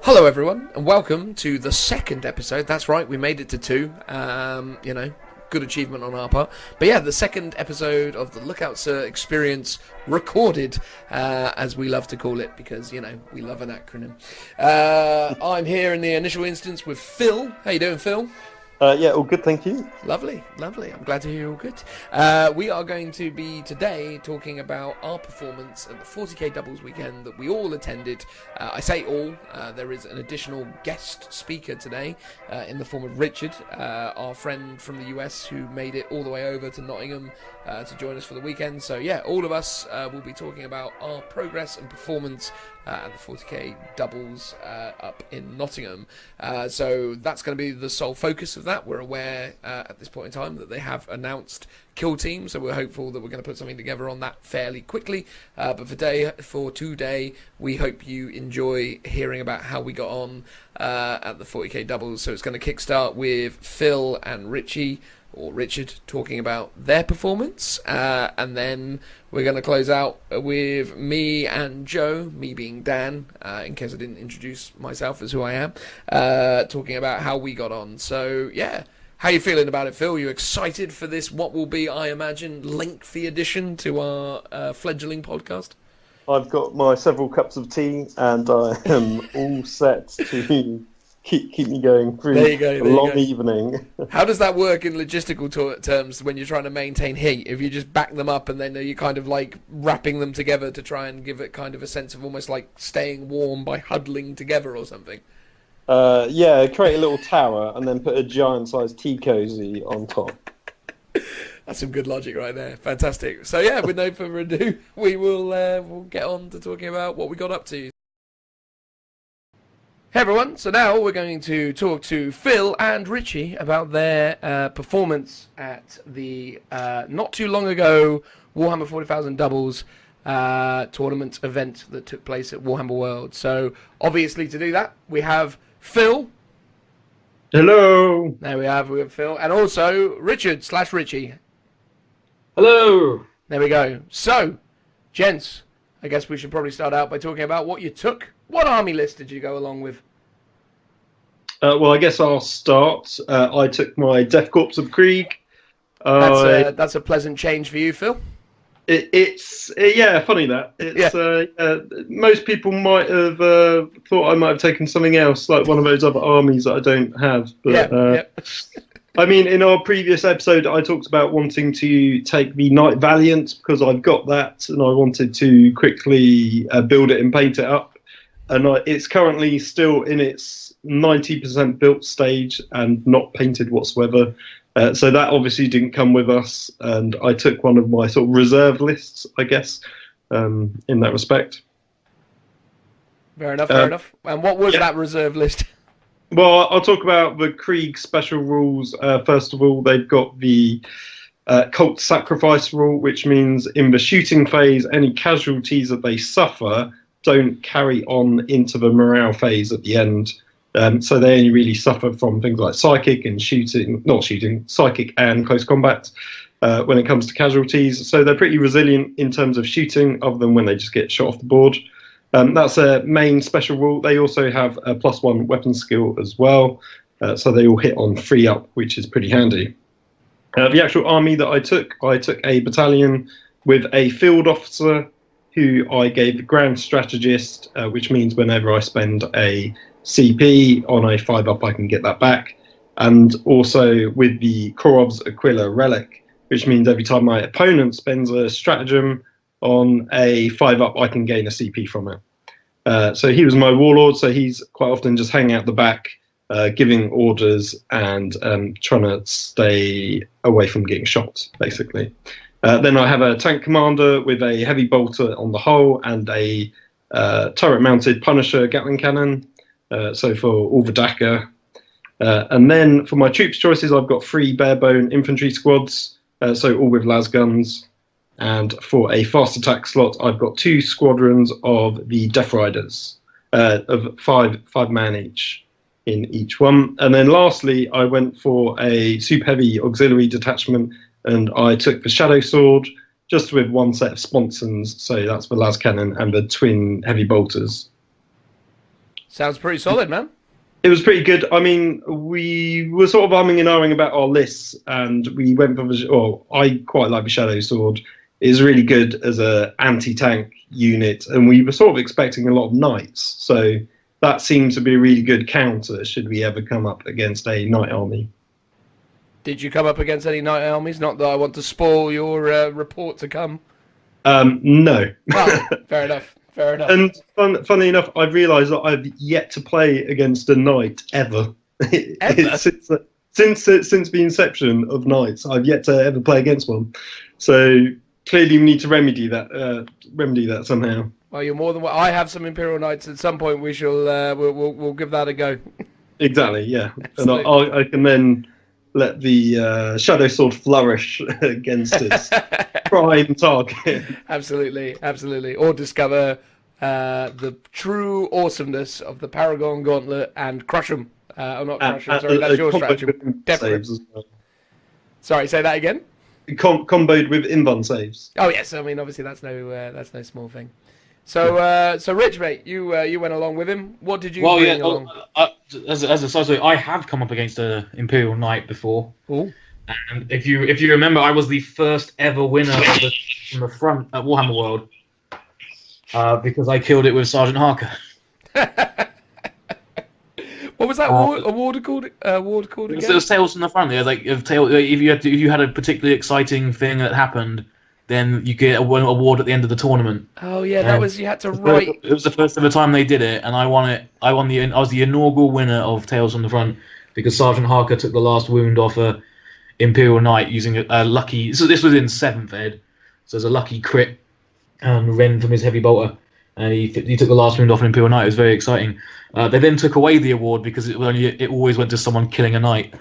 Hello everyone, and welcome to the second episode. That's right, we made it to two. Good achievement on our part. But yeah, the second episode of the Lookout Sir experience recorded, as we love to call it, because, we love an acronym. I'm here in the initial instance with Phil. How you doing, Phil? Yeah, all good, thank you. Lovely. I'm glad to hear you're all good. We are going to be today talking about our performance at the 40k doubles weekend that we all attended. I say all, there is an additional guest speaker today in the form of Richard, our friend from the US who made it all the way over to Nottingham to join us for the weekend. So yeah, all of us will be talking about our progress and performance at the 40k doubles up in Nottingham. So that's going to be the sole focus of that. We're aware at this point in time that they have announced kill teams, so we're hopeful that we're going to put something together on that fairly quickly. But for today, we hope you enjoy hearing about how we got on at the 40k doubles. So it's going to kickstart with Phil and Richie, or Richard, talking about their performance, and then we're going to close out with me and Joe, me being Dan, in case I didn't introduce myself as who I am, talking about how we got on. So yeah, how are you feeling about it, Phil? You excited for this, what will be, I imagine, lengthy addition to our fledgling podcast? I've got my several cups of tea and I am all set to keep me going through a long evening. How does that work in logistical terms when you're trying to maintain heat? If you just back them up and then you're kind of like wrapping them together to try and give it kind of a sense of almost like staying warm by huddling together or something? Yeah, create a little tower and then put a giant-sized tea cozy on top. That's some good logic right there. Fantastic. So yeah, with no further ado, we'll get on to talking about what we got up to. Hey everyone, so now we're going to talk to Phil and Richie about their performance at the not too long ago Warhammer 40,000 doubles tournament event that took place at Warhammer World. So obviously to do that, we have Phil. Hello. There we have Phil. And also Richard/Richie. Hello. There we go. So, gents, I guess we should probably start out by talking about what you took. What army list did you go along with? Well, I guess I'll start. I took my Death Corps of Krieg. That's a pleasant change for you, Phil. It's funny that. Most people might have thought I might have taken something else, like one of those other armies that I don't have. But I mean, in our previous episode, I talked about wanting to take the Knight Valiant because I've got that, and I wanted to quickly build it and paint it up. And it's currently still in its 90% built stage and not painted whatsoever. So that obviously didn't come with us, and I took one of my sort of reserve lists, I guess, in that respect. Fair enough. And what was that reserve list? Well, I'll talk about the Krieg special rules. First of all, they've got the cult sacrifice rule, which means in the shooting phase, any casualties that they suffer don't carry on into the morale phase at the end. So they only really suffer from things like psychic and psychic and close combat when it comes to casualties. So they're pretty resilient in terms of shooting, other than when they just get shot off the board. That's a main special rule. They also have a +1 weapon skill as well, so they all hit on 3 up, which is pretty handy. The actual army that I took a battalion with a field officer who I gave Grand Strategist, which means whenever I spend a CP on a 5-up, I can get that back. And also with the Korov's Aquila Relic, which means every time my opponent spends a stratagem on a 5-up, I can gain a CP from it. So he was my warlord, so he's quite often just hanging out the back, giving orders and trying to stay away from getting shot, basically. Then I have a tank commander with a heavy bolter on the hull and a turret-mounted Punisher Gatling cannon, so for all the DACA. And then for my troops choices, I've got 3 bare-bone infantry squads, so all with las guns. And for a fast attack slot, I've got 2 squadrons of the Death Riders, of 5 man each in each one. And then lastly, I went for a super heavy auxiliary detachment, and I took the Shadow Sword, just with 1 set of sponsons, so that's the las cannon and the twin heavy bolters. Sounds pretty solid, man. It was pretty good. I mean, we were sort of umming and ahhing about our lists, and we went for the. Well, I quite like the Shadow Sword. It's really good as a anti-tank unit, and we were sort of expecting a lot of knights. So that seemed to be a really good counter should we ever come up against a knight army. Did you come up against any knight armies? Not that I want to spoil your report to come. No. Well, fair enough. Fair enough. And funnily enough, I've realised that I've yet to play against a knight ever. Ever? since the inception of knights, I've yet to ever play against one. So clearly, we need to remedy that somehow. Well, you're more than well. I have some Imperial Knights. At some point, we shall we'll give that a go. Exactly, yeah. Absolutely. And I can then let the Shadow Sword flourish against its prime target. Absolutely, absolutely. Or discover the true awesomeness of the Paragon Gauntlet and crush them. Not crush them. Sorry, that's your strategy. Definitely. As well. Sorry, say that again. Comboed with invuln saves. Oh yes, I mean obviously that's no small thing. So Rich, mate, you went along with him. What did you bring along? As a side story, I have come up against an Imperial Knight before. Ooh. And if you remember, I was the first ever winner from the front at Warhammer World because I killed it with Sergeant Harker. What was that award called? Award called again? It was Tales from the Front. Yeah, like if you had a particularly exciting thing that happened, then you get an award at the end of the tournament. Oh yeah, that was you had to write. It was the first ever time they did it, and I won it. I was the inaugural winner of Tales from the Front because Sergeant Harker took the last wound off a Imperial Knight using a lucky. So this was in 7th Ed, so there's a lucky crit and Ren from his heavy bolter, and he took the last wound off an Imperial Knight. It was very exciting. They then took away the award because it always went to someone killing a knight,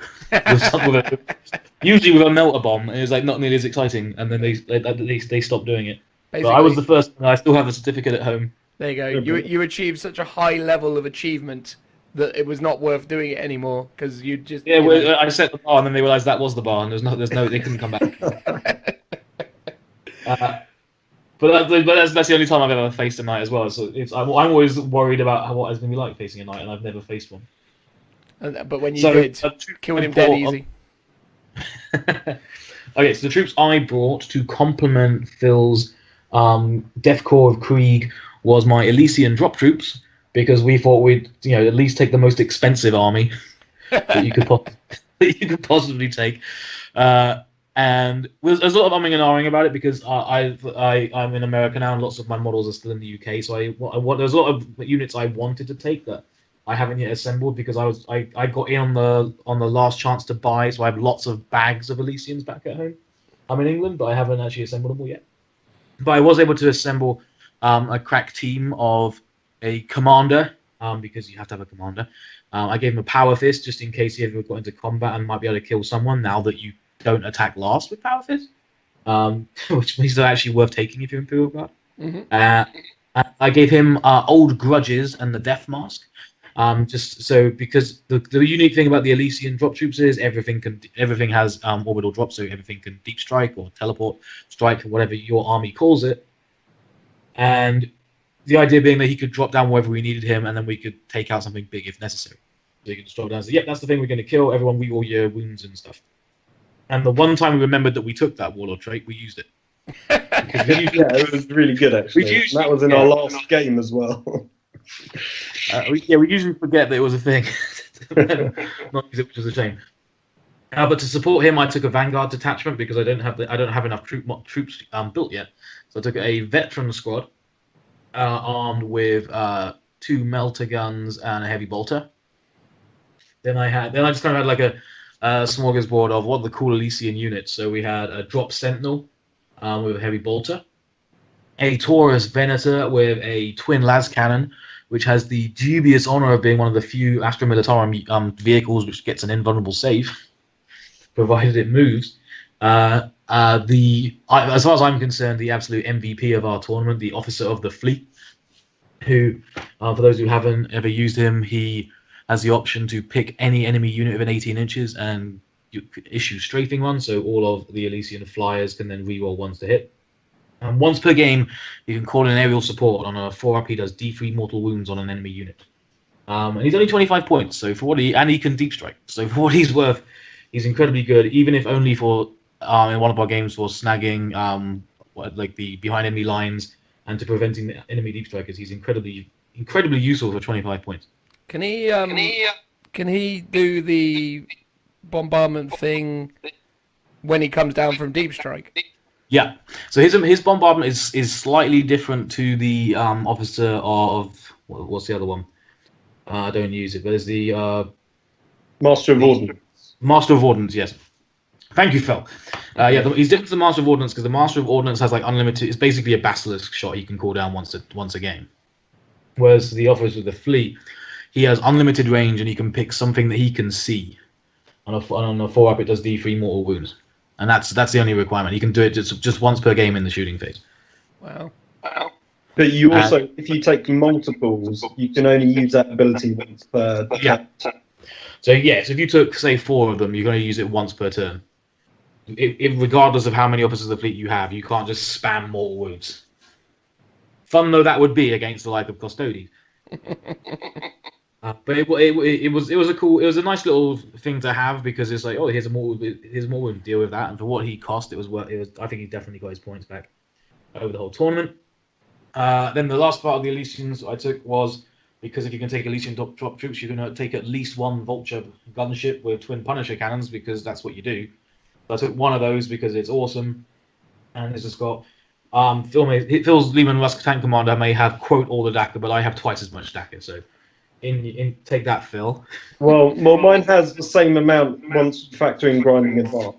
usually with a melter bomb. It was like not nearly as exciting, and then they stopped doing it. But I was the first, and I still have the certificate at home. There you go. You achieved such a high level of achievement that it was not worth doing it anymore because you just I set the bar, and then they realised that was the bar, and there's no they couldn't come back. But that's the only time I've ever faced a knight as well. So I'm always worried about what it's going to be like facing a knight, and I've never faced one. But when you did, killing him dead easy. Okay, so the troops I brought to complement Phil's Death Corps of Krieg was my Elysian drop troops, because we thought we'd at least take the most expensive army that you could possibly take. And there's a lot of umming and ahhing about it because I'm in America now and lots of my models are still in the UK. So there's a lot of units I wanted to take that I haven't yet assembled because I got in on the last chance to buy. So I have lots of bags of Elysians back at home. I'm in England, but I haven't actually assembled them all yet. But I was able to assemble a crack team of a commander because you have to have a commander. I gave him a power fist just in case he ever got into combat and might be able to kill someone now that you don't attack last with power fist, which means they're actually worth taking if you're Imperial Guard. Mm-hmm. I gave him old grudges and the death mask, just so because the unique thing about the Elysian drop troops is everything has orbital drop, so everything can deep strike or teleport strike, whatever your army calls it. And the idea being that he could drop down wherever we needed him, and then we could take out something big if necessary. So you can just drop down and say, "Yep, that's the thing we're going to kill. Everyone, we all your wounds and stuff." And the one time we remembered that we took that warlord trait, we used it. It was really good actually. That was in our last game as well. We usually forget that it was a thing, not because it was a shame. But to support him, I took a Vanguard detachment because I don't have enough troops built yet. So I took a veteran squad armed with 2 melter guns and a heavy bolter. Then I just kind of had like a smorgasbord of what the cool Elysian units. So we had a drop sentinel with a heavy bolter, a Taurus Venator with a twin las cannon, which has the dubious honor of being one of the few Astra Militarum vehicles which gets an invulnerable save, provided it moves. As far as I'm concerned, the absolute MVP of our tournament, the Officer of the Fleet, who, for those who haven't ever used him, he has the option to pick any enemy unit within 18 inches and issue strafing runs, so all of the Elysian flyers can then reroll ones to hit. And once per game, you can call in aerial support. On a 4-up, he does D3 mortal wounds on an enemy unit. And he's only 25 points, so for what he can deep strike. So for what he's worth, he's incredibly good, even if only for in one of our games for snagging like the behind enemy lines and to preventing the enemy deep strikers. He's incredibly useful for 25 points. Can he do the bombardment thing when he comes down from deep strike? Yeah. So his bombardment is slightly different to the officer of what's the other one? I don't use it, but it's the Master of Ordnance. Master of Ordnance, yes. Thank you, Phil. He's different to the Master of Ordnance because the Master of Ordnance has like unlimited. It's basically a basilisk shot he can call down once a game. Whereas the officer with the fleet, he has unlimited range and he can pick something that he can see. On a 4-up, it does D3 mortal wounds, and that's the only requirement. He can do it just once per game in the shooting phase. Wow. But you also, if you take multiples, you can only use that ability once per turn. So if you took, say, 4 of them, you're going to use it once per turn. Regardless of how many officers of the fleet you have, you can't just spam mortal wounds. Fun though that would be against the like of Custodes. But it was a nice little thing to have because it's like, oh, here's a mortal wound, deal with that, and for what he cost, it was I think he definitely got his points back over the whole tournament. Then the last part of the Elysians I took was because if you can take Elysian drop troops, you're going to take at least one Vulture gunship with twin Punisher cannons because that's what you do. So I took one of those because it's awesome, and it's just got Phil's Lehman Rusk tank commander may have quote all the DACA, but I have twice as much DACA, so take that, Phil. Well, mine has the same amount once factoring grinding and bar.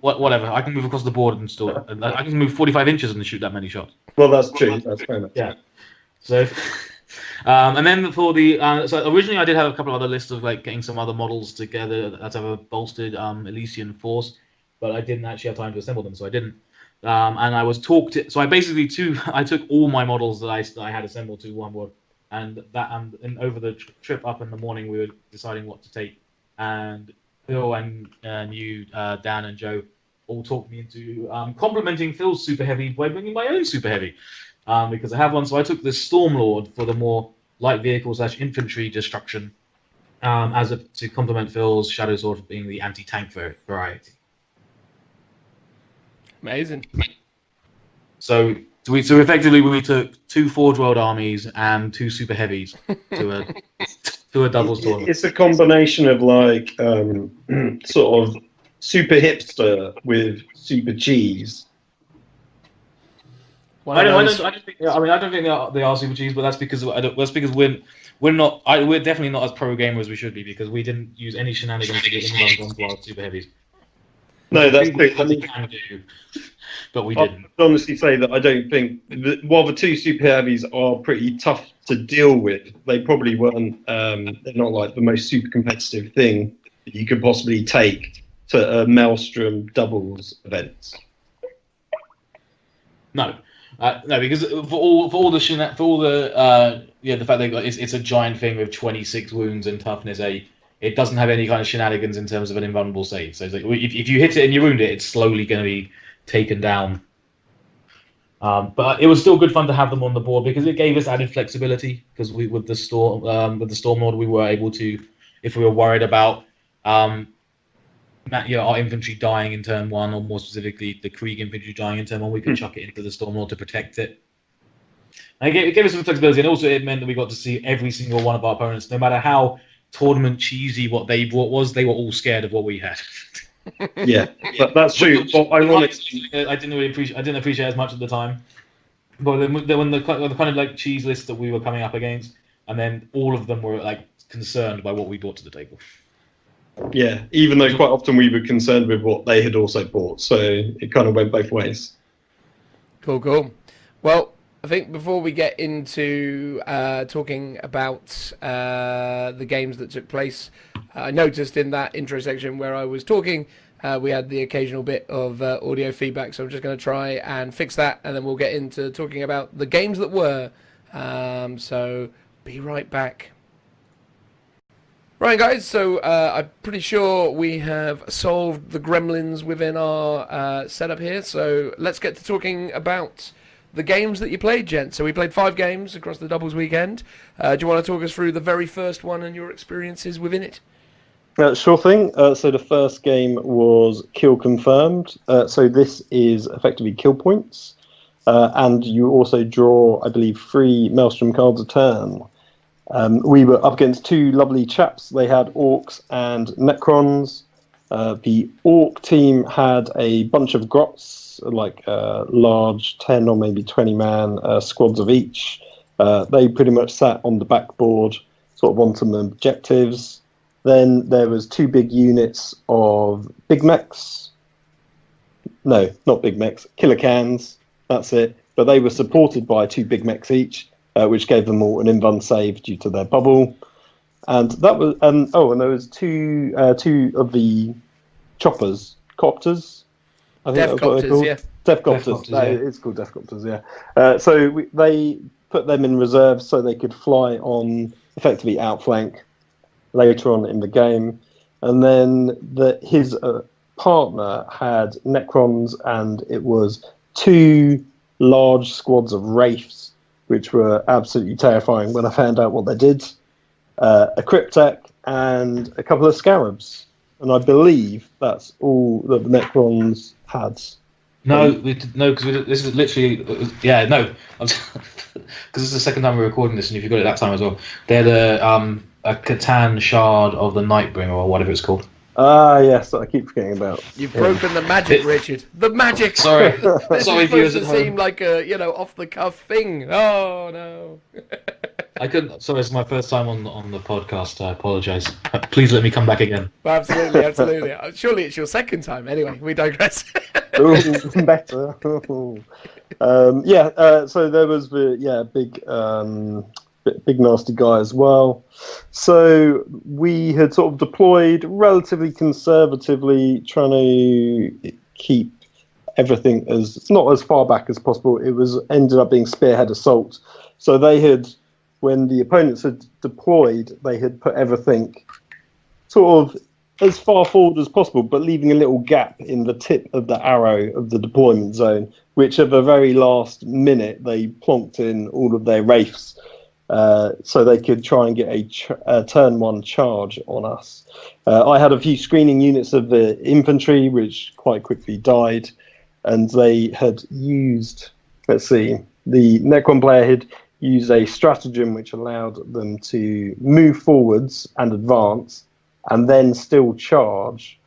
Whatever. I can move across the board and still. I can move 45 inches and shoot that many shots. Well, that's true. That's fair enough. Yeah. So, and then for the so originally I did have a couple of other lists of like getting some other models together that have a bolstered Elysian force, but I didn't actually have time to assemble them, so I didn't. And I was talked. So I basically I took all my models that I had assembled to one board, and over the trip up in the morning we were deciding what to take, and Phil and you, Dan and Joe, all talked me into complementing Phil's super heavy by bringing my own super heavy, because I have one. So I took the Stormlord for the more light vehicle / infantry destruction, to complement Phil's Shadow Sword being the anti-tank variety. Amazing. So effectively we took 2 Forge World armies and 2 super heavies to a doubles tournament. It's a combination of like sort of super hipster with super cheese. I don't think they are super cheese, but that's because we're definitely not as pro gamer as we should be because we didn't use any shenanigans to get in onto our super heavies. No, that's true. But we didn't. I'd honestly say that I don't think while the 2 super heavies are pretty tough to deal with, they probably weren't. They're not like the most super competitive thing that you could possibly take to a Maelstrom doubles events. No, because for the fact they got it's a giant thing with 26 wounds and toughness 8. It doesn't have any kind of shenanigans in terms of an invulnerable save. So it's like, if you hit it and you wound it, it's slowly going to be taken down. But it was still good fun to have them on the board because it gave us added flexibility. Because with the Stormlord, we were able to, if we were worried about our infantry dying in turn 1, or more specifically the Krieg infantry dying in turn 1, we could chuck it into the Stormlord to protect it. And it gave us some flexibility, and also it meant that we got to see every single one of our opponents, no matter how tournament cheesy what they brought was, they were all scared of what we had. Yeah, but that's true. But ironically, I didn't appreciate as much at the time. But when the kind of like cheese list that we were coming up against, and then all of them were like concerned by what we brought to the table. Yeah, even though quite often we were concerned with what they had also bought, so it kind of went both ways. Cool. Well, I think before we get into talking about the games that took place, I noticed in that intro section where I was talking, we had the occasional bit of audio feedback, so I'm just going to try and fix that, and then we'll get into talking about the games that were. So be right back. Right, guys, so I'm pretty sure we have solved the gremlins within our setup here, so let's get to talking about the games that you played, gents. So we played 5 games across the doubles weekend. Do you want to talk us through the very first one and your experiences within it? Sure thing. So the first game was Kill Confirmed. So this is effectively kill points. And you also draw, I believe, 3 Maelstrom cards a turn. We were up against 2 lovely chaps. They had Orcs and Necrons. The Orc team had a bunch of Grots, like large 10 or maybe 20-man squads of each. They pretty much sat on the backboard, sort of on some objectives. Then there was 2 big units of Big Mechs. No, not Big Mechs, Killer Cans. That's it. But they were supported by 2 Big Mechs each, which gave them all an invuln save due to their bubble. And that was and there was two of the choppers, copters. I think Death that's what they're copters, called. yeah. Death copters. Yeah. It's called Death copters. Yeah. So they put them in reserve so they could fly on, effectively outflank later on in the game. And then his partner had Necrons, and it was 2 large squads of Wraiths, which were absolutely terrifying when I found out what they did. A Cryptek and a couple of Scarabs. And I believe that's all that the Necrons had. No, because this is literally, no, because this is the second time we're recording this, and if you got it that time as well, they had a Catan shard of the Nightbringer, or whatever it's called. Ah, yes, I keep forgetting about. You've broken the magic, Richard. The magic. Sorry, This sorry, is viewers supposed at to seem home. like a off the cuff thing. Oh no. I couldn't. Sorry, it's my first time on the podcast. I apologise. Please let me come back again. Absolutely, absolutely. Surely it's your second time. Anyway, we digress. Ooh, better. So there was big nasty guy as well. So we had sort of deployed relatively conservatively, trying to keep everything not as far back as possible. It was ended up being spearhead assault. So they had, when the opponents had deployed, they had put everything sort of as far forward as possible, but leaving a little gap in the tip of the arrow of the deployment zone, which at the very last minute they plonked in all of their Wraiths, so they could try and get a turn 1 charge on us. I had a few screening units of the infantry, which quite quickly died, and they had used, the Necron player had used a stratagem which allowed them to move forwards and advance, and then still charge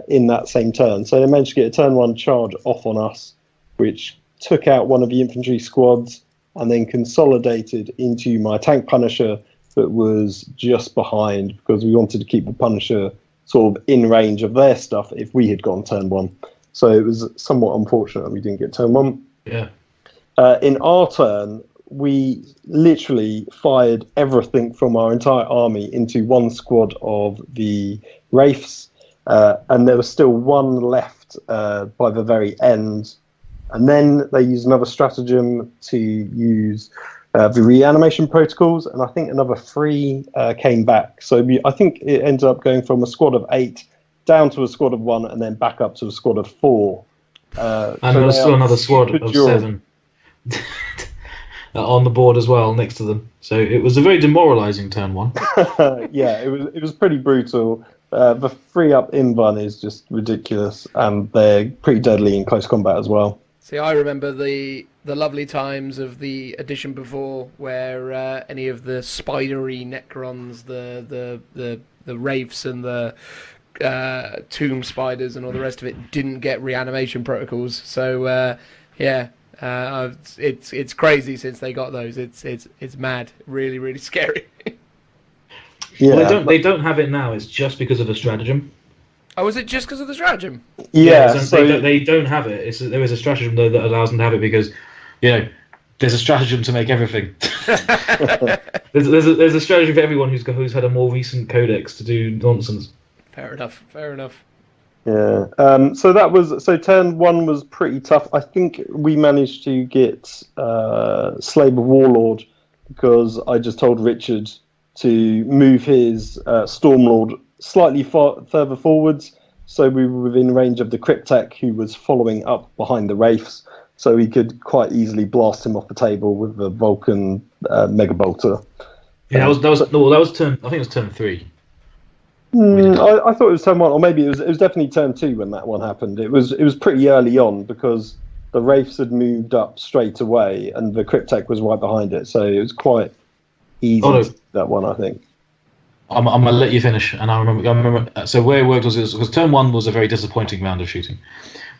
in that same turn. So they managed to get a turn 1 charge off on us, which took out one of the infantry squads, and then consolidated into my tank Punisher that was just behind, because we wanted to keep the Punisher sort of in range of their stuff if we had gone turn 1. So it was somewhat unfortunate that we didn't get turn 1. Yeah. In our turn, we literally fired everything from our entire army into one squad of the Wraiths, and there was still one left by the very end. And then they used another stratagem to use the reanimation protocols, and I think another 3 came back. So I think it ended up going from a squad of 8 down to a squad of 1, and then back up to a squad of 4. And there was still another squad of 7 on the board as well, next to them. So it was a very demoralising turn 1. Yeah, it was pretty brutal. The 3-up invuln is just ridiculous, and they're pretty deadly in close combat as well. See, I remember the lovely times of the edition before, where any of the spidery Necrons, the Wraiths and the tomb spiders and all the rest of it didn't get reanimation protocols. So it's crazy since they got those. It's mad, really, really scary. Yeah, well, they don't have it now. It's just because of the stratagem. Oh, is it just because of the stratagem? Yeah, they don't have it. There is a stratagem though that allows them to have it because, there's a stratagem to make everything. there's a strategy for everyone who's had a more recent codex to do nonsense. Fair enough. Yeah. So turn 1 was pretty tough. I think we managed to get Slave of Warlord, because I just told Richard to move his Stormlord slightly further forwards, so we were within range of the Cryptek, who was following up behind the Wraiths. so he could quite easily blast him off the table with the Vulcan Mega Bolter. Yeah, that was turn. I think it was turn 3. I thought it was turn 1, or maybe it was definitely turn 2 when that one happened. It was pretty early on because the Wraiths had moved up straight away and the Cryptek was right behind it, so it was quite easy that one, I think. I'm gonna let you finish, and I remember. So where it worked was because turn 1 was a very disappointing round of shooting.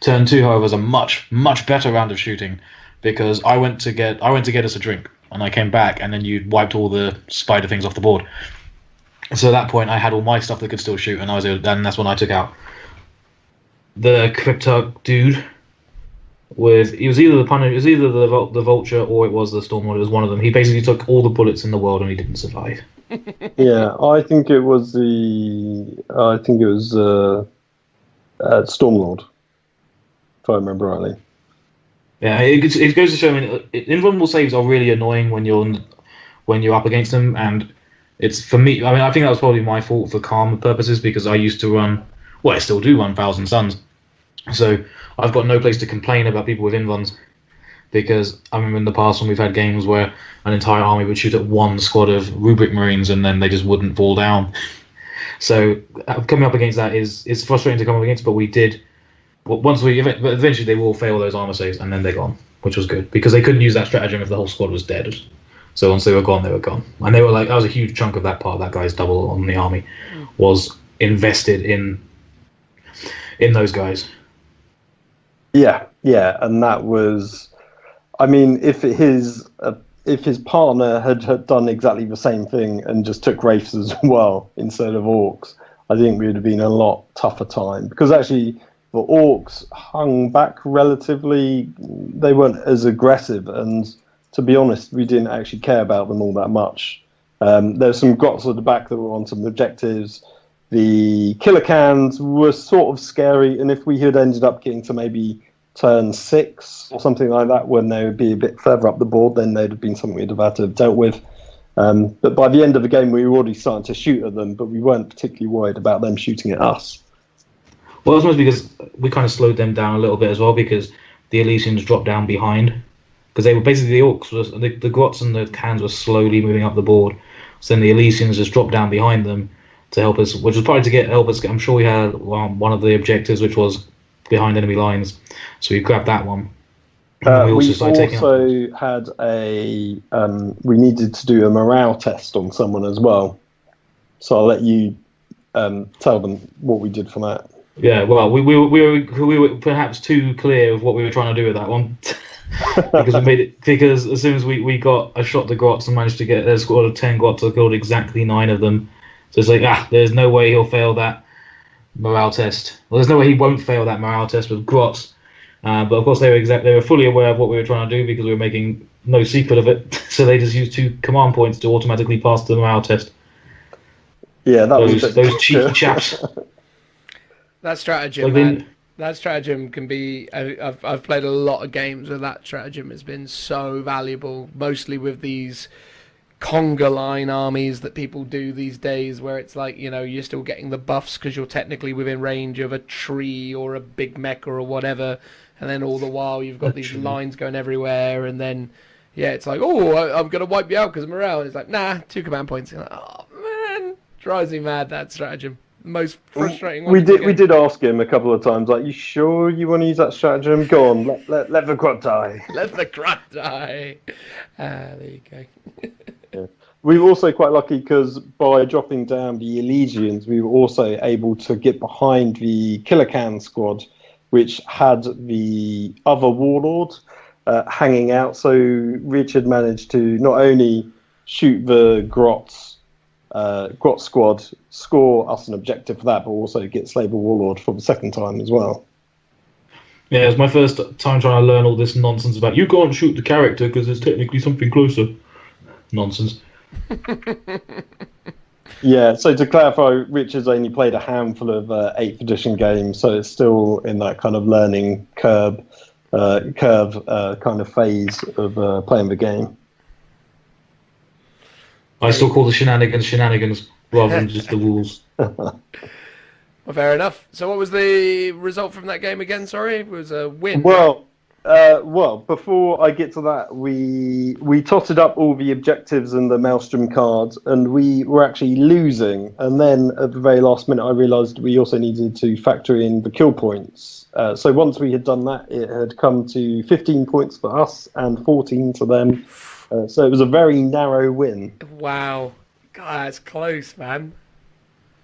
Turn 2, however, was a much better round of shooting because I went to get us a drink, and I came back, and then you wiped all the spider things off the board. So at that point, I had all my stuff that could still shoot, and that's when I took out the Cryptek dude. It was either the Vulture or it was the Stormlord. It was one of them. He basically took all the bullets in the world, and he didn't survive. Yeah, I think it was Stormlord, if I remember rightly. Yeah, it goes to show. I mean, invulnerable saves are really annoying when you're up against them, and it's for me. I mean, I think that was probably my fault for karma purposes because I used to run. Well, I still do run Thousand Suns, so I've got no place to complain about people with invuns. Because I remember in the past when we've had games where an entire army would shoot at one squad of Rubric Marines and then they just wouldn't fall down. So coming up against that is frustrating to come up against, but we did. But eventually they will fail those armor saves and then they're gone, which was good because they couldn't use that stratagem if the whole squad was dead. So once they were gone, and they were like that was a huge chunk of that part. That guy's double on the army was invested in those guys. Yeah, and that was. I mean, if his partner had done exactly the same thing and just took Wraiths as well instead of Orcs, I think we would have been a lot tougher time. Because actually, the Orcs hung back relatively. They weren't as aggressive, and to be honest, we didn't actually care about them all that much. There's some Grots at the back that were on some objectives. The Killer Cans were sort of scary, and if we had ended up getting to maybe turn 6 or something like that, when they would be a bit further up the board, then they'd have been something we'd have had to have dealt with. But by the end of the game, we were already starting to shoot at them, but we weren't particularly worried about them shooting at us. Well, that's mostly because we kind of slowed them down a little bit as well, because the Elysians dropped down behind. Because they were basically the Orcs, the Grots and the Cans were slowly moving up the board. So then the Elysians just dropped down behind them to help us, which was probably to help us. I'm sure we had one of the objectives, which was behind enemy lines, so we grabbed that one. We also had we needed to do a morale test on someone as well, so I'll let you tell them what we did for that. Yeah, well, we were perhaps too clear of what we were trying to do with that one. Because as soon as we got a shot to Grots and managed to get a squad of 10 Grots, I killed exactly 9 of them. So it's like, there's no way he'll fail that morale test. Well, there's no way he won't fail that morale test with Grots. But of course they were fully aware of what we were trying to do because we were making no secret of it. So they just used 2 command points to automatically pass the morale test. Yeah, those cheeky chaps. That stratagem, man. That stratagem can be. I've played a lot of games where that stratagem has been so valuable, mostly with these conga line armies that people do these days, where it's like, you're still getting the buffs because you're technically within range of a tree or a big mech or whatever, and then all the while you've got these lines going everywhere, and then it's like, I'm gonna wipe you out because of morale, and it's like, nah, 2 command points. You're like, oh man, drives me mad, that stratagem. Most frustrating one. We did ask him a couple of times, like, you sure you want to use that stratagem? Go on, let the Grot die. Let the Grot die. There you go. Yeah. We were also quite lucky because by dropping down the Elysians, we were also able to get behind the Killer Can squad, which had the other Warlord hanging out. So Richard managed to not only shoot the Grot squad, score us an objective for that, but also get Slaver Warlord for the second time as well. Yeah, it was my first time trying to learn all this nonsense about you can't shoot the character because there's technically something closer. Nonsense. Yeah, so to clarify, Richard's only played a handful of 8th edition games, so it's still in that kind of learning curve kind of phase of playing the game. I still call the shenanigans rather than just the rules. Well, fair enough. So what was the result from that game again? Sorry, it was a win. Well, Well, before I get to that, we totted up all the objectives and the Maelstrom cards, and we were actually losing. And then at the very last minute, I realised we also needed to factor in the kill points. So once we had done that, it had come to 15 points for us and 14 for them. So it was a very narrow win. Wow. God, that's close, man.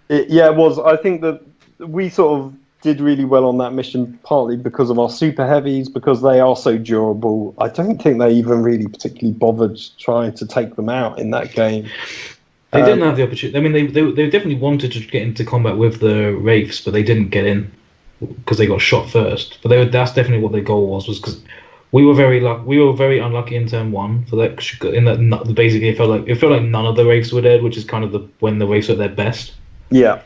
Yeah, it was. I think that we sort of did really well on that mission, partly because of our super heavies, because they are so durable. I don't think they even really particularly bothered trying to take them out in that game. They didn't have the opportunity. I mean, they definitely wanted to get into combat with the Wraiths, but they didn't get in because they got shot first. But that's definitely what their goal was because we were very unlucky in turn 1 for that. In that, basically, it felt like none of the Wraiths were dead, which is kind of when the Wraiths were at their best. Yeah.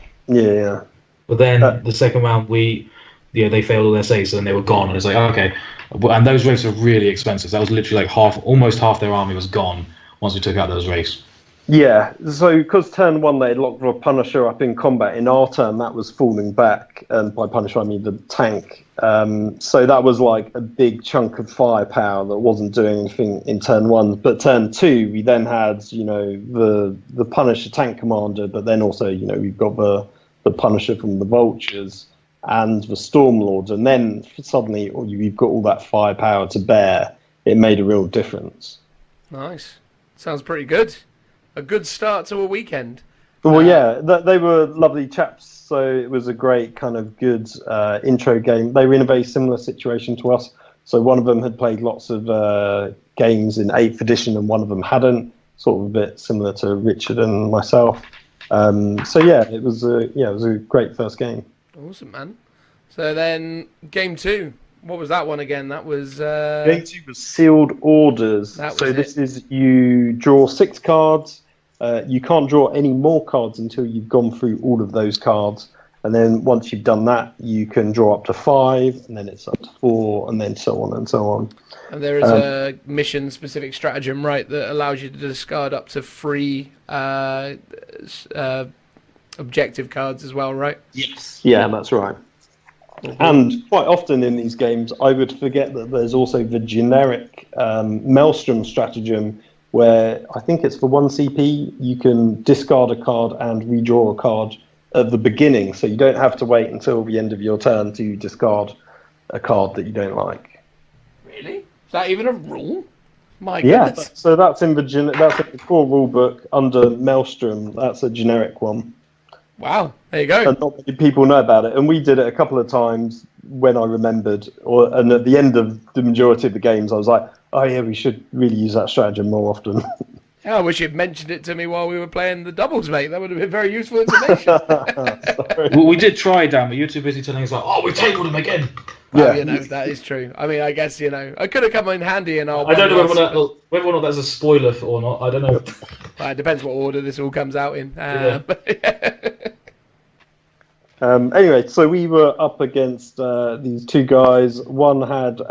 But then the second round, they failed all their saves, so then they were gone. And it's like, okay. And those Wraiths are really expensive. That was literally like almost half their army was gone once we took out those Wraiths. Yeah, so because turn 1 they had locked the Punisher up in combat, in our turn that was falling back, and by Punisher I mean the tank. So that was like a big chunk of firepower that wasn't doing anything in turn 1. But turn 2 we then had, the Punisher tank commander, but then also, we've got the Punisher from the Vultures and the Stormlords, and then suddenly you've got all that firepower to bear. It made a real difference. Nice. Sounds pretty good. A good start to a weekend. Well, yeah, they were lovely chaps, so it was a great kind of good intro game. They were in a very similar situation to us. So one of them had played lots of games in 8th edition and one of them hadn't, sort of a bit similar to Richard and myself. So yeah, it was a great first game. Awesome, man. So then game 2. What was that one again? That was... Game 2 was Sealed Orders. This is you draw 6 cards. You can't draw any more cards until you've gone through all of those cards. And then once you've done that, you can draw up to 5, and then it's up to 4, and then so on and so on. And there is a mission-specific stratagem, right, that allows you to discard up to 3 objective cards as well, right? Yes. Yeah, that's right. And quite often in these games, I would forget that there's also the generic Maelstrom stratagem, where I think it's for 1 CP, you can discard a card and redraw a card at the beginning, so you don't have to wait until the end of your turn to discard a card that you don't like. Really? Is that even a rule? My yeah, goodness. So that's in the core rule book under Maelstrom. That's a generic one. Wow, there you go. And not many people know about it, and we did it a couple of times when I remembered, and at the end of the majority of the games, I was like, oh yeah, we should really use that stratagem more often. Yeah, I wish you'd mentioned it to me while we were playing the doubles, mate. That would have been very useful information. Well, we did try, Dan, but you're too busy telling us like, oh, we've taken him again. Well, that is true. I mean, I guess, I could have come in handy and I don't know whether or not that's a spoiler or not. I don't know. Well, it depends what order this all comes out in. Anyway, so we were up against these 2 guys. One had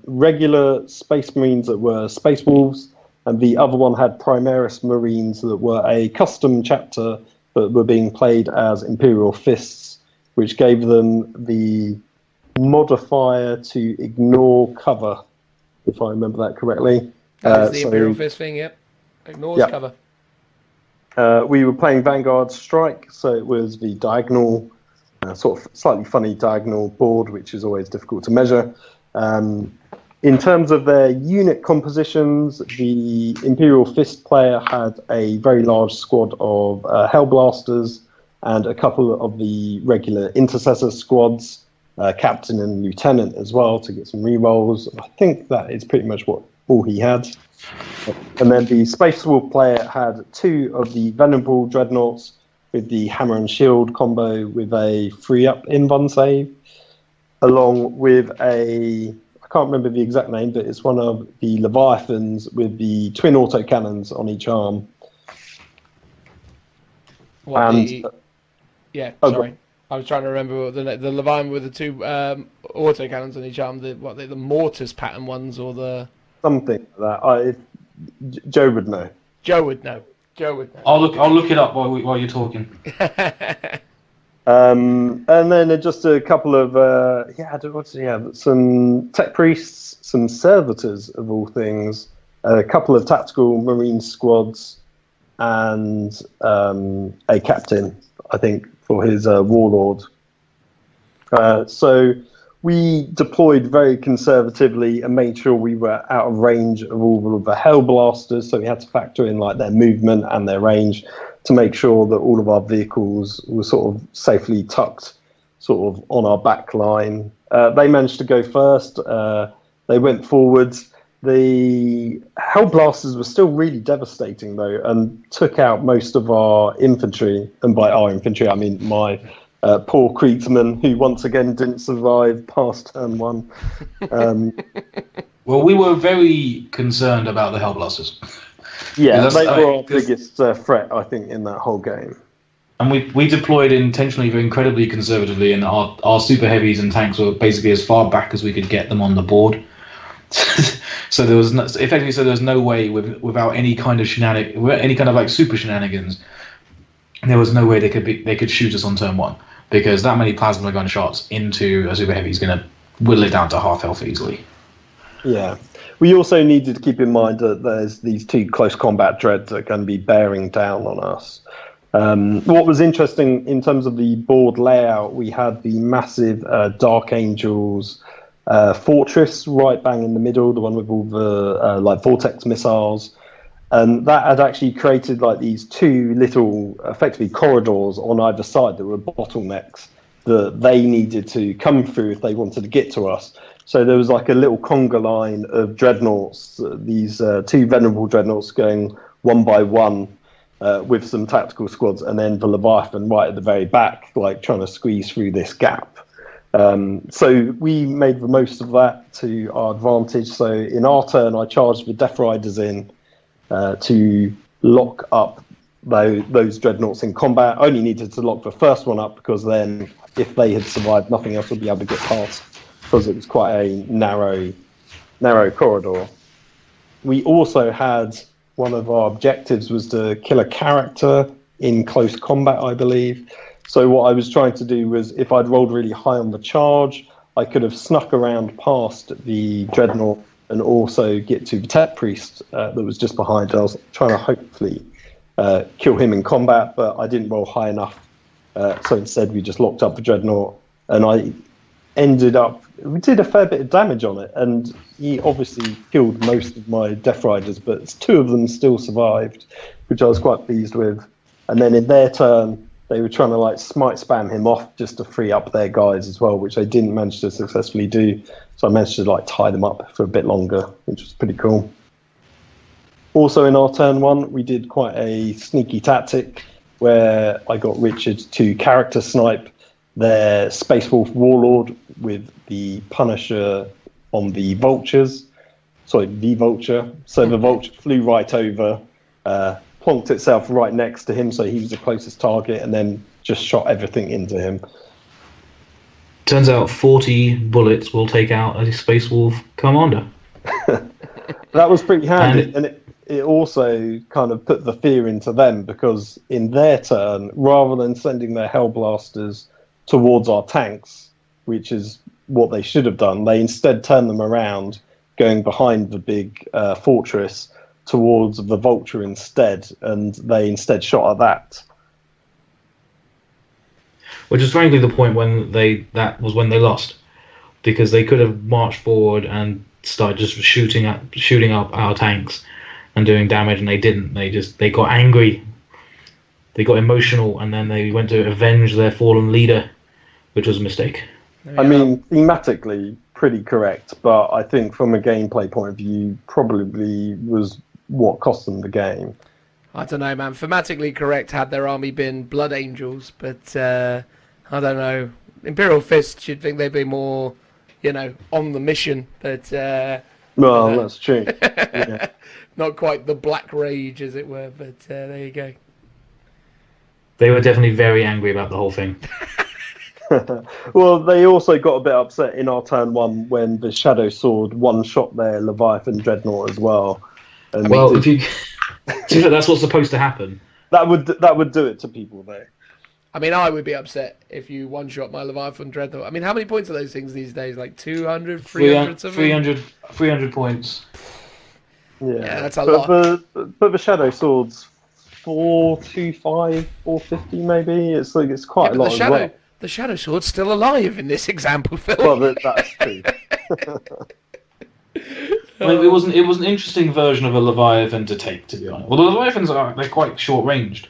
regular Space Marines that were Space Wolves, and the other one had Primaris Marines that were a custom chapter but were being played as Imperial Fists, which gave them the modifier to ignore cover, if I remember that correctly. That's the Imperial Fist thing, yep. Ignores cover. We were playing Vanguard Strike, so it was the diagonal, sort of slightly funny diagonal board, which is always difficult to measure. In terms of their unit compositions, the Imperial Fist player had a very large squad of Hellblasters and a couple of the regular Intercessor squads, Captain and Lieutenant as well, to get some rerolls. I think that is pretty much all he had. And then the Space Wolf player had 2 of the Venerable Dreadnoughts with the Hammer and Shield combo with a 3-up invuln save, along with I can't remember the exact name, but it's one of the Leviathans with the twin autocannons on each arm. Sorry. I was trying to remember what the Leviathan with the 2 autocannons on each arm. The mortise pattern ones, or the something like that. Joe would know. Joe would know. I'll look it up while you're talking. And then just a couple of some tech priests, some servitors of all things, a couple of tactical marine squads, and a captain, I think, for his warlord. So we deployed very conservatively and made sure we were out of range of all of the Hellblasters. So we had to factor in like their movement and their range to make sure that all of our vehicles were sort of safely tucked sort of on our back line. They managed to go first. They went forwards. The Hellblasters were still really devastating, though, and took out most of our infantry. And by our infantry, I mean my poor Kriegsmen, who once again didn't survive past turn 1. Well, we were very concerned about the Hellblasters. Yeah, they were our biggest threat, I think, in that whole game. And we deployed intentionally incredibly conservatively, and our super heavies and tanks were basically as far back as we could get them on the board. So there was no way without any kind of any kind of like super shenanigans. There was no way they could shoot us on turn 1, because that many plasma gun shots into a super heavy is going to whittle it down to half health easily. Yeah. We also needed to keep in mind that there's these 2 close combat dreads that are going to be bearing down on us. What was interesting in terms of the board layout, we had the massive Dark Angels fortress right bang in the middle, the one with all the like vortex missiles, and that had actually created like these 2 little effectively corridors on either side that were bottlenecks that they needed to come through if they wanted to get to us. So there was like a little conga line of dreadnoughts, these 2 venerable dreadnoughts going one by one with some tactical squads, and then the Leviathan right at the very back, like trying to squeeze through this gap. So we made the most of that to our advantage. So in our turn, I charged the Death Riders in to lock up those dreadnoughts in combat. I only needed to lock the first one up, because then if they had survived, nothing else would be able to get past, because it was quite a narrow corridor. We also had, one of our objectives was to kill a character in close combat, I believe. So what I was trying to do was, if I'd rolled really high on the charge, I could have snuck around past the dreadnought and also get to the tech priest that was just behind. I was trying to hopefully kill him in combat, but I didn't roll high enough. So instead we just locked up the dreadnought, and I we did a fair bit of damage on it, and he obviously killed most of my Death Riders, but 2 of them still survived, which I was quite pleased with. And then in their turn, they were trying to like smite spam him off just to free up their guys as well, which I didn't manage to successfully do. So I managed to like tie them up for a bit longer, which was pretty cool. Also in our turn 1, we did quite a sneaky tactic where I got Richard to character snipe their Space Wolf Warlord with the Punisher on the Vultures. Sorry, the Vulture. So the Vulture flew right over, plonked itself right next to him, so he was the closest target, and then just shot everything into him. Turns out 40 bullets will take out a Space Wolf commander. That was pretty handy, and it also kind of put the fear into them, because in their turn, rather than sending their Hellblasters towards our tanks, which is what they should have done, they instead turned them around, going behind the big fortress towards the Vulture instead, and they instead shot at that. Which is frankly the point when that was when they lost, because they could have marched forward and started just shooting up our tanks and doing damage, and they didn't. They got angry, they got emotional, and then they went to avenge their fallen leader, which was a mistake. I mean, thematically pretty correct, but I think from a gameplay point of view, probably was what cost them the game. I don't know, man. Thematically correct had their army been Blood Angels, but I don't know. Imperial Fist, you'd think they'd be more, on the mission, but... well, that's true. Yeah. Not quite the Black Rage, as it were, but there you go. They were definitely very angry about the whole thing. Well, they also got a bit upset in our turn 1 when the Shadow Sword one-shot their Leviathan Dreadnought as well. And well, that's what's supposed to happen. That would do it to people, though. I mean, I would be upset if you one-shot my Leviathan Dreadnought. I mean, how many points are those things these days? Like 200, 300 something? 300 points. Yeah, that's a lot. But the Shadow Swords, 425, 450 maybe. It's like it's quite a lot as well. The Shadow Sword's still alive in this example, Phil. Well, that's true. I mean, it was an interesting version of a Leviathan to take, to be honest. Well, the Leviathans they're quite short ranged.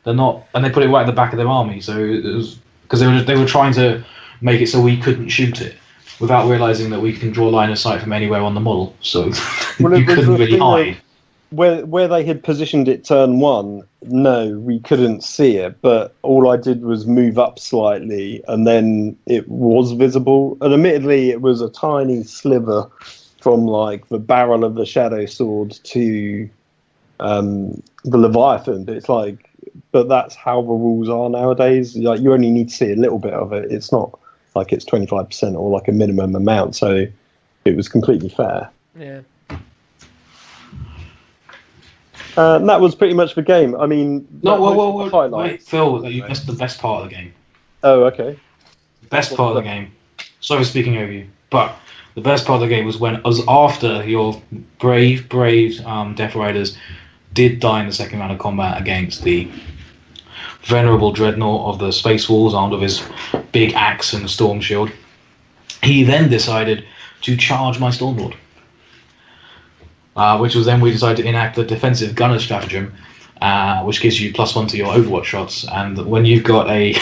They're not, and they put it right at the back of their army. So it was because they were trying to make it so we couldn't shoot it without realizing that we can draw line of sight from anywhere on the model. So you couldn't really hide. Where they had positioned it turn one, no, we couldn't see it, but all I did was move up slightly, and then it was visible. And admittedly, it was a tiny sliver from like the barrel of the Shadow Sword to the Leviathan. But that's how the rules are nowadays. Like, you only need to see a little bit of it. It's not like it's 25% or like a minimum amount. So it was completely fair. Yeah. And that was pretty much the game. I mean, wait, Phil, you missed the best part of the game. Oh, okay. Best part of the game. Sorry for speaking over you, but the best part of the game was after your brave Death Riders did die in the second round of combat against the venerable Dreadnought of the Space Wolves, armed with his big axe and storm shield. He then decided to charge my Stormlord. Which was then we decided to enact the defensive gunner stratagem, which gives you +1 to your Overwatch shots. And when you've got a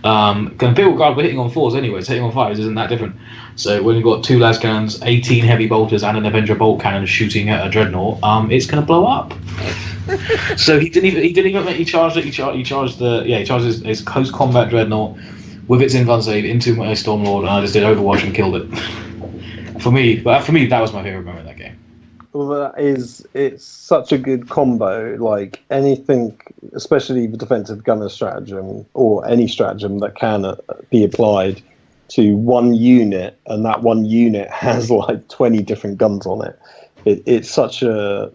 Imperial Guard, we're hitting on 4s anyway, so hitting on 5s isn't that different. So when you've got 2 las cannons, 18 heavy bolters, and an Avenger bolt cannon shooting at a Dreadnought, it's going to blow up. So he charged his close combat Dreadnought with its invuln save into my Stormlord, and I just did Overwatch and killed it. For me, that was my favorite moment of that game. Well, it's such a good combo. Like anything, especially the defensive gunner stratagem or any stratagem that can be applied to one unit, and that one unit has like 20 different guns on it. It's such a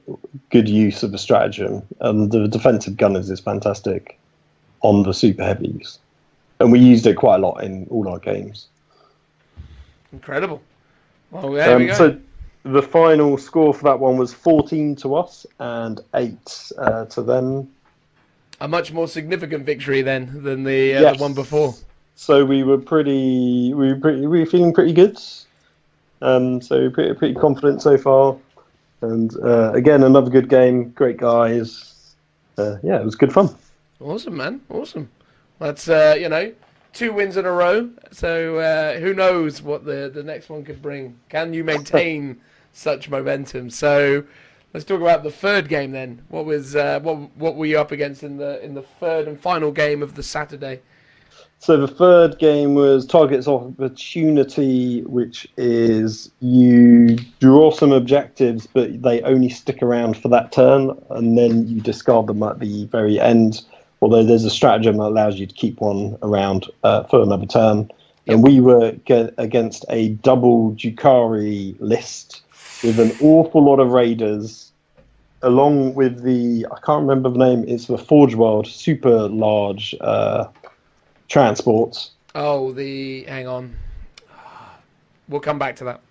good use of a stratagem, and the defensive gunners is fantastic on the super heavies, and we used it quite a lot in all our games. Incredible. Well, there we go. So the final score for that one was 14 to us and 8 to them. A much more significant victory then than the one before. So we were feeling pretty good. So pretty confident so far. And again, another good game. Great guys. It was good fun. Awesome, man. Awesome. That's 2 wins in a row. So who knows what the next one could bring? Can you maintain such momentum? So let's talk about the third game then. What was what were you up against in the third and final game of the Saturday? So the third game was Target's Opportunity, which is you draw some objectives, but they only stick around for that turn, and then you discard them at the very end. Although there's a stratagem that allows you to keep one around for another turn. Yep. And we were against a double Jukari list with an awful lot of raiders, along with I can't remember the name, it's the Forge World super large transports. Oh, hang on. We'll come back to that.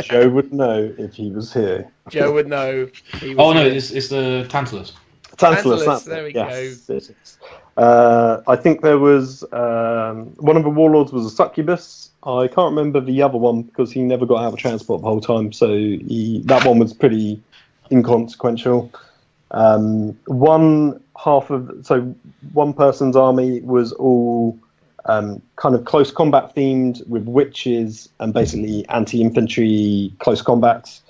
Joe would know if he was here. Joe would know. It's the Tantalus. Tantalus, there we go. Yes. I think there was one of the warlords was a succubus. I can't remember the other one because he never got out of transport the whole time, so that one was pretty inconsequential. One person's army was all kind of close combat themed with witches and basically anti-infantry close combats.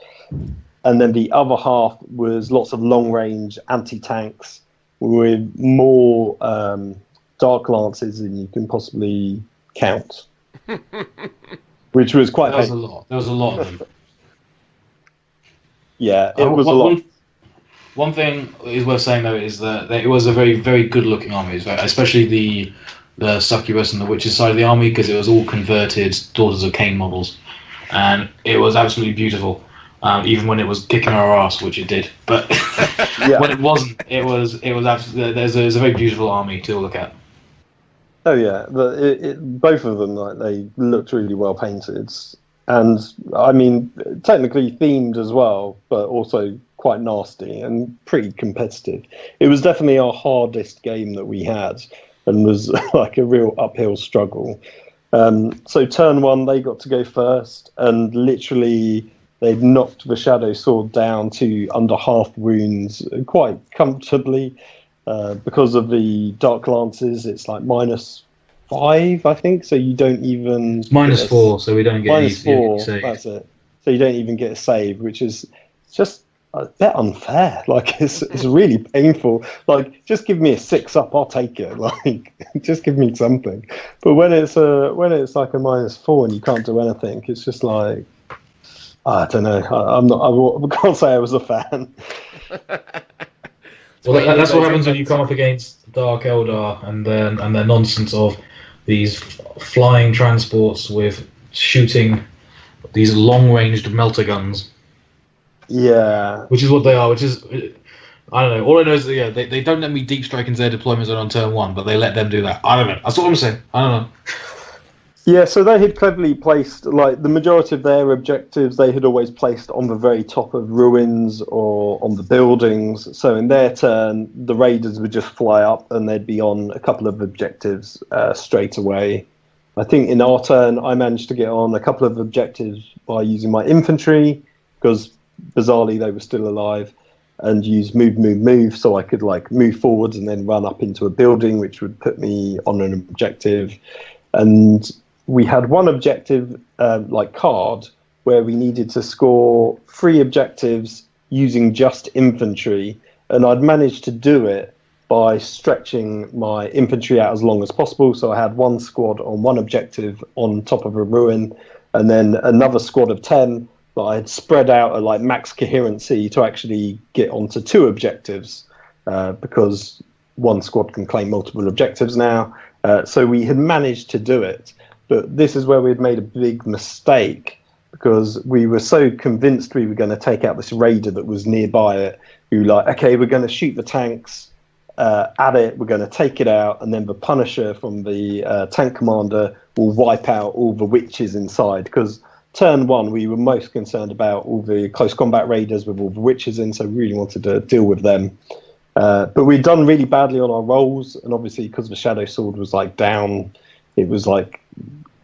And then the other half was lots of long-range anti-tanks with more dark lances than you can possibly count, which was quite. There was a lot of them. Yeah, it was a lot. One thing is worth saying though is that it was a very, very good-looking army, especially the succubus and the witches side of the army, because it was all converted Daughters of Cain models, and it was absolutely beautiful. even when it was kicking our ass, which it did. But Yeah. when it wasn't, it was absolutely. There's a very beautiful army to look at. Oh yeah, both of them, like, they looked really well painted, and I mean technically themed as well, but also quite nasty and pretty competitive. It was definitely our hardest game that we had, and was like a real uphill struggle. So turn one, they got to go first, and literally they knocked the Shadow Sword down to under half wounds quite comfortably. Because of the Dark Lances, it's like -5, I think. So you don't even -4, so we don't get -4. any That's it. So you don't even get a save, which is just a bit unfair. Like it's really painful. Like just give me a 6-up, I'll take it. Like just give me something. But when it's like a -4 and you can't do anything, it's just like, I don't know. I can't say I was a fan. Well, that's what happens when you come up against Dark Eldar and their nonsense of these flying transports with shooting these long-ranged melter guns. Yeah. Which is what they are. Which is, I don't know. All I know is that they don't let me deep strike into their deployment zone on turn 1, but they let them do that. I don't know. That's what I'm saying. I don't know. Yeah, so they had cleverly placed, like, the majority of their objectives they had always placed on the very top of ruins or on the buildings. So in their turn, the raiders would just fly up and they'd be on a couple of objectives straight away. I think in our turn, I managed to get on a couple of objectives by using my infantry, because bizarrely they were still alive, and use move, so I could like move forwards and then run up into a building, which would put me on an objective. And we had one objective, card, where we needed to score 3 objectives using just infantry, and I'd managed to do it by stretching my infantry out as long as possible. So I had one squad on one objective on top of a ruin, and then another squad of 10 that I had spread out at like max coherency to actually get onto 2 objectives, because one squad can claim multiple objectives now. So we had managed to do it. But this is where we had made a big mistake, because we were so convinced we were going to take out this raider that was nearby it. We were like, okay, we're going to shoot the tanks at it, we're going to take it out, and then the Punisher from the tank commander will wipe out all the witches inside. Because turn 1, we were most concerned about all the close combat raiders with all the witches in, so we really wanted to deal with them. But we'd done really badly on our rolls, and obviously because the Shadow Sword was like down, it was like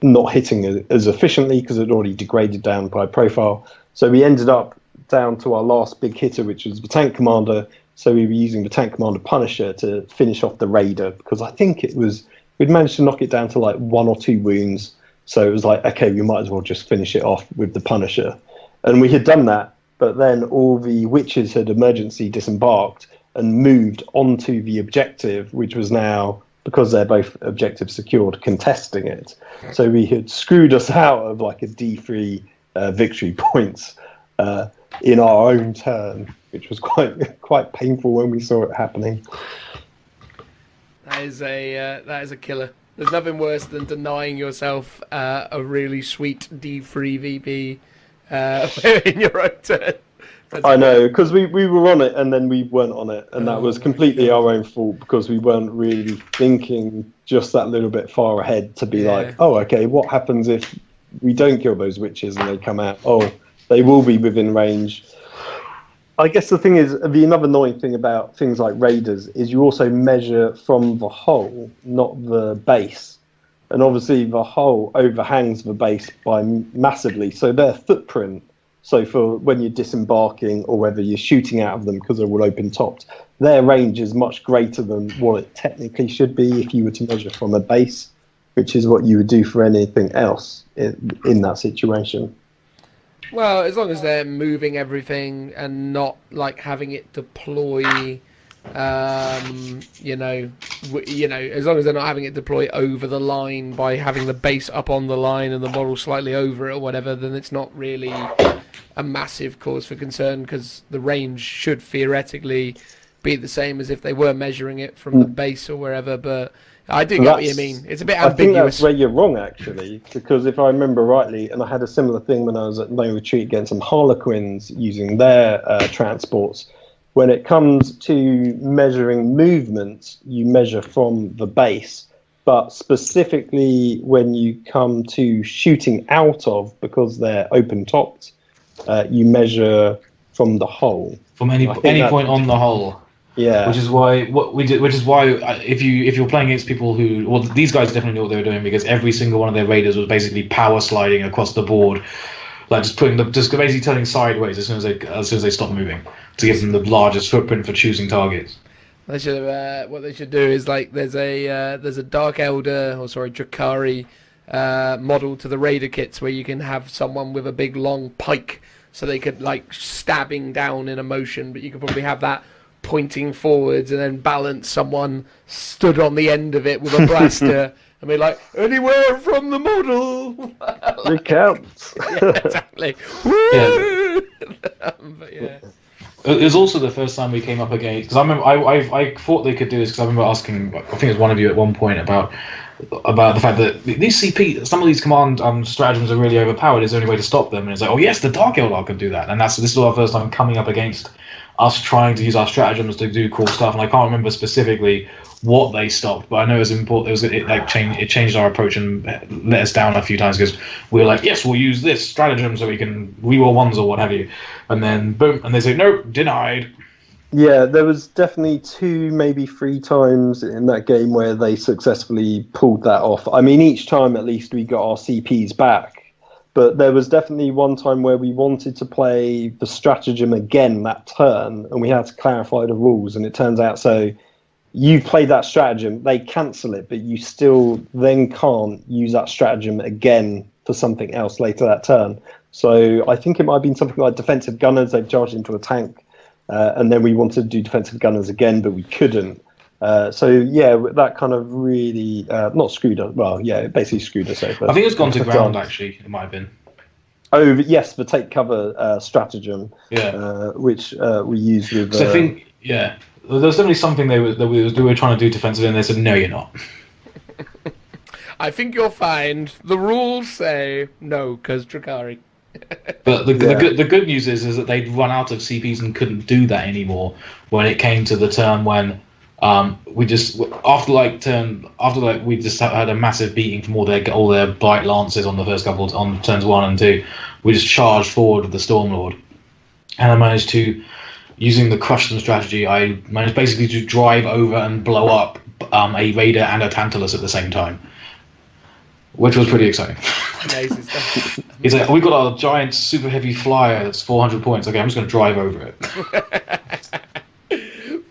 not hitting as efficiently because it already degraded down by profile. So we ended up down to our last big hitter, which was the tank commander. So we were using the tank commander Punisher to finish off the raider, because I think we'd managed to knock it down to like 1 or 2 wounds. So it was like, okay, we might as well just finish it off with the Punisher. And we had done that, but then all the witches had emergency disembarked and moved onto the objective, which was now, because they're both objectives secured, contesting it. So we had screwed us out of like a D3 victory points in our own turn, which was quite painful when we saw it happening. That is a killer. There's nothing worse than denying yourself a really sweet D3 VP in your own turn. I know, because we were on it and then we weren't on it, and that was completely our own fault, because we weren't really thinking just that little bit far ahead to be like, oh, okay, what happens if we don't kill those witches and they come out? Oh, they will be within range. I guess the thing is, the another annoying thing about things like raiders is you also measure from the hull, not the base. And obviously the hull overhangs the base by massively, so their footprint, so for when you're disembarking or whether you're shooting out of them because they're all open-topped, their range is much greater than what it technically should be if you were to measure from a base, which is what you would do for anything else in that situation. Well, as long as they're moving everything and not like having it deploy, as long as they're not having it deploy over the line by having the base up on the line and the model slightly over it or whatever, then it's not really a massive cause for concern, because the range should theoretically be the same as if they were measuring it from the base or wherever. But I do get what you mean. It's a bit I think that's ambiguous. where you're wrong, actually, because if I remember rightly, and I had a similar thing when I was at No Retreat against some Harlequins using their transports, when it comes to measuring movement, you measure from the base. But specifically when you come to shooting out of, because they're open-topped, you measure from the hull. From any point on the hull. Yeah. Which is why if you're playing against people who, well, these guys definitely knew what they were doing, because every single one of their raiders was basically power sliding across the board, like just basically turning sideways as soon as they stop moving, to give them the largest footprint for choosing targets. They should what they should do is, like, there's a Dark Elder, or sorry, Drakari model to the Raider kits where you can have someone with a big long pike, so they could, like, stabbing down in a motion, but you could probably have that pointing forwards and then balance someone stood on the end of it with a blaster and be like, anywhere from the model. It counts. Yeah, exactly. Woo! But yeah. It was also the first time we came up against, because I remember I thought they could do this, because I remember asking, I think it was one of you at one point, about the fact that these some of these command stratagems are really overpowered. Is there any way to stop them? And it's like, oh yes, the Dark Eldar can do that. And this is our first time coming up against us trying to use our stratagems to do cool stuff. And I can't remember specifically what they stopped, but I know it was important. It changed our approach and let us down a few times, because we were like, yes, we'll use this stratagem so we can reroll ones or what have you. And then boom, and they say, nope, denied. Yeah, there was definitely 2, maybe 3 times in that game where they successfully pulled that off. I mean, each time at least we got our CPs back. But there was definitely one time where we wanted to play the stratagem again that turn, and we had to clarify the rules. And it turns out, so you play that stratagem, they cancel it, but you still then can't use that stratagem again for something else later that turn. So I think it might have been something like defensive gunners. They've charged into a tank, and then we wanted to do defensive gunners again, but we couldn't. So yeah, that kind of really not screwed us. Well, yeah, it basically screwed us over. I think it's gone to ground, actually. It might have been. Oh yes, the take cover stratagem. Yeah. Which we used with. So I think there was definitely something they were trying to do defensively, and they said, no, you're not. I think you'll find the rules say no, because Drakari. But the good news is that they'd run out of CPs and couldn't do that anymore when it came to the turn when we just we just had a massive beating from all their blight lances on the first couple on turns 1 and 2. We just charged forward with the Stormlord, and I managed to, using the crush them strategy, I managed basically to drive over and blow up a Raider and a Tantalus at the same time, which was pretty exciting. Amazing stuff. He's like, we've got our giant super heavy flyer that's 400 points. Okay, I'm just going to drive over it.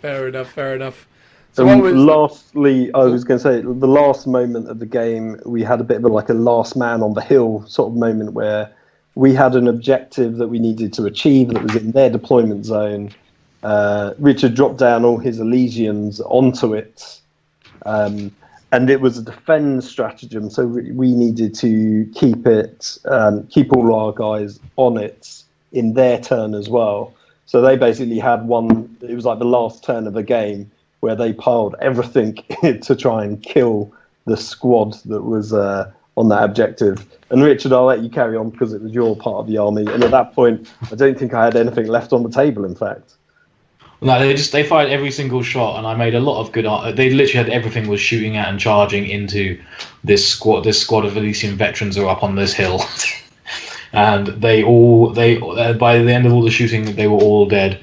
Fair enough. So lastly, I was going to say, the last moment of the game, we had a bit of a last man on the hill sort of moment where we had an objective that we needed to achieve that was in their deployment zone. Richard dropped down all his Elysians onto it, and it was a defend stratagem, so we needed to keep all our guys on it in their turn as well. So they basically had one, it was like the last turn of the game, where they piled everything to try and kill the squad that was on that objective. And Richard, I'll let you carry on because it was your part of the army. And at that point, I don't think I had anything left on the table, in fact. No, they fired every single shot, and I made a lot of good. They literally had everything was shooting at and charging into this squad. This squad of Elysian veterans are up on this hill, and they by the end of all the shooting, they were all dead.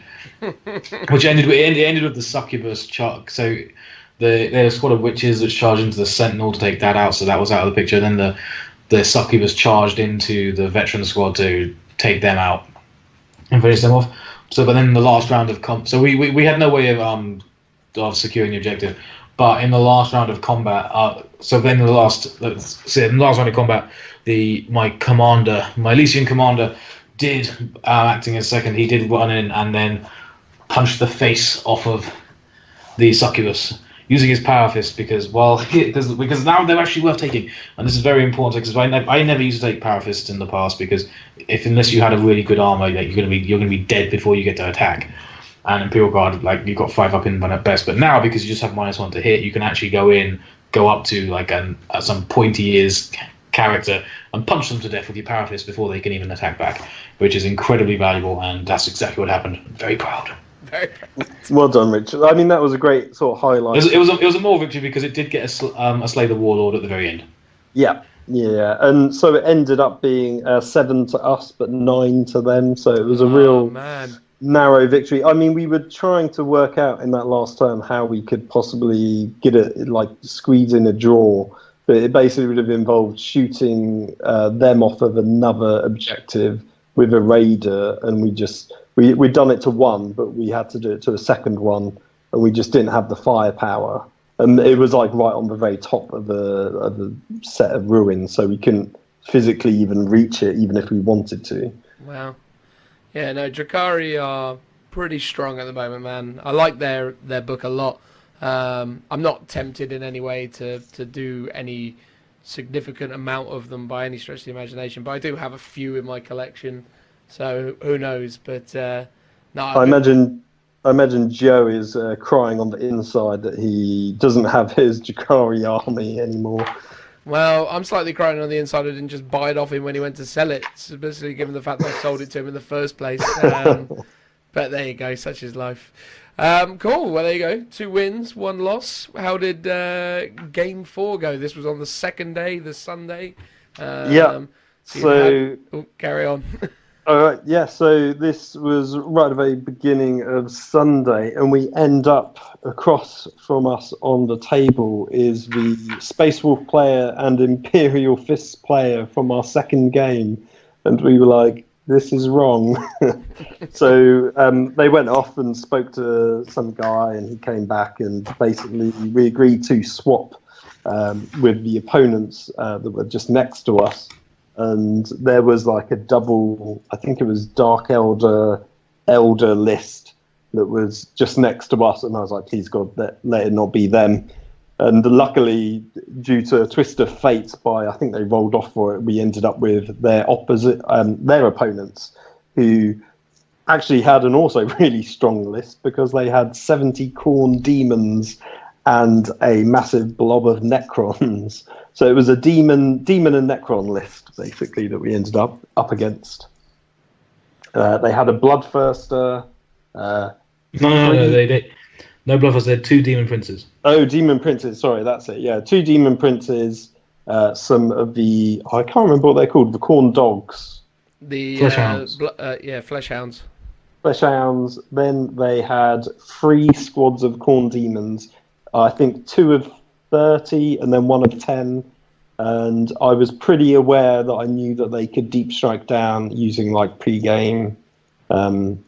Which ended with the succubus chuck. So they had a squad of witches that charged into the sentinel to take that out. So that was out of the picture. Then the succubus charged into the veteran squad to take them out and finish them off. So, but then in the last round of so we had no way of securing the objective. But in the last round of combat, in the last round of combat, my Elysian commander did acting as second. He did run in and then punched the face off of the succubus using his power fist because now they're actually worth taking, and this is very important because I never used to take power fists in the past because unless you had a really good armor, you're gonna be dead before you get to attack. And Imperial Guard, you've got 5 up in one at best, but now because you just have -1 to hit, you can actually go in, go up to like some pointy ears character and punch them to death with your power fist before they can even attack back, which is incredibly valuable, and that's exactly what happened. I'm very proud. Very proud. Well done, Richard. I mean, that was a great sort of highlight. It was a moral victory because it did get a Slay the Warlord at the very end. Yeah, and so it ended up being 7 to us, but 9 to them. So it was a real narrow victory. I mean, we were trying to work out in that last turn how we could possibly get it, like squeeze in a draw. But it basically would have involved shooting them off of another objective with a raider, and we'd done it to one, but we had to do it to a second one, and we just didn't have the firepower. And it was like right on the very top of the set of ruins, so we couldn't physically even reach it, even if we wanted to. Wow. Yeah, no, Drakari are pretty strong at the moment, man. I like their book a lot. I'm not tempted in any way to do any significant amount of them by any stretch of the imagination, but I do have a few in my collection, so who knows? But no, I imagine Joe is crying on the inside that he doesn't have his Drakari army anymore. Well, I'm slightly crying on the inside. I didn't just buy it off him when he went to sell it, especially given the fact that I sold it to him in the first place. But there you go, such is life. Cool. Well, there you go. 2 wins, 1 loss. How did Game 4 go? This was on the second day, the Sunday. So carry on. All right. Yeah. So this was right at the very beginning of Sunday, and we end up across from us on the table is the Space Wolf player and Imperial Fist player from our second game, and we were like, this is wrong. So they went off and spoke to some guy, and he came back, and basically we agreed to swap with the opponents that were just next to us. And there was like a double, I think it was Dark Elder list that was just next to us. And I was like, please God, let it not be them. And luckily, due to a twist of fate, I think they rolled off for it, we ended up with their opposite, their opponents, who actually had an also really strong list because they had 70 Khorne demons and a massive blob of Necrons. So it was a demon and Necron list, basically, that we ended up against. They had a Bloodthirster. No, no Bloodthirster. They had 2 Demon Princes. Oh, Demon Princes. Sorry, that's it. Yeah, 2 Demon Princes. Some of the... I can't remember what they're called. The Khorne Dogs. The Fleshhounds. Fleshhounds. Fleshhounds. Then they had 3 squads of Khorne Demons. I think 2 of 30 and then 1 of 10. And I was pretty aware that I knew that they could deep strike down using like pre-game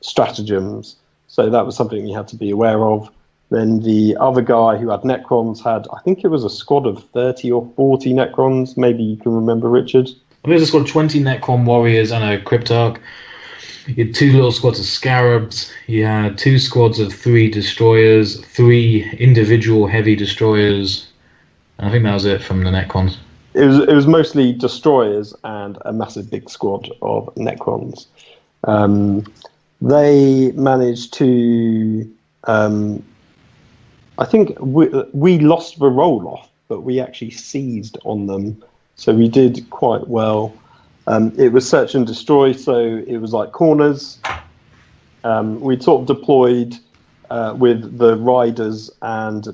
stratagems. So that was something you had to be aware of. Then the other guy who had Necrons had, I think it was a squad of 30 or 40 Necrons. Maybe you can remember, Richard. I think it was a squad of 20 Necron warriors and a Cryptarch. You had 2 little squads of Scarabs. You had 2 squads of 3 destroyers, 3 individual heavy destroyers. And I think that was it from the Necrons. It was mostly destroyers and a massive big squad of Necrons. They managed to... I think we lost the roll-off, but we actually seized on them. So we did quite well. It was search and destroy, so it was like corners. We sort of deployed with the riders and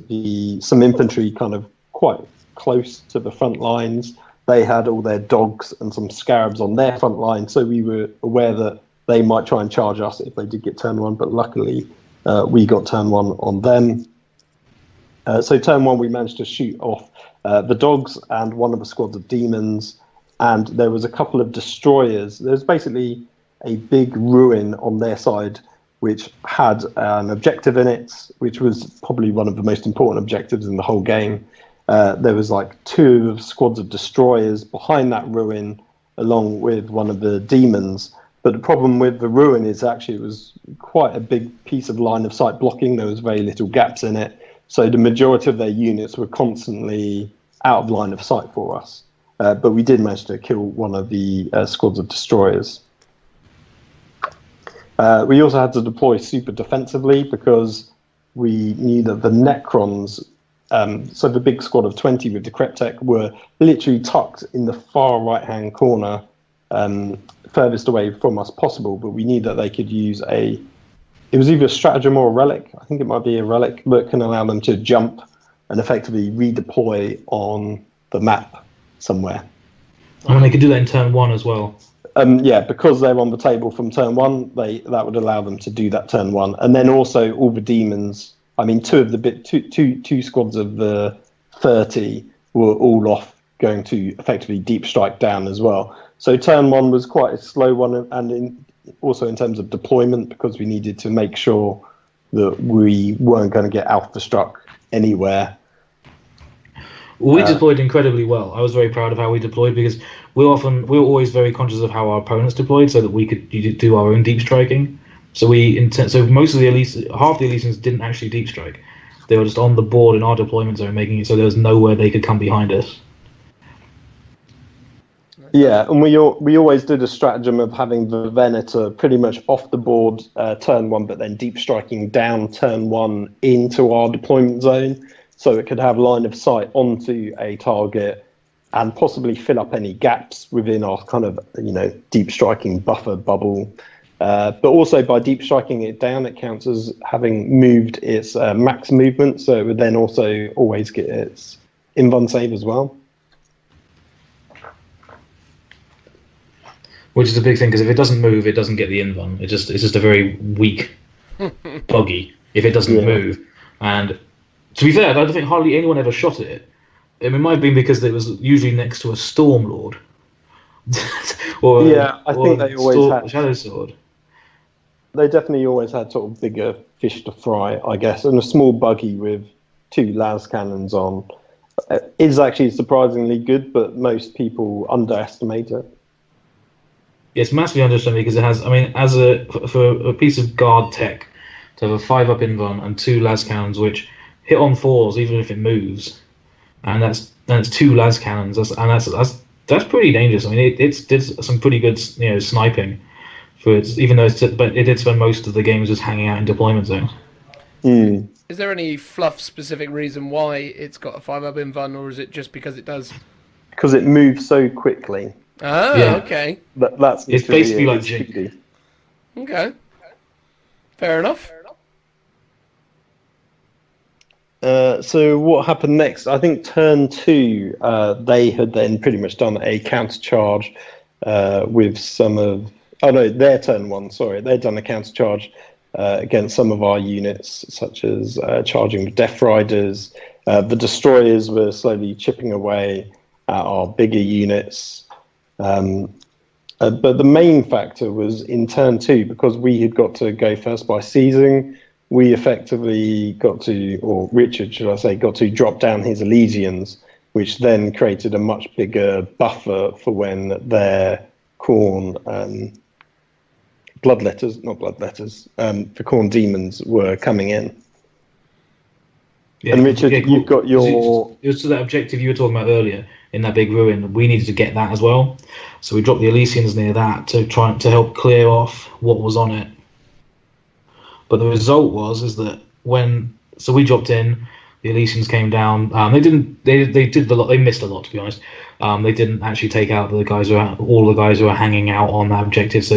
some infantry kind of quite close to the front lines. They had all their dogs and some scarabs on their front line, so we were aware that they might try and charge us if they did get turn 1, but luckily we got turn 1 on them. So turn 1 we managed to shoot off the dogs and one of the squads of demons, and there was a couple of destroyers. There's basically a big ruin on their side which had an objective in it, which was probably one of the most important objectives in the whole game. There was like 2 squads of destroyers behind that ruin along with one of the demons. But the problem with the ruin is actually it was quite a big piece of line of sight blocking. There was very little gaps in it. So the majority of their units were constantly out of line of sight for us. But we did manage to kill one of the squads of destroyers. We also had to deploy super defensively because we knew that the Necrons So the big squad of 20 with the Kreptek were literally tucked in the far right-hand corner, furthest away from us possible, but we knew that they could use it was either a stratagem or a relic. I think it might be a relic that can allow them to jump and effectively redeploy on the map somewhere. And they could do that in turn 1 as well. Yeah, because they're on the table from turn 1, that would allow them to do that turn 1. And then also all the demons, I mean, two squads of the 30 were all off going to effectively deep strike down as well. So turn 1 was quite a slow one, and also in terms of deployment, because we needed to make sure that we weren't going to get alpha struck anywhere. We deployed incredibly well. I was very proud of how we deployed, because we were always very conscious of how our opponents deployed, so that we could do our own deep striking. So most of half the Elysians didn't actually deep strike. They were just on the board in our deployment zone, making it so there was nowhere they could come behind us. Yeah, and we always did a stratagem of having the Venator pretty much off the board turn 1, but then deep striking down turn 1 into our deployment zone, so it could have line of sight onto a target and possibly fill up any gaps within our kind of deep striking buffer bubble. But also by deep striking it down, it counts as having moved its max movement, so it would then also always get its invuln save as well. Which is a big thing, because if it doesn't move, it doesn't get the invuln. It's just a very weak buggy if it doesn't move. And to be fair, I don't think hardly anyone ever shot at it. It might have been because it was usually next to a Stormlord. I think they always had Shadow Sword. They definitely always had sort of bigger fish to fry, I guess, and a small buggy with 2 las cannons on is actually surprisingly good, but most people underestimate it. It's massively underestimated, because it has, for a piece of guard tech, to have a 5-up invuln and 2 las cannons which hit on 4s even if it moves, and it's 2 las cannons. That's pretty dangerous. I mean, it did some pretty good sniping for it, even though but it did spend most of the games just hanging out in deployment zones. Is there any fluff specific reason why it's got a 5-up invuln, or is it just because it does? Because it moves so quickly. Oh, yeah. Okay. That's it's basically like Jig. Okay. Fair enough. So what happened next? I think turn 2, they had then pretty much done a counter charge with some of. Oh no, their turn 1. Sorry, they'd done a counter charge against some of our units, such as charging with Death Riders. The destroyers were slowly chipping away at our bigger units. But the main factor was in turn 2, because we had got to go first by seizing. We effectively got to, or Richard, should I say, got to drop down his Elysians, which then created a much bigger buffer for when their Khorne the Khorne demons were coming in. Yeah, and Richard, you've got your. It was to that objective you were talking about earlier in that big ruin. We needed to get that as well, so we dropped the Elysians near that to try to help clear off what was on it. But the result was that we dropped in, the Elysians came down. They did a lot. They missed a lot, to be honest. They didn't actually take out all the guys who were hanging out on that objective.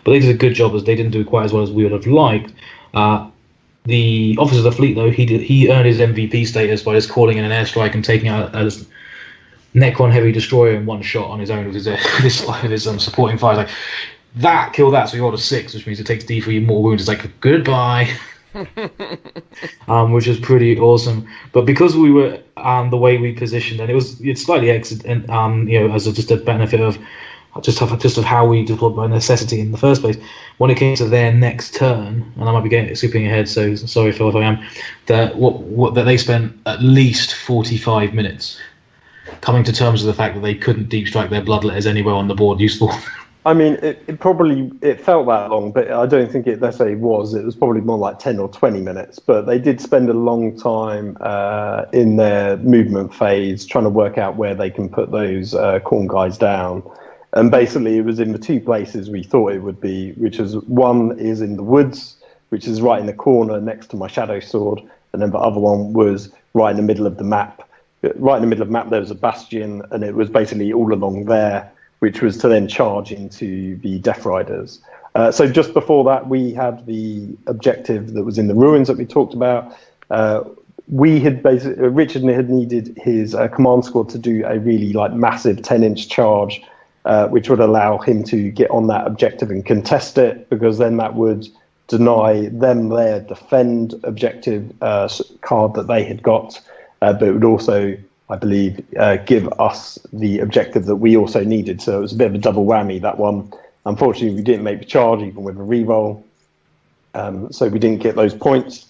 But they did a good job, as they didn't do quite as well as we would have liked. The officer of the fleet, though, he earned his MVP status by just calling in an airstrike and taking out a Necron heavy destroyer in one shot on his own with his supporting fire. Like, that killed that, so he rolled a 6, which means it takes D3 more wounds. It's like, goodbye. Which is pretty awesome. But because we were the way we positioned, and it's slightly accident, as just a benefit of just of how we deployed by necessity in the first place. When it came to their next turn, and I might be skipping ahead, so sorry Phil if I am, that they spent at least 45 minutes coming to terms with the fact that they couldn't deep strike their bloodletters anywhere on the board useful. I mean, it probably felt that long, but I don't think it necessarily was. It was probably more like 10 or 20 minutes. But they did spend a long time in their movement phase trying to work out where they can put those Khorne guys down. And basically, it was in the 2 places we thought it would be, which is one is in the woods, which is right in the corner next to my Shadow Sword, and then the other one was right in the middle of the map. Right in the middle of the map, there was a bastion, and it was basically all along there, which was to then charge into the Death Riders. So just before that, we had the objective that was in the ruins that we talked about. We had basically, Richard had needed his command squad to do a really massive 10-inch charge, which would allow him to get on that objective and contest it, because then that would deny them their defend objective card that they had got, but it would also, I believe, give us the objective that we also needed. So it was a bit of a double whammy, that one. Unfortunately, we didn't make the charge even with a reroll, so we didn't get those points.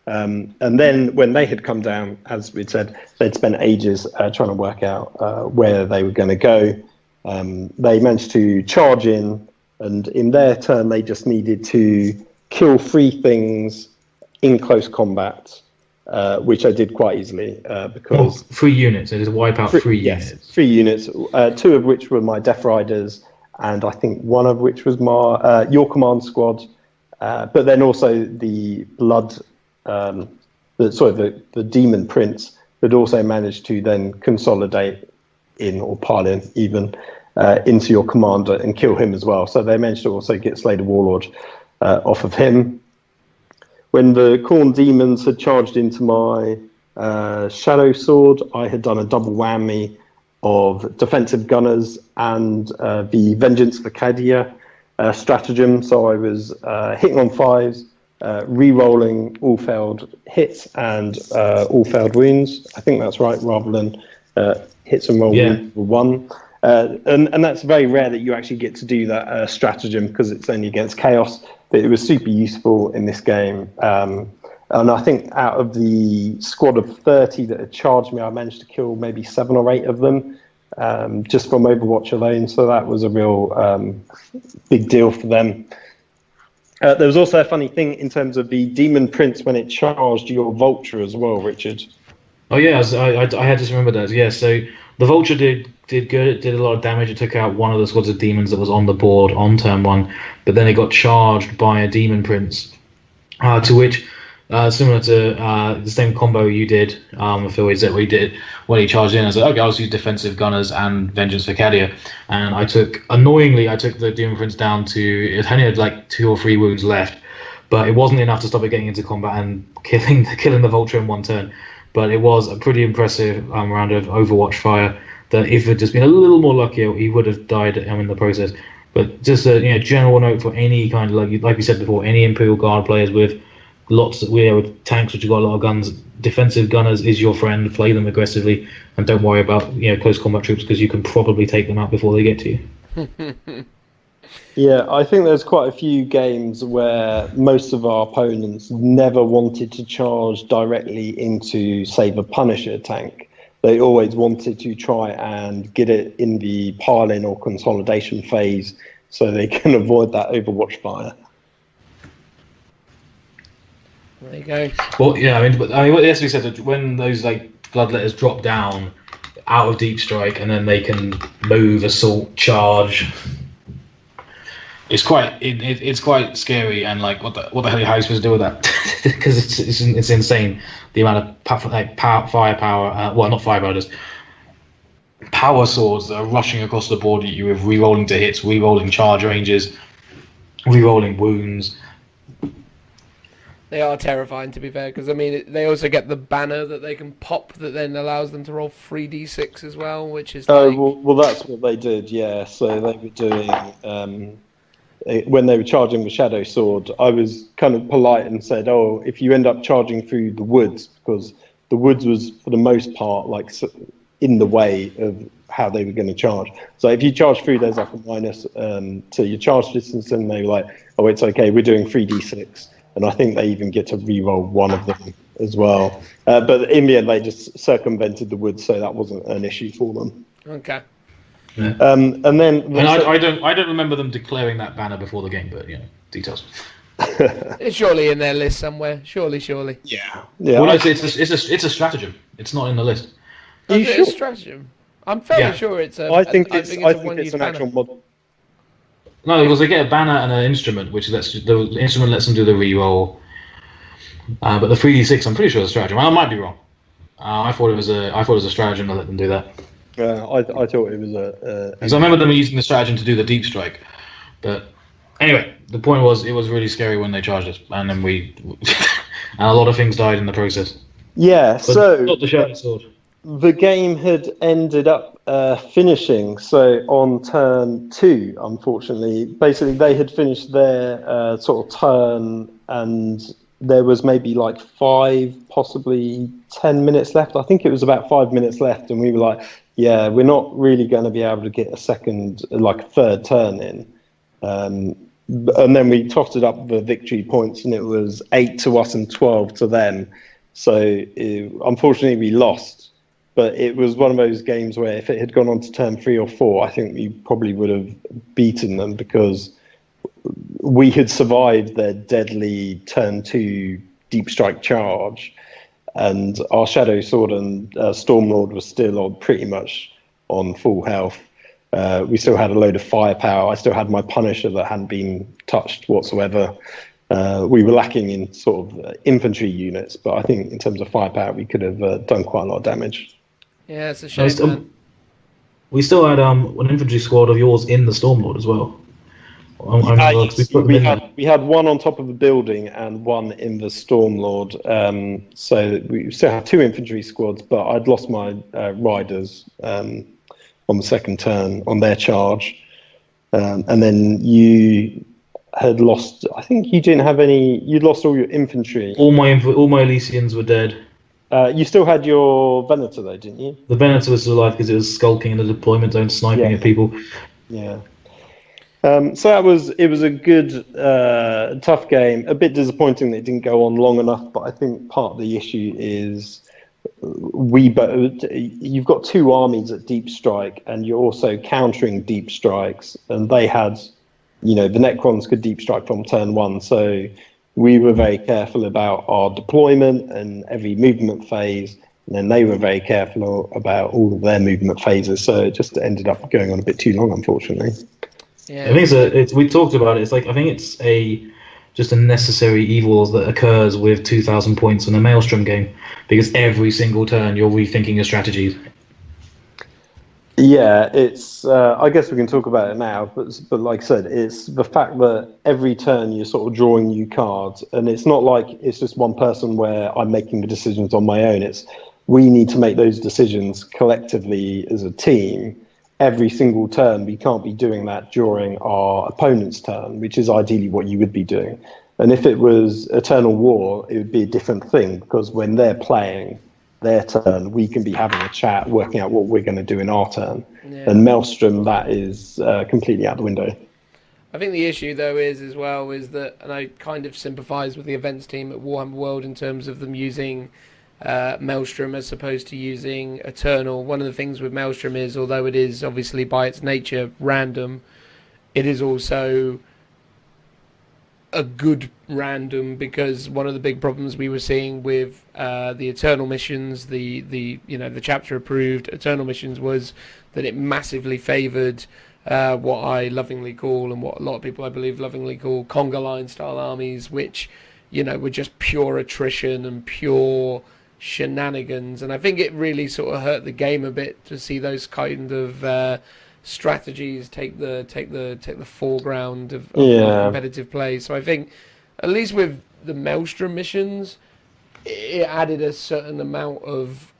And then when they had come down, as we'd said, they'd spent ages trying to work out where they were going to go. They managed to charge in, and in their turn, they just needed to kill 3 things in close combat, which I did quite easily because 3 units. It is wipe out 3 units. Yes, 3 units. 2 of which were my Death Riders, and I think 1 of which was my your command squad. But then also the blood, the demon prince had also managed to then consolidate in, or pile in even, into your commander and kill him as well. So they managed to also get Slay the Warlord off of him. When the Khorne demons had charged into my Shadow Sword, I had done a double whammy of defensive gunners and the Vengeance for Cadia stratagem. So I was hitting on 5s, re-rolling all failed hits and all failed wounds. I think that's right, rather than hits and roll wounds for 1. And that's very rare that you actually get to do that stratagem, because it's only against chaos. But it was super useful in this game. And I think out of the squad of 30 that had charged me, I managed to kill maybe 7 or 8 of them, just from Overwatch alone. So that was a real big deal for them. There was also a funny thing in terms of the Demon Prince when it charged your Vulture as well, Richard. Oh yeah, I had just remembered that. Yeah, so the Vulture did good. It did a lot of damage. It took out one of the squads of demons that was on the board on turn 1, but then it got charged by a Demon Prince, to which, similar to the same combo you did, Phil, is that we did when he charged in. I said, okay, I'll use defensive gunners and Vengeance for Cadia, and I took the Demon Prince down to, it only had 2 or 3 wounds left, but it wasn't enough to stop it getting into combat and killing the Vulture in 1 turn. But it was a pretty impressive round of Overwatch fire. That if it had just been a little more lucky, he would have died in the process. But just a general note for any kind of, like we said before, any Imperial Guard players with with tanks which have got a lot of guns, defensive gunners is your friend. Play them aggressively, and don't worry about close combat troops, because you can probably take them out before they get to you. Yeah, I think there's quite a few games where most of our opponents never wanted to charge directly into, say, the Punisher tank. They always wanted to try and get it in the pile-in or consolidation phase so they can avoid that Overwatch fire. There you go. Well, yeah, I mean, what has to be said, that when those bloodletters drop down out of deep strike and then they can move, assault, charge, it's quite scary, and what the hell are you supposed to do with that? Because it's insane the amount of firepower. Well, not firepower, just power swords that are rushing across the board at you with re-rolling to hits, re-rolling charge ranges, re-rolling wounds. They are terrifying, to be fair, because they also get the banner that they can pop that then allows them to roll 3d6 as well, which is well, that's what they did, yeah. So they were doing when they were charging the Shadow Sword, I was kind of polite and said, "Oh, if you end up charging through the woods," because the woods was for the most part in the way of how they were going to charge. So if you charge through, there's a minus to your charge distance, and they were like, "Oh, it's okay, we're doing 3d6." And I think they even get to re-roll 1 of them as well. But in the end, they just circumvented the woods, so that wasn't an issue for them. Okay. Yeah. And then I don't remember them declaring that banner before the game, but details. It's surely in their list somewhere. Surely. Yeah. Well, it's a stratagem. It's not in the list. Are you sure? It's a stratagem. I'm fairly sure it's a. I think it's an actual model. No, because they get a banner and an instrument, which the instrument lets them do the re-roll. But the 3d6, I'm pretty sure is a stratagem. I might be wrong. I thought it was a stratagem. I let them do that. I thought it was Because I remember them using the stratagem to do the deep strike. But anyway, the point was it was really scary when they charged us, and then and a lot of things died in the process. Yeah, But so not the Shadow Sword. the game had ended up finishing. So on turn 2, unfortunately, basically they had finished their sort of turn, and there was maybe like 5, possibly 10 minutes left. I think it was about 5 minutes left, and we were like, yeah, we're not really going to be able to get a third turn in. And then we totted up the victory points, and it was 8 to us and 12 to them. So unfortunately, we lost. But it was one of those games where if it had gone on to turn 3 or 4, I think we probably would have beaten them, because we had survived their deadly turn 2 deep strike charge, and our Shadow Sword and Stormlord was still pretty much on full health. We still had a load of firepower. I still had my Punisher that hadn't been touched whatsoever. We were lacking in sort of infantry units, but I think in terms of firepower, we could have done quite a lot of damage. Yeah, it's a shame, man. We still had an infantry squad of yours in the Stormlord as well. I remember, 'cause we put them in there. We had one on top of the building and one in the Stormlord. So we still had 2 infantry squads, but I'd lost my riders on the second turn on their charge. And then you had lost, I think you didn't have any, you'd lost all your infantry. All my Elysians were dead. You still had your Venator though, didn't you? The Venator was still alive because it was skulking in the deployment zone, sniping at people. Yeah. So it was a good, tough game. A bit disappointing that it didn't go on long enough, but I think part of the issue is you've got 2 armies at deep strike, and you're also countering deep strikes, and they had, the Necrons could deep strike from turn 1, so we were very careful about our deployment and every movement phase, and then they were very careful about all of their movement phases, so it just ended up going on a bit too long, unfortunately. Yeah. I think we talked about it. It's like, I think it's just a necessary evil that occurs with 2,000 points in a Maelstrom game, because every single turn you're rethinking your strategies. Yeah, it's. I guess we can talk about it now, but like I said, it's the fact that every turn you're sort of drawing new cards, and it's not like it's just one person where I'm making the decisions on my own. It's we need to make those decisions collectively as a team. Every single turn, we can't be doing that during our opponent's turn, which is ideally what you would be doing. And if it was Eternal War, it would be a different thing, because when they're playing their turn, we can be having a chat, working out what we're going to do in our turn. Yeah. And Maelstrom, that is completely out the window. I think the issue, though, is that, and I kind of sympathise with the events team at Warhammer World in terms of them using Maelstrom as opposed to using Eternal. One of the things with Maelstrom is, although it is obviously by its nature random, it is also a good random, because one of the big problems we were seeing with the Eternal missions, the chapter approved Eternal missions, was that it massively favoured what I lovingly call, and what a lot of people I believe lovingly call, conga line style armies, which were just pure attrition and pure shenanigans. And I think it really sort of hurt the game a bit to see those kind of strategies take the foreground of competitive play. So I think at least with the Maelstrom missions, it added a certain amount of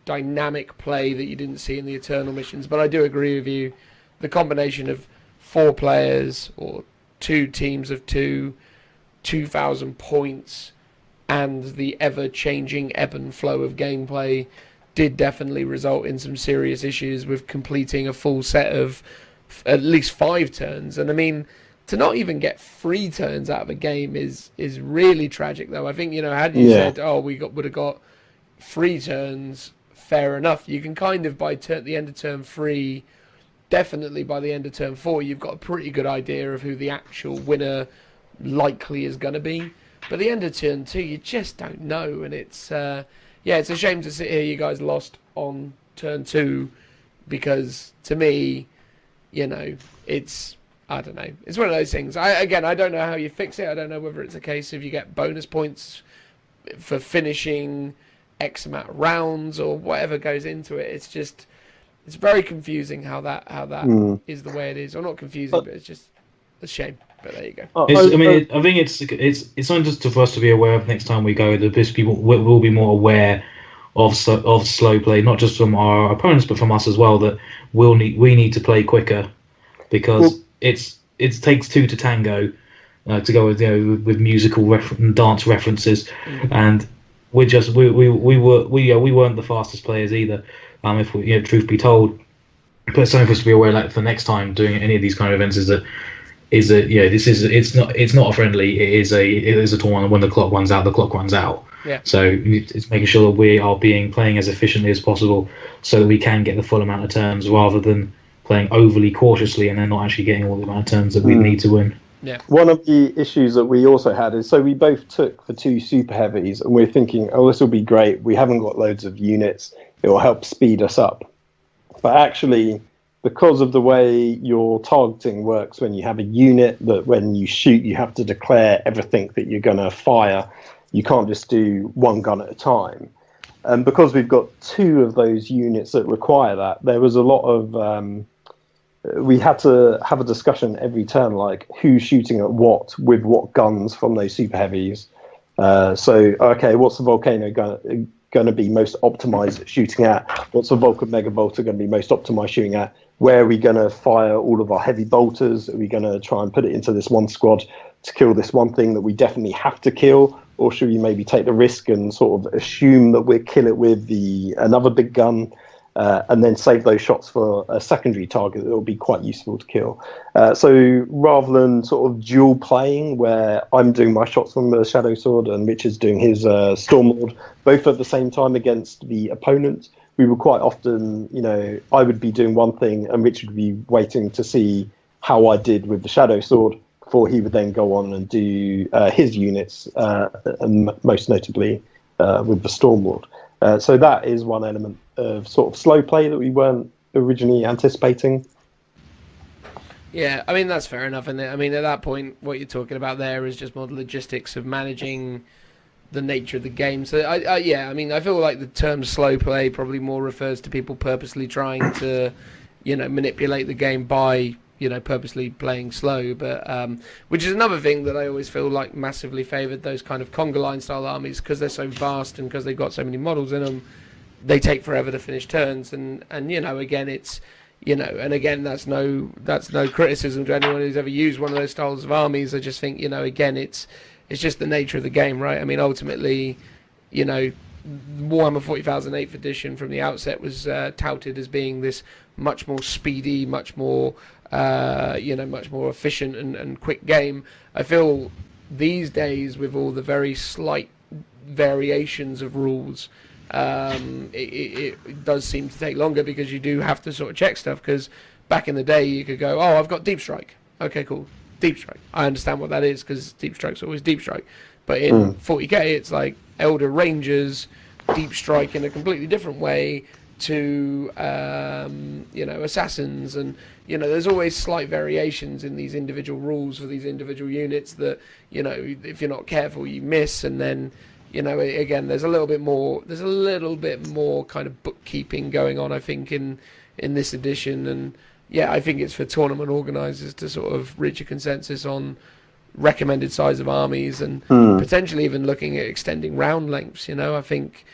dynamic play that you didn't see in the Eternal missions. But I do agree with you, the combination of 4 players or 2 teams of 2,000 points, and the ever-changing ebb and flow of gameplay did definitely result in some serious issues with completing a full set of at least 5 turns. And I mean, to not even get 3 turns out of a game is really tragic, though. I think, had you said, we would have got 3 turns, fair enough. You can kind of, by the end of turn 3, definitely by the end of turn 4, you've got a pretty good idea of who the actual winner likely is going to be. But the end of turn 2, you just don't know, and it's it's a shame to sit here. You guys lost on turn 2, because to me, it's I don't know. It's one of those things. I don't know how you fix it. I don't know whether it's a case of you get bonus points for finishing X amount of rounds or whatever goes into it. It's just, it's very confusing how that is the way it is. Or not confusing, but it's just a shame. But there you go. I think it's something just for us to be aware of next time we go. That people will be more aware of slow play, not just from our opponents, but from us as well. That we need to play quicker, because it takes two to tango, to go with with musical and dance references, and we weren't the fastest players either. If we, truth be told, but something for us to be aware, like for next time doing any of these kind of events, is that it's not a friendly. It is a tournament. When the clock runs out, the clock runs out. Yeah. So it's making sure that we are playing as efficiently as possible, so that we can get the full amount of turns, rather than playing overly cautiously and then not actually getting all the amount of turns that we need to win. Yeah. One of the issues that we also had is, so we both took the 2 super heavies, and we're thinking, oh, this will be great. We haven't got loads of units. It will help speed us up. But actually, because of the way your targeting works, when you have a unit that when you shoot, you have to declare everything that you're going to fire. You can't just do one gun at a time. And because we've got 2 of those units that require that, there was a lot of... we had to have a discussion every turn, like who's shooting at what, with what guns from those super heavies. Okay, what's the Volcano going to be most optimized at shooting at? What's the Vulcan Megabolter going to be most optimized shooting at? Where are we going to fire all of our heavy bolters? Are we going to try and put it into this one squad to kill this one thing that we definitely have to kill? Or should we maybe take the risk and sort of assume that we'll kill it with another big gun, and then save those shots for a secondary target that will be quite useful to kill? So rather than sort of dual playing, where I'm doing my shots from the Shadow Sword and Richard's doing his Stormlord, both at the same time against the opponent, we would quite often, I would be doing one thing and Richard would be waiting to see how I did with the Shadow Sword before he would then go on and do his units, and most notably with the Stormlord. So that is one element of sort of slow play that we weren't originally anticipating. Yeah, I mean, that's fair enough. And I mean, at that point, what you're talking about there is just more the logistics of managing the nature of the game. So, I feel like the term slow play probably more refers to people purposely trying to, manipulate the game by, purposely playing slow. But which is another thing that I always feel like massively favoured those kind of conga line style armies, because they're so vast and because they've got so many models in them. They take forever to finish turns, and again, it's and again, that's no criticism to anyone who's ever used one of those styles of armies. I just think again, it's just the nature of the game, right? I mean, ultimately, Warhammer 40,000 8th edition from the outset was touted as being this much more speedy, much more much more efficient and quick game. I feel these days, with all the very slight variations of rules, it does seem to take longer, because you do have to sort of check stuff. Because back in the day, you could go, oh, I've got Deep Strike. Okay, cool. Deep Strike. I understand what that is, because Deep Strike's always Deep Strike. But in 40k, it's like Elder Rangers, Deep Strike in a completely different way to, Assassins. And, there's always slight variations in these individual rules for these individual units that, if you're not careful, you miss. And then, again, there's a little bit more kind of bookkeeping going on, I think, in this edition. And yeah, I think it's for tournament organisers to sort of reach a consensus on recommended size of armies, and potentially even looking at extending round lengths. I think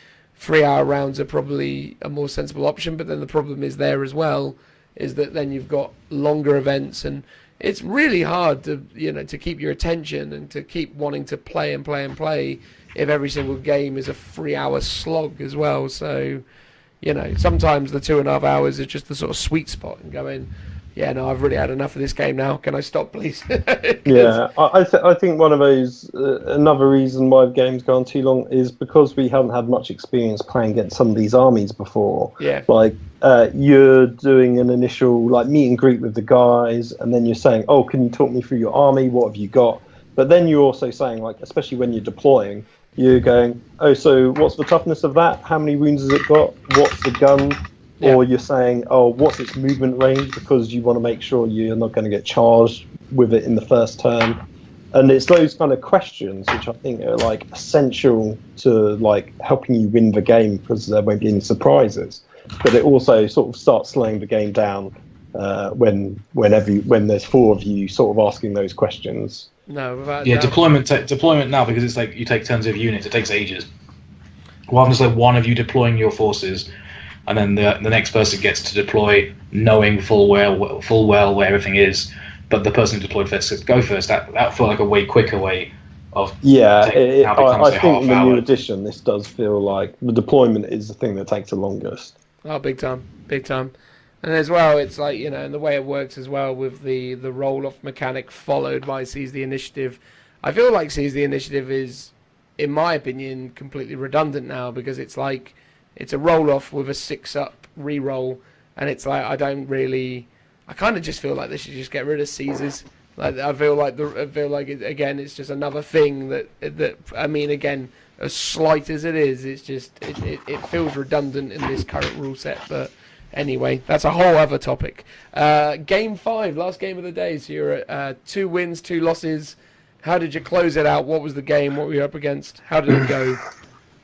3-hour rounds are probably a more sensible option, but then the problem is there as well, is that then you've got longer events, and it's really hard to to keep your attention and to keep wanting to play and play and play if every single game is a 3-hour slog as well. So sometimes the 2.5 hours is just the sort of sweet spot, and going, yeah, no, I've really had enough of this game now. Can I stop, please? Yeah, I think one of those, another reason why the game's gone too long is because we haven't had much experience playing against some of these armies before. Yeah. Like, you're doing an initial meet and greet with the guys, and then you're saying, oh, can you talk me through your army? What have you got? But then you're also saying, especially when you're deploying, you're going, oh, so what's the toughness of that? How many wounds has it got? What's the gun? Yeah. or you're saying, oh, what's its movement range, because you want to make sure you're not going to get charged with it in the first turn. And it's those kind of questions which I think are like essential to like helping you win the game, because there won't be any surprises. But it also sort of starts slowing the game down when there's four of you sort of asking those questions. No, without Yeah, doubt. deployment now, because it's like you take turns of units, it takes ages. Rather than just like one of you deploying your forces, and then the next person gets to deploy, knowing full well where everything is. But the person who deployed first says go first. That felt like a way quicker way of Yeah, now becomes I think in the half new hour. edition, this does feel like the deployment is the thing that takes the longest. Oh, big time, big time. And as well, it's like, you know, and the way it works as well with the roll-off mechanic followed by Seize the Initiative. I feel like Seize the Initiative is, in my opinion, completely redundant now, because it's like, it's a roll-off with a 6-up re-roll, and it's like, I kind of just feel like they should just get rid of Seizes. Like, I feel like again, it's just another thing that I mean, again, as slight as it is, it's just, it feels redundant in this current rule set, but anyway, that's a whole other topic. Game 5, last game of the day. So you're at 2 wins, 2 losses. How did you close it out? What was the game? What were you up against? How did it go?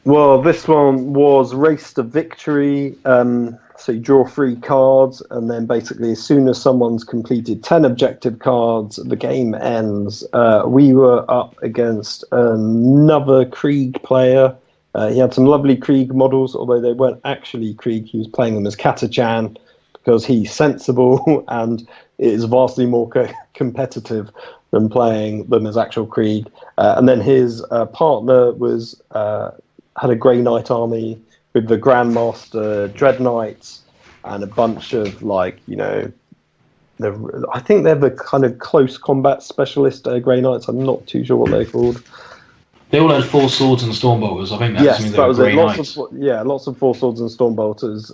Well, this one was race to victory. So you draw 3 cards, and then basically as soon as someone's completed 10 objective cards, the game ends. We were up against another Krieg player. He had some lovely Krieg models, although they weren't actually Krieg. He was playing them as Katachan because he's sensible and it is vastly more competitive than playing them as actual Krieg. And then his partner was had a Grey Knight army with the Grandmaster Dread Knights and a bunch of, like, you know, I think they're the kind of close combat specialist Grey Knights. I'm not too sure what they're called. They all had 4 swords and stormbolters. I think that's Yes, that was it. Grey Knights. Lots of 4 swords and stormbolters.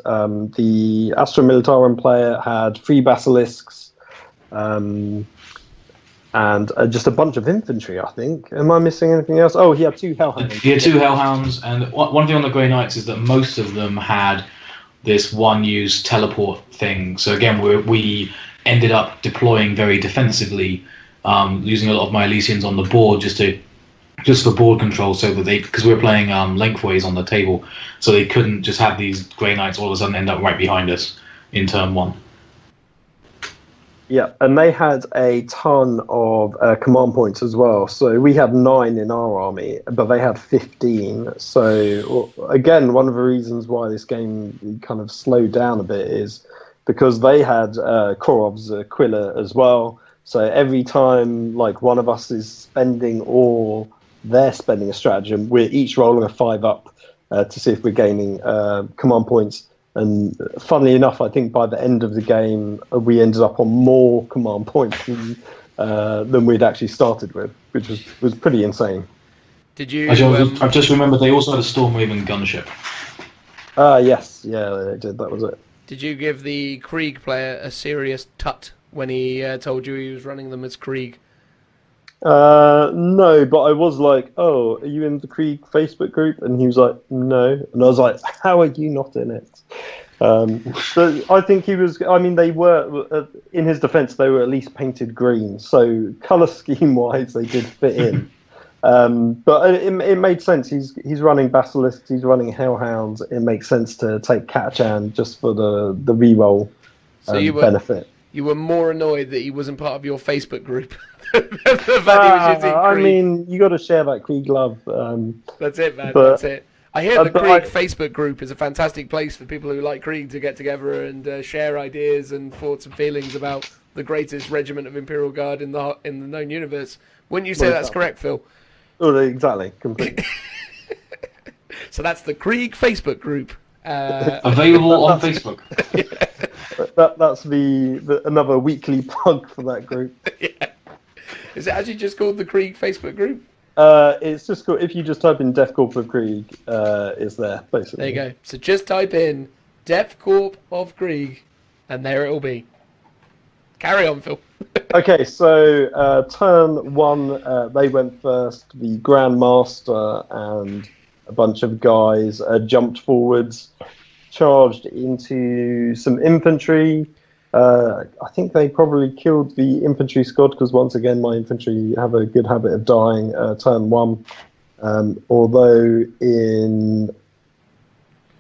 The Astra Militarum player had 3 basilisks, and just a bunch of infantry, I think. Am I missing anything else? Oh, he had 2 hellhounds. He had 2 hellhounds, and one thing on the Grey Knights is that most of them had this one-use teleport thing. So again, we ended up deploying very defensively, using a lot of my Elysians on the board just for board control, so that because we were playing lengthways on the table, so they couldn't just have these Grey Knights all of a sudden end up right behind us in turn 1. Yeah, and they had a ton of command points as well. So we had 9 in our army, but they had 15. So again, one of the reasons why this game kind of slowed down a bit is because they had Korov's Aquila as well. So every time like one of us is spending or they're spending a stratagem, we're each rolling a 5-up to see if we're gaining command points. And funnily enough, I think by the end of the game, we ended up on more command points than we'd actually started with, which was pretty insane. Did you? I've just remembered they also had a Stormraven gunship. Yes, yeah, they did. That was it. Did you give the Krieg player a serious tut when he told you he was running them as Krieg? No, but I was like, "Oh, are you in the Krieg Facebook group?" And he was like, "No," and I was like, "How are you not in it?" So I think he was. I mean, they were in his defence. They were at least painted green, so colour scheme wise, they did fit in. But it made sense. He's running basilisks. He's running hellhounds. It makes sense to take Katachan just for the reroll benefit. You were more annoyed that he wasn't part of your Facebook group. The fact he was using Krieg. I mean, you got to share that Krieg love. That's it, man. but- That's it. I hear the but Krieg Facebook group is a fantastic place for people who like Krieg to get together and share ideas and thoughts and feelings about the greatest regiment of Imperial Guard in the known universe. Wouldn't you say that's correct, Phil? Oh, exactly, completely. So that's the Krieg Facebook group. Available on Facebook. That's another weekly plug for that group. Yeah. Is it actually just called the Krieg Facebook group? It's just called, if you just type in Death Corp of Krieg, it's there, basically. There you go. So just type in Death Corp of Krieg, and there it will be. Carry on, Phil. Okay, so turn 1, they went first. The Grandmaster and a bunch of guys jumped forwards. charged into some infantry. I think they probably killed the infantry squad because once again my infantry have a good habit of dying turn 1. Although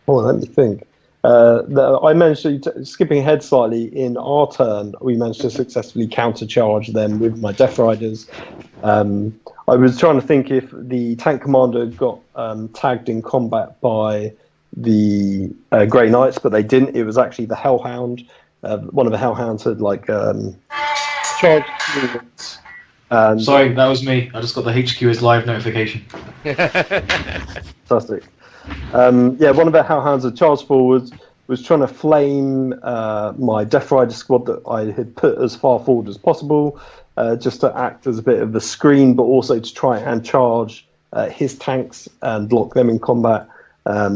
let me think. I managed to, skipping ahead slightly, in our turn, we managed to successfully countercharge them with my Death Riders. I was trying to think if the tank commander got tagged in combat by the Grey Knights, but they didn't. It was actually the Hellhound. One of the Hellhounds had charged forwards. Sorry, that was me. I just got the HQ is live notification. Fantastic. One of the Hellhounds had charged forwards, was trying to flame my Death Rider squad that I had put as far forward as possible, just to act as a bit of a screen, but also to try and charge his tanks and lock them in combat,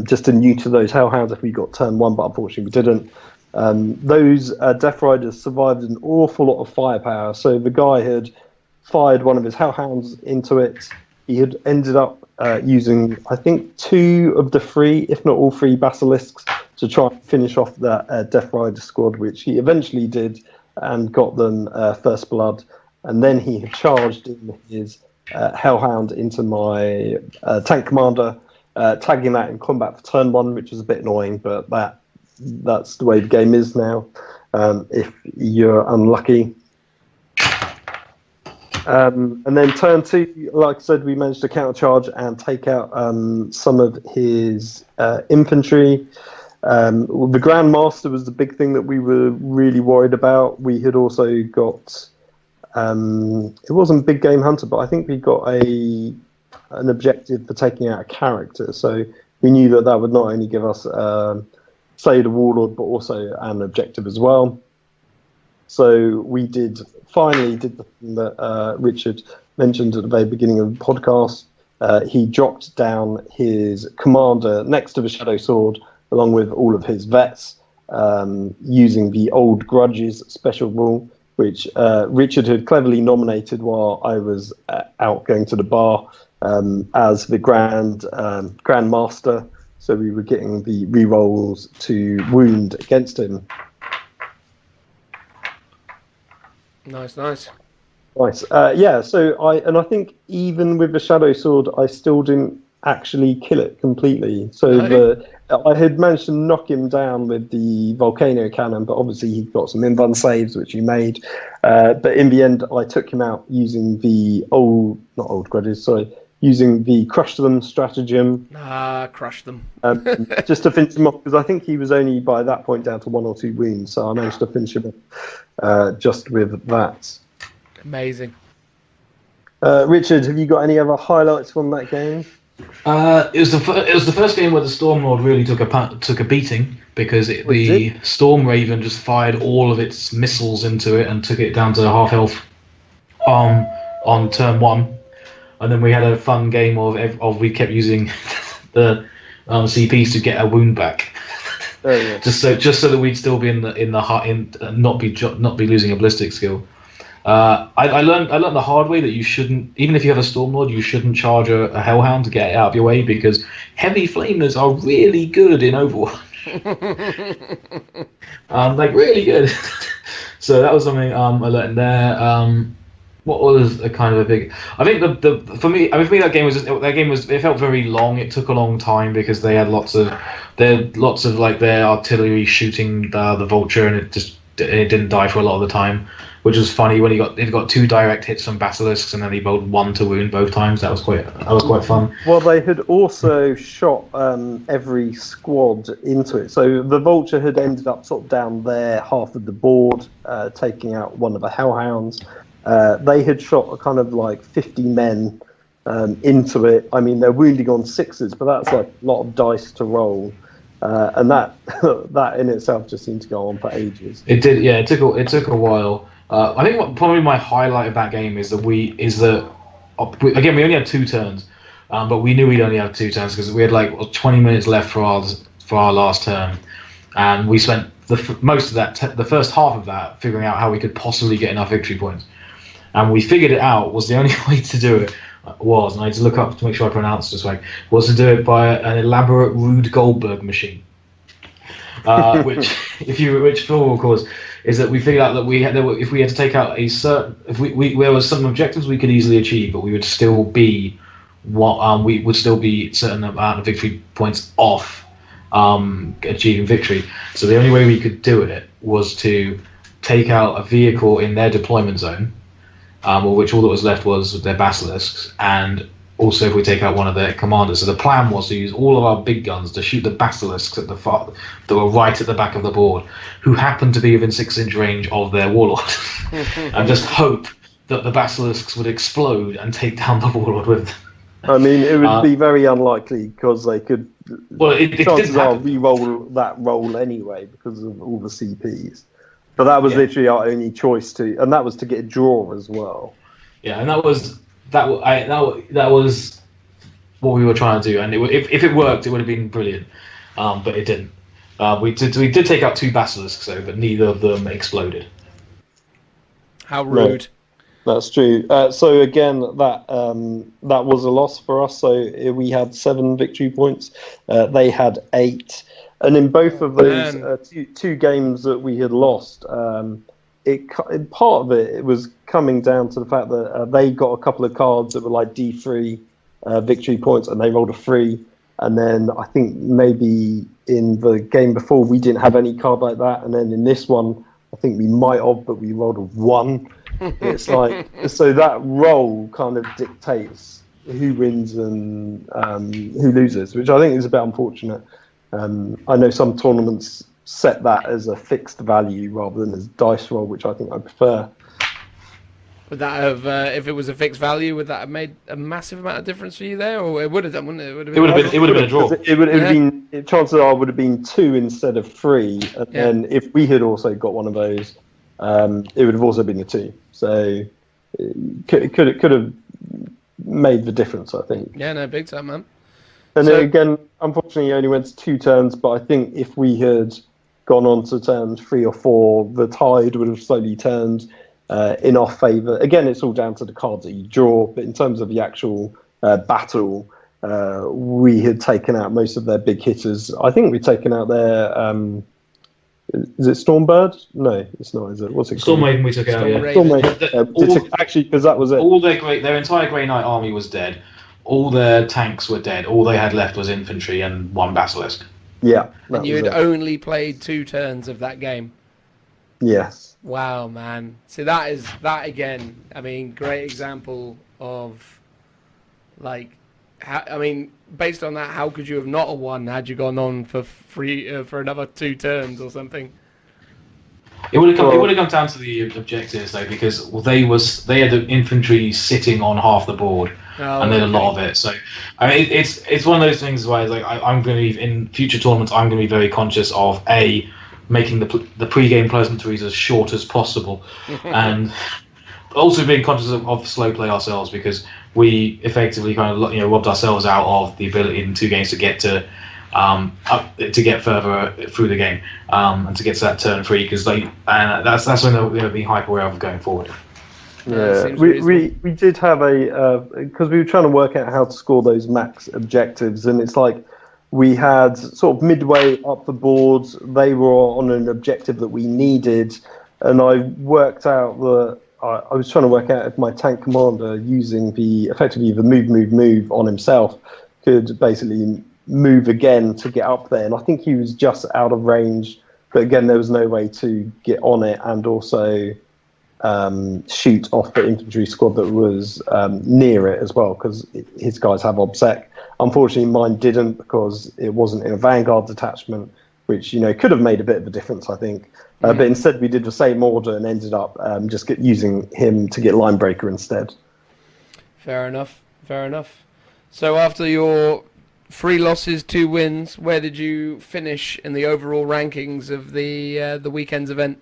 just to neuter those Hellhounds if we got turn 1, but unfortunately we didn't. Those Death Riders survived an awful lot of firepower, so the guy had fired one of his Hellhounds into it. He had ended up using, I think, 2 of the 3, if not all 3, Basilisks to try and finish off that Death Rider squad, which he eventually did and got them first blood. And then he had charged in his Hellhound into my tank commander, tagging that in combat for turn 1, which was a bit annoying, but that's the way the game is now, if you're unlucky. And then turn 2, like I said, we managed to countercharge and take out some of his infantry. The Grand Master was the big thing that we were really worried about. We had also got, it wasn't Big Game Hunter, but I think we got an objective for taking out a character. So we knew that would not only give us Slay the Warlord, but also an objective as well. So we finally did the thing that Richard mentioned at the very beginning of the podcast. He dropped down his commander next to the Shadow Sword, along with all of his vets, using the Old Grudges special rule, which Richard had cleverly nominated while I was out going to the bar as the Grand Master. So we were getting the rerolls to wound against him. Nice. Nice. So I think even with the Shadow Sword, I still didn't actually kill it completely. So I had managed to knock him down with the Volcano Cannon, but obviously he got some invuln saves, which he made. But in the end, I took him out using the using the Crush Them stratagem. Crush them. Just to finish him off, because I think he was only by that point down to 1 or 2 wounds, so I managed to finish him off just with that. Amazing. Richard, have you got any other highlights from that game? It was the first game where the Stormlord really took a beating, because the Storm Raven just fired all of its missiles into it and took it down to half health on turn 1. And then we had a fun game of we kept using the CPs to get our wound back, just so that we'd still be in the heart, not be losing a ballistic skill. I learned the hard way that you shouldn't, even if you have a Stormlord, you shouldn't charge a Hellhound to get it out of your way, because heavy flamers are really good in Overwatch. Really good. So that was something I learned there. What was a kind of a big? I think for me that game was it felt very long. It took a long time because they had lots of their artillery shooting the Vulture, and it didn't die for a lot of the time, which was funny when it got 2 direct hits from Basilisks and then he rolled 1 to wound both times. That was quite fun. Well, they had also shot every squad into it, so the Vulture had ended up sort of down their half of the board, taking out one of the Hellhounds. They had shot a kind of 50 men into it. I mean, they're wounding on 6s, but that's a lot of dice to roll, and that in itself just seemed to go on for ages. It did, yeah. It took a while. I think probably my highlight of that game is that we only had 2 turns, but we knew we'd only have 2 turns because we had 20 minutes left for our last turn, and we spent most of that the first half of that figuring out how we could possibly get enough victory points. And we figured it out was the only way to do it and I had to look up to make sure I pronounced this right, was to do it by an elaborate Rube Goldberg machine. which for of course is that we figured out that if we had to take out a certain, if there was some objectives we could easily achieve, but we would still be we would still be a certain amount of victory points off achieving victory. So the only way we could do it was to take out a vehicle in their deployment zone, or which all that was left was their basilisks, and also if we take out one of their commanders. So the plan was to use all of our big guns to shoot the basilisks at that were right at the back of the board, who happened to be within 6-inch range of their warlord, and just hope that the basilisks would explode and take down the warlord with them. I mean, it would be very unlikely because they could. Well, chances are re-roll that roll anyway because of all the CPs. But that was literally our only choice and that was to get a draw as well. Yeah, and that was what we were trying to do, and if it worked, it would have been brilliant. But it didn't. We did take out 2 basilisks though, but neither of them exploded. How rude. No, that's true. So again, that was a loss for us. So we had 7 victory points. They had 8. And in both of those two games that we had lost, part of it was coming down to the fact that they got a couple of cards that were like D3 victory points, and they rolled a 3. And then I think maybe in the game before we didn't have any card like that, and then in this one I think we might have, but we rolled a 1. It's like so that roll kind of dictates who wins and who loses, which I think is a bit unfortunate. I know some tournaments set that as a fixed value rather than as dice roll, which I think I prefer. Would that have, if it was a fixed value, would that have made a massive amount of difference for you there, or it would have done, wouldn't it? It would have been a draw. It would have been. Chances are, it would have been 2 instead of 3, and then if we had also got one of those, it would have also been a 2. So it could have made the difference, I think. Yeah, no, big time, man. And then again, unfortunately, it only went to 2 turns. But I think if we had gone on to turns 3 or 4, the tide would have slowly turned in our favour. Again, it's all down to the cards that you draw. But in terms of the actual battle, we had taken out most of their big hitters. I think we'd taken out their. Is it Stormbird? No, it's not. Is it? What's it called? Stormraven we took out. Stormraven. Actually, because that was it. All their entire Grey Knight army was dead. All their tanks were dead. All they had left was infantry and 1 basilisk. Yeah. And you had only played 2 turns of that game. Yes. Wow, man. So that again. I mean, great example of like. Based on that, how could you have not won had you gone on for for another 2 turns or something? It would have come down to the objectives though, because they had the infantry sitting on half the board, and then a lot of it. So I mean, it's one of those things where like I'm going to be in future tournaments. I'm going to be very conscious of making the pre-game pleasantries as short as possible, and also being conscious of slow play ourselves, because we effectively kind of robbed ourselves out of the ability in 2 games to get to get further through the game, and to get to that turn 3, because that's when they're going to be hyper aware of going forward. Yeah, we did have because we were trying to work out how to score those max objectives, and it's like we had sort of midway up the board, they were on an objective that we needed, and I worked out that I was trying to work out if my tank commander, using effectively the move on himself, could basically move again to get up there. And I think he was just out of range, but again, there was no way to get on it and also shoot off the infantry squad that was near it as well, because his guys have OBSEC. Unfortunately, mine didn't, because it wasn't in a Vanguard detachment, which could have made a bit of a difference, I think. But instead, we did the same order and ended up just using him to get Linebreaker instead. Fair enough. So after your 3 losses, 2 wins, where did you finish in the overall rankings of the weekend's event?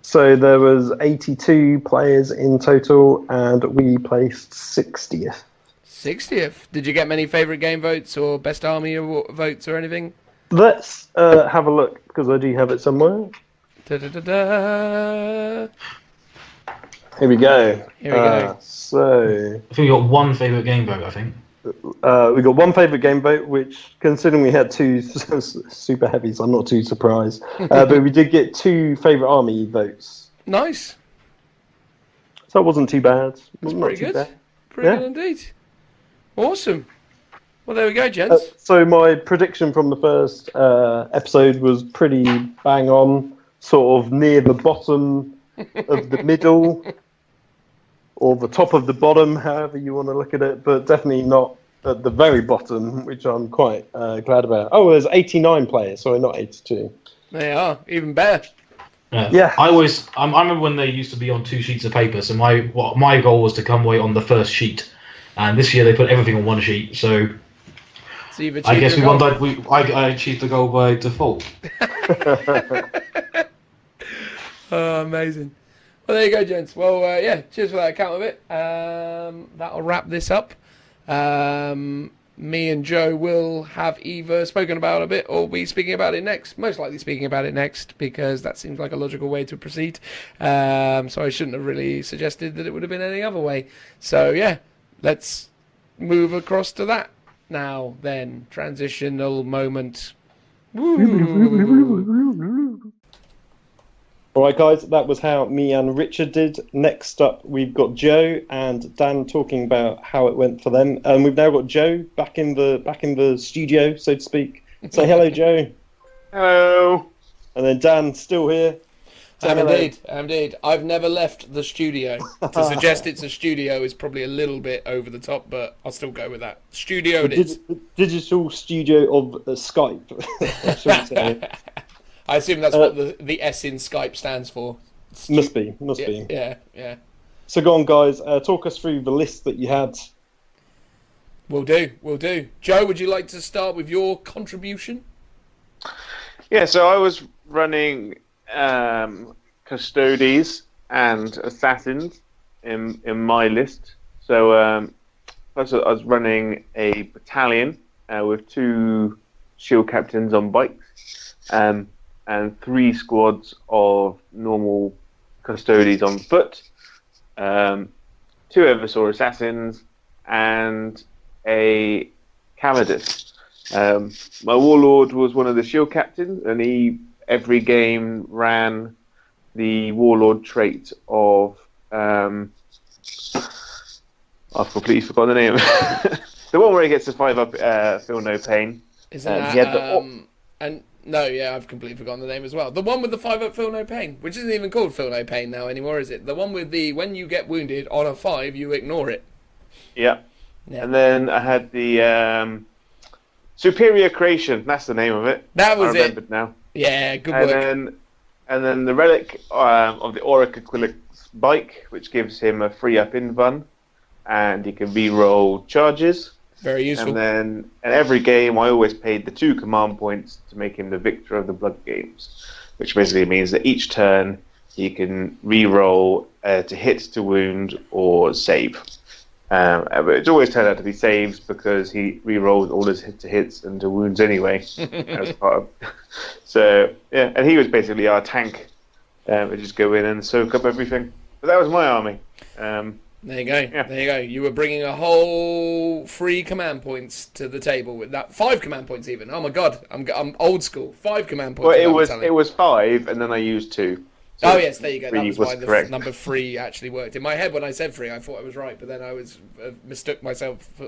So there was 82 players in total, and we placed 60th. 60th? Did you get many favourite game votes or best army votes or anything? Let's have a look, because I do have it somewhere. Da-da-da-da. Here we go. I So think we got 1 favourite game vote, I think. we got one favourite game vote, which, considering we had two super heavies, I'm not too surprised. But we did get 2 favourite army votes. Nice. So it wasn't too bad. That's Not pretty too good. bad. Pretty Yeah. good indeed. Awesome. Well, there we go, gents. So my prediction from the first episode was pretty bang on, sort of near the bottom of the middle, or the top of the bottom, however you want to look at it, but definitely not at the very bottom, which I'm quite glad about. Oh, there's 89 players, sorry, not 82. They are even better. Yeah. I remember when they used to be on 2 sheets of paper. So my goal was to come away on the first sheet, and this year they put everything on 1 sheet. So you've I guess achieved we your goal. won. I achieved the goal by default. Oh, amazing. Well, there you go, gents. Well, yeah, cheers for that account of it. That'll wrap this up. Me and Joe will have either spoken about a bit or be speaking about it next. Most likely speaking about it next, because that seems like a logical way to proceed. So I shouldn't have really suggested that it would have been any other way. So, yeah, let's move across to that now, then. Transitional moment. Woo. All right, guys, that was how me and Richard did. Next up, we've got Joe and Dan talking about how it went for them. We've now got Joe back in the studio, so to speak. Say hello, Joe. Hello. And then Dan still here. Say hello. Indeed. I've never left the studio. To suggest it's a studio is probably a little bit over the top, but I'll still go with that. Studio it is. Digital studio of Skype, shall we say. I assume that's what the S in Skype stands for. Must be. Yeah. So go on, guys. Talk us through the list that you had. Will do. Joe, would you like to start with your contribution? Yeah, so I was running Custodes and Assassins in my list. So first I was running a battalion with 2 shield captains on bikes. And 3 squads of normal Custodes on foot, 2 Eversaw assassins, and a Camadus. My warlord was one of the shield captains, and he every game ran the warlord trait of I've completely forgotten the name. The one where he gets the 5-up, feel no pain. Isn't that No, yeah, I've completely forgotten the name as well. The one with the 5-up feel no pain, which isn't even called feel no pain now anymore, is it? The one with the when you get wounded on a 5, you ignore it. Yeah. And then I had the Superior Creation. That's the name of it. That was I remembered now. Yeah, good work. And then the relic of the Auric Aquilix bike, which gives him a 3-up invuln, and he can re-roll charges. Very useful. And every game, I always paid the 2 command points to make him the victor of the blood games, which basically means that each turn he can re-roll to hit, to wound, or save. But it's always turned out to be saves because he re-rolls all his hits and to wounds anyway. As part of. So yeah, and he was basically our tank. We just go in and soak up everything. But that was my army. There you go. Yeah. There you go. You were bringing a whole 3 command points to the table with that. 5 command points even. Oh my god, I'm old school. 5 command points. Well, it was 5, and then I used 2. So oh yes, there you go. That was why correct. the number 3 actually worked in my head when I said 3. I thought I was right, but then I was mistook myself for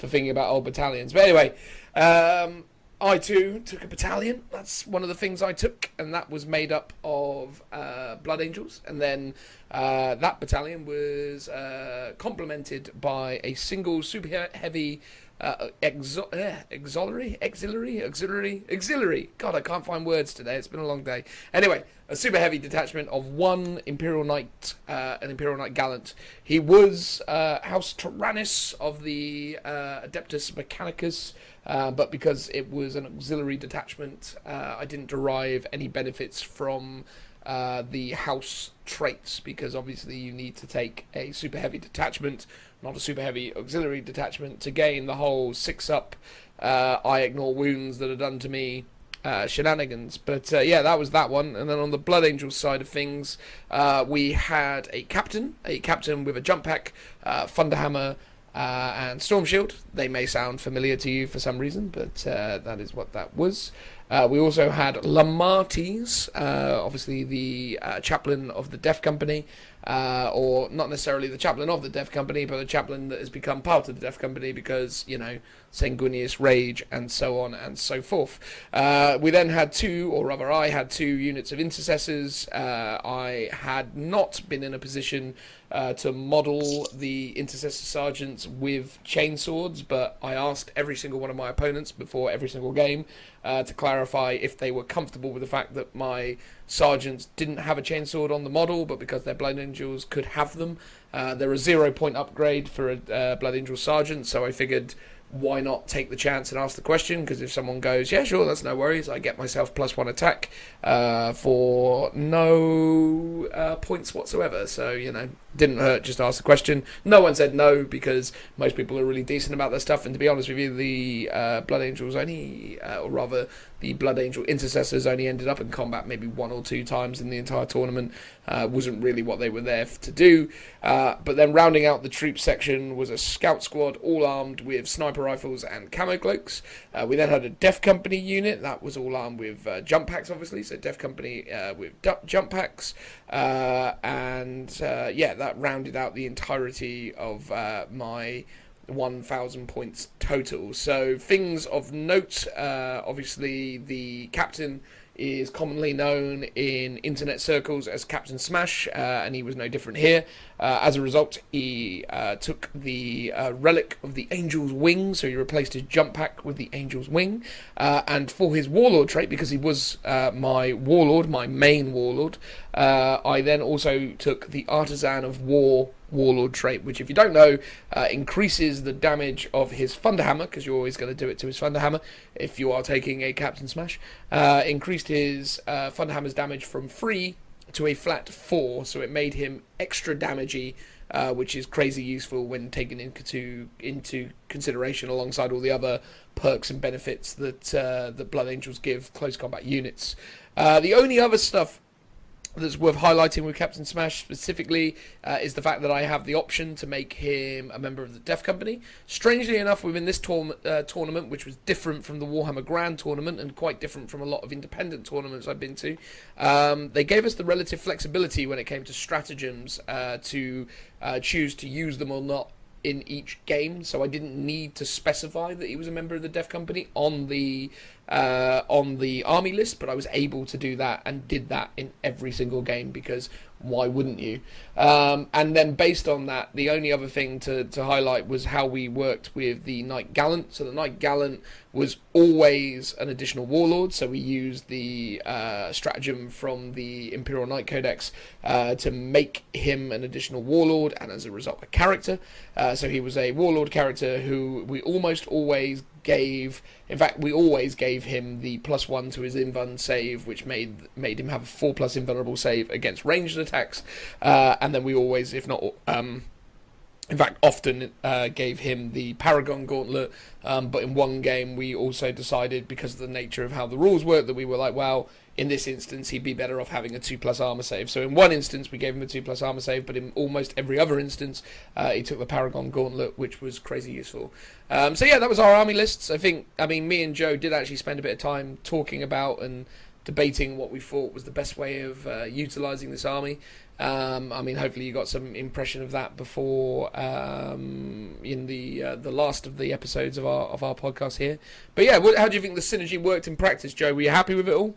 thinking about old battalions. But anyway, I too took a battalion. That's one of the things I took, and that was made up of Blood Angels. And then that battalion was complemented by a single super heavy auxiliary. God, I can't find words today. It's been a long day. Anyway, a super heavy detachment of 1 Imperial Knight, an Imperial Knight Gallant. He was House Tyrannus of the Adeptus Mechanicus. But because it was an auxiliary detachment, I didn't derive any benefits from the house traits, because obviously you need to take a super heavy detachment, not a super heavy auxiliary detachment, to gain the whole 6-up I ignore wounds that are done to me shenanigans. But yeah, that was that one. And then on the Blood Angels side of things, we had a captain with a jump pack, Thunderhammer, and Storm Shield. They may sound familiar to you for some reason, but that is what that was. We also had Lamartes, obviously the chaplain of the Death Company, or not necessarily the chaplain of the Death Company, but a chaplain that has become part of the Death Company because, Sanguinius Rage and so on and so forth. We then had I had two units of intercessors. I had not been in a position to model the intercessor sergeants with chainswords, but I asked every single one of my opponents before every single game to clarify if they were comfortable with the fact that my sergeants didn't have a chainsword on the model, but because they're Blood Angels could have them. They're a 0-point upgrade for a Blood Angel sergeant, so I figured why not take the chance and ask the question, because if someone goes, yeah, sure, that's no worries, I get myself +1 attack for no points whatsoever. So, didn't hurt, just ask the question. No one said no, because most people are really decent about their stuff, and to be honest with you, the Blood Angels only, or rather, the Blood Angel Intercessors only ended up in combat maybe 1 or 2 times in the entire tournament. Wasn't really what they were there to do. But then rounding out the troop section was a scout squad, all armed with sniper rifles and camo cloaks. We then had a Death Company unit that was all armed with jump packs, obviously. So Death Company with jump packs. That rounded out the entirety of my 1,000 points total. So things of note, obviously the captain is commonly known in internet circles as Captain Smash, and he was no different here. As a result, he took the relic of the Angel's Wing, so he replaced his jump pack with the Angel's Wing. And for his Warlord trait, because he was my Warlord, my main Warlord, I then also took the Artisan of War Warlord trait, which, if you don't know, increases the damage of his Thunderhammer, because you're always going to do it to his Thunderhammer if you are taking a Captain Smash. Increased his Thunderhammer's damage from 3 to a flat 4, so it made him extra damagey, which is crazy useful when taken into consideration alongside all the other perks and benefits that that Blood Angels give close combat units. The only other stuff that's worth highlighting with Captain Smash specifically is the fact that I have the option to make him a member of the Death Company. Strangely enough, within this tournament, which was different from the Warhammer Grand Tournament and quite different from a lot of independent tournaments I've been to, they gave us the relative flexibility when it came to stratagems to choose to use them or not in each game, so I didn't need to specify that he was a member of the Death Company on the army list, but I was able to do that and did that in every single game, because why wouldn't you? And then based on that, the only other thing to highlight was how we worked with the Knight Gallant. So the Knight Gallant was always an additional Warlord, so we used the stratagem from the Imperial Knight Codex to make him an additional Warlord, and as a result a character. So he was a Warlord character who we almost always gave, in fact we always gave him the +1 to his invuln save, which made him have a 4+ invulnerable save against ranged attacks, and then we always, if not in fact often gave him the Paragon Gauntlet, but in one game we also decided, because of the nature of how the rules work, that we were like, well, in this instance he'd be better off having a 2+ armor save. So in one instance we gave him a 2+ armor save, but in almost every other instance he took the Paragon Gauntlet, which was crazy useful. So yeah, that was our army lists. Me and Joe did actually spend a bit of time talking about and debating what we thought was the best way of utilising this army. Hopefully you got some impression of that before in the last of the episodes of our podcast here. But yeah, how do you think the synergy worked in practice, Joe? Were you happy with it all?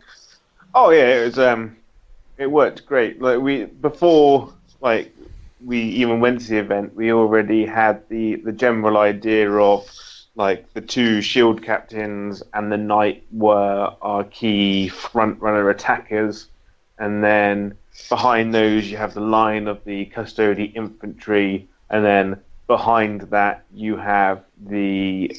Oh yeah, it was. It worked great. Before we even went to the event, we already had the general idea of the 2 shield captains and the knight were our key front runner attackers, and then behind those you have the line of the custody infantry, and then behind that you have the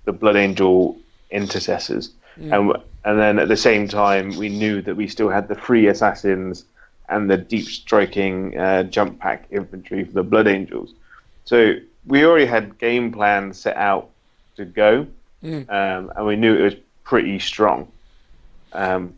Blood Angel intercessors. And then at the same time we knew that we still had the 3 assassins and the deep striking jump pack infantry for the Blood Angels. So we already had game plans set out to go, and we knew it was pretty strong. And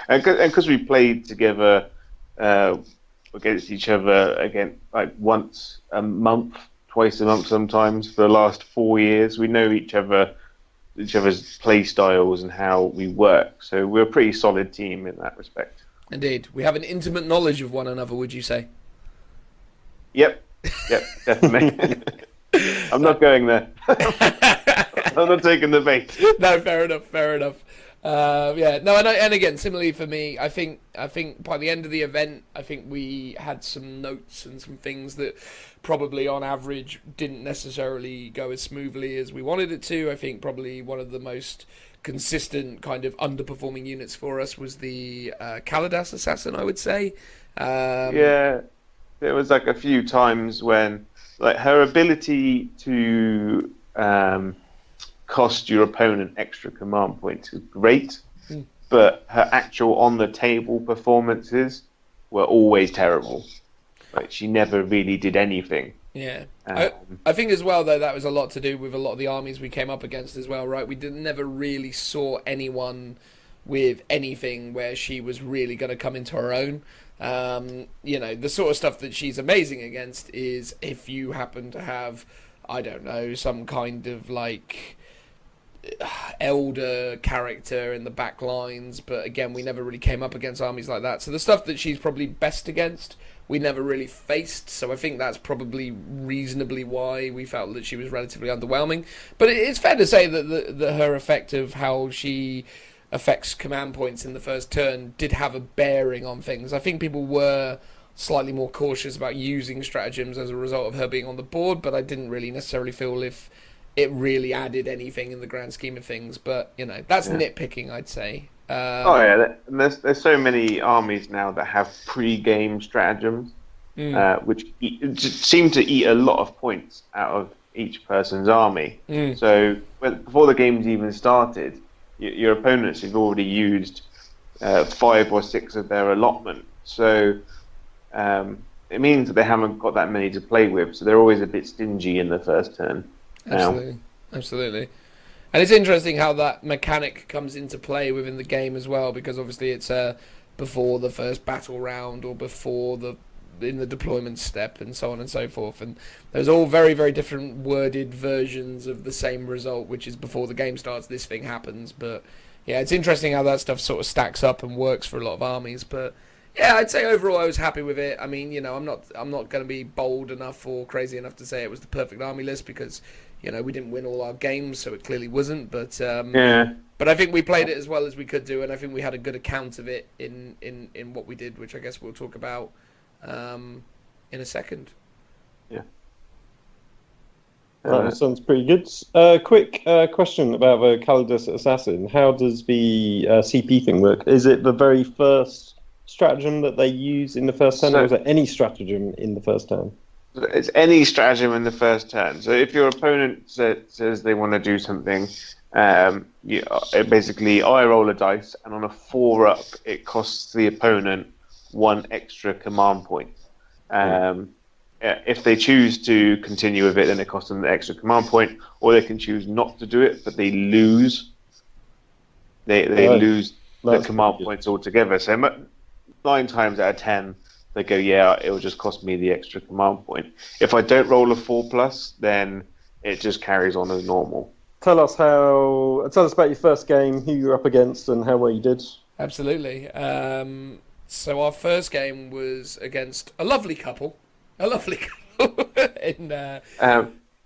because we played together against each other once a month twice a month sometimes for the last 4 years. We know each other's play styles and how we work. So we're a pretty solid team in that respect. Indeed. We have an intimate knowledge of one another, would you say? Yep, definitely. I'm not going there. I'm not taking the bait. No, fair enough. And again, similarly for me, I think by the end of the event, I think we had some notes and some things that probably on average didn't necessarily go as smoothly as we wanted it to. I think probably one of the most consistent kind of underperforming units for us was the Kaladas Assassin, I would say. Yeah, there was like a few times when like her ability to cost your opponent extra command points is great, but her actual on the table performances were always terrible. Like she never really did anything. Yeah, I think as well though that was a lot to do with a lot of the armies we came up against as well, right? We never really saw anyone with anything where she was really going to come into her own. The sort of stuff that she's amazing against is if you happen to have, I don't know, some kind of like elder character in the back lines, but again we never really came up against armies like that. So the stuff that she's probably best against we never really faced, so I think that's probably reasonably why we felt that she was relatively underwhelming. But it's fair to say that her effect of how she affects command points in the first turn did have a bearing on things. I think people were slightly more cautious about using stratagems as a result of her being on the board, but I didn't really necessarily feel if it really added anything in the grand scheme of things. But that's nitpicking, I'd say. There's so many armies now that have pre-game stratagems, which seem to eat a lot of points out of each person's army. So before the game's even started, your opponents have already used 5 or 6 of their allotment. So it means that they haven't got that many to play with. So they're always a bit stingy in the first turn. Absolutely. And it's interesting how that mechanic comes into play within the game as well, because obviously it's before the first battle round or before in the deployment step and so on and so forth. And there's all very, very different worded versions of the same result, which is before the game starts, this thing happens. But yeah, it's interesting how that stuff sort of stacks up and works for a lot of armies. But yeah, I'd say overall I was happy with it. I mean, I'm not going to be bold enough or crazy enough to say it was the perfect army list because we didn't win all our games, so it clearly wasn't. But but I think we played it as well as we could do, and I think we had a good account of it in what we did, which I guess we'll talk about in a second. Yeah. That sounds pretty good. Quick question about the Kaladas Assassin. How does the CP thing work? Is it the very first stratagem that they use in the first turn, or is it any stratagem in the first turn? It's any stratagem in the first turn. So if your opponent says they want to do something, basically I roll a dice, and on a 4-up, it costs the opponent 1 extra command point. If they choose to continue with it, then it costs them the extra command point, or they can choose not to do it, but they lose. They lose the command points altogether. So 9 times out of 10. They go, it'll just cost me the extra command point. If I don't roll a 4+, then it just carries on as normal. Tell us about your first game, who you were up against, and how well you did. Absolutely. So our first game was against a lovely couple.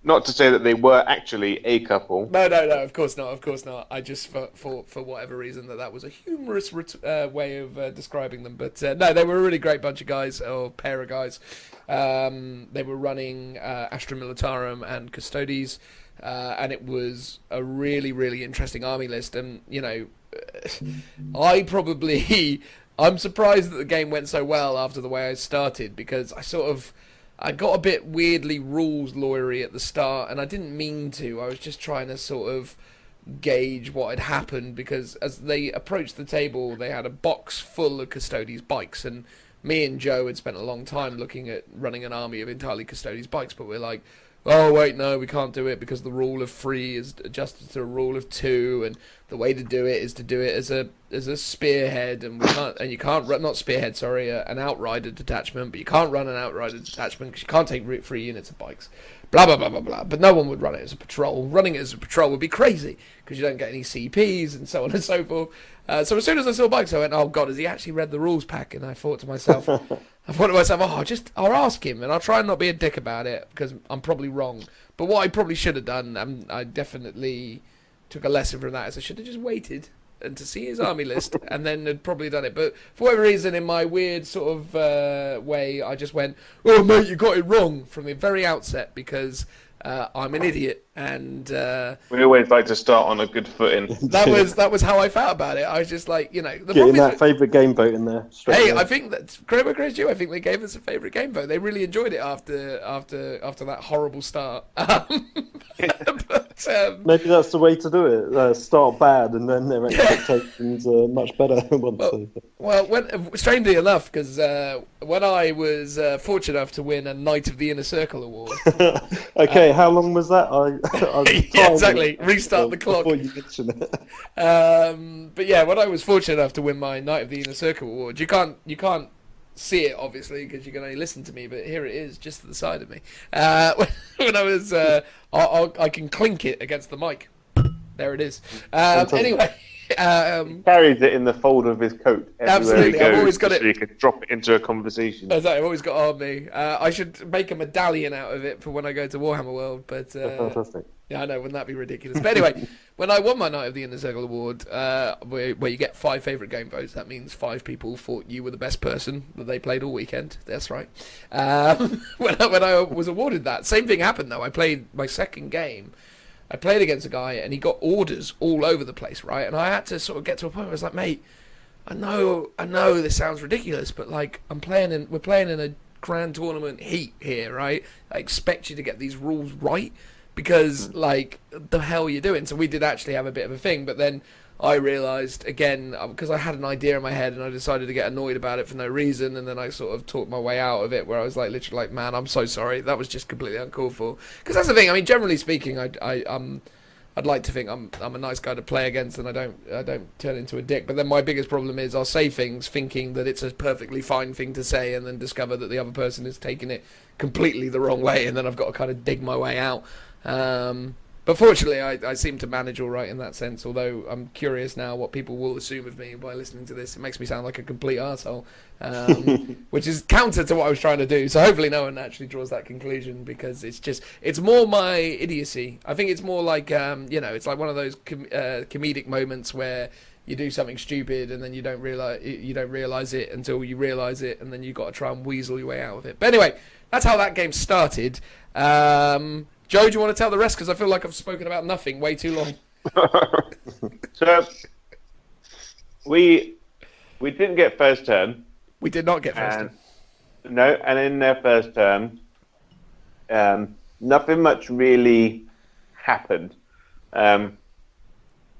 Not to say that they were actually a couple. No, of course not. I just for whatever reason that was a humorous way of describing them. But no, they were a really great bunch of guys, or pair of guys. They were running Astra Militarum and Custodes, and it was a really, really interesting army list. And I'm surprised that the game went so well after the way I started, because I got a bit weirdly rules lawyery at the start, and I didn't mean to. I was just trying to sort of gauge what had happened, because as they approached the table, they had a box full of Custodes bikes, and me and Joe had spent a long time looking at running an army of entirely Custodes bikes, but we're like, oh wait, no, we can't do it because the rule of 3 is adjusted to a rule of 2, and the way to do it is to do it as a spearhead, and you can't run, not spearhead, sorry, an outrider detachment, but you can't run an outrider detachment because you can't take 3 units of bikes. Blah blah blah blah blah. But no one would run it as a patrol. Running it as a patrol would be crazy because you don't get any CPs and so on and so forth. So as soon as I saw bikes, I went, "Oh God, has he actually read the rules pack?" And I thought to myself, "Oh, I'll ask him, and I'll try and not be a dick about it because I'm probably wrong." But what I probably should have done, I definitely took a lesson from that, is I should have just waited and to see his army list, and then had probably done it. But for whatever reason, in my weird sort of way, I just went, "Oh mate, you got it wrong" from the very outset because I'm an idiot, and We always like to start on a good footing. that was how I felt about it. I was just like, the Getting problem is that favourite game vote in there. straight hey, away. I think that's credit where credit's due. I think they gave us a favourite game vote. They really enjoyed it after that horrible start. But, Maybe that's the way to do it. Start bad, and then their expectations are much better. Strangely enough, because when I was fortunate enough to win a Knight of the Inner Circle award, Okay, how long was that? yeah, exactly. Restart the clock. Before you mention it. But yeah, when I was fortunate enough to win my Knight of the Inner Circle award, you can't see it obviously because you can only listen to me, but here it is just to the side of me. When I was, I can clink it against the mic. There it is. Anyway. Carries it in the fold of his coat everywhere Absolutely, he goes, I've always got so it. you can drop it into a conversation. Exactly, I've always got it on me. I should make a medallion out of it for when I go to Warhammer World, but Fantastic. yeah, I know, wouldn't that be ridiculous? But anyway, when I won my Knight of the Inner Circle award, where you get 5 favourite game votes, that means 5 people thought you were the best person that they played all weekend. That's right. When I was awarded that, same thing happened though. I played my second game. I played against a guy and he got orders all over the place, right? And I had to sort of get to a point where I was like, mate, I know this sounds ridiculous, but like we're playing in a grand tournament heat here, right? I expect you to get these rules right because like the hell you're doing. So we did actually have a bit of a thing, but then I realised again because I had an idea in my head and I decided to get annoyed about it for no reason, and then I sort of talked my way out of it where I was like literally like, man, I'm so sorry, that was just completely uncalled for. Because that's the thing. I mean, generally speaking, I'd like to think I'm a nice guy to play against and I don't turn into a dick. But then my biggest problem is I'll say things thinking that it's a perfectly fine thing to say and then discover that the other person is taking it completely the wrong way, and then I've got to kind of dig my way out. But fortunately, I seem to manage all right in that sense, although I'm curious now what people will assume of me by listening to this. It makes me sound like a complete arsehole, which is counter to what I was trying to do. So hopefully no one actually draws that conclusion, because it's more my idiocy. I think it's more like, it's like one of those comedic moments where you do something stupid and then you don't realize it until you realize it, and then you've got to try and weasel your way out of it. But anyway, that's how that game started. Joe, do you want to tell the rest? Because I feel like I've spoken about nothing way too long. So, we didn't get first turn. We did not get first turn. No, and in their first turn, nothing much really happened. They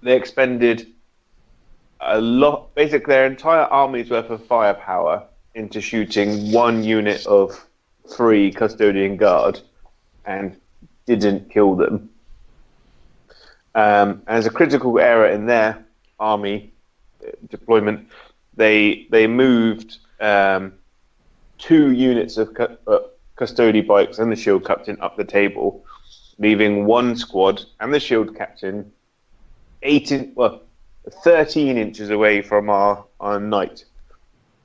expended a lot, basically their entire army's worth of firepower into shooting 1 unit of 3 custodian guard, and didn't kill them. As a critical error in their army deployment, they moved 2 units of custody bikes and the shield captain up the table, leaving 1 squad and the shield captain 13 inches away from our knight.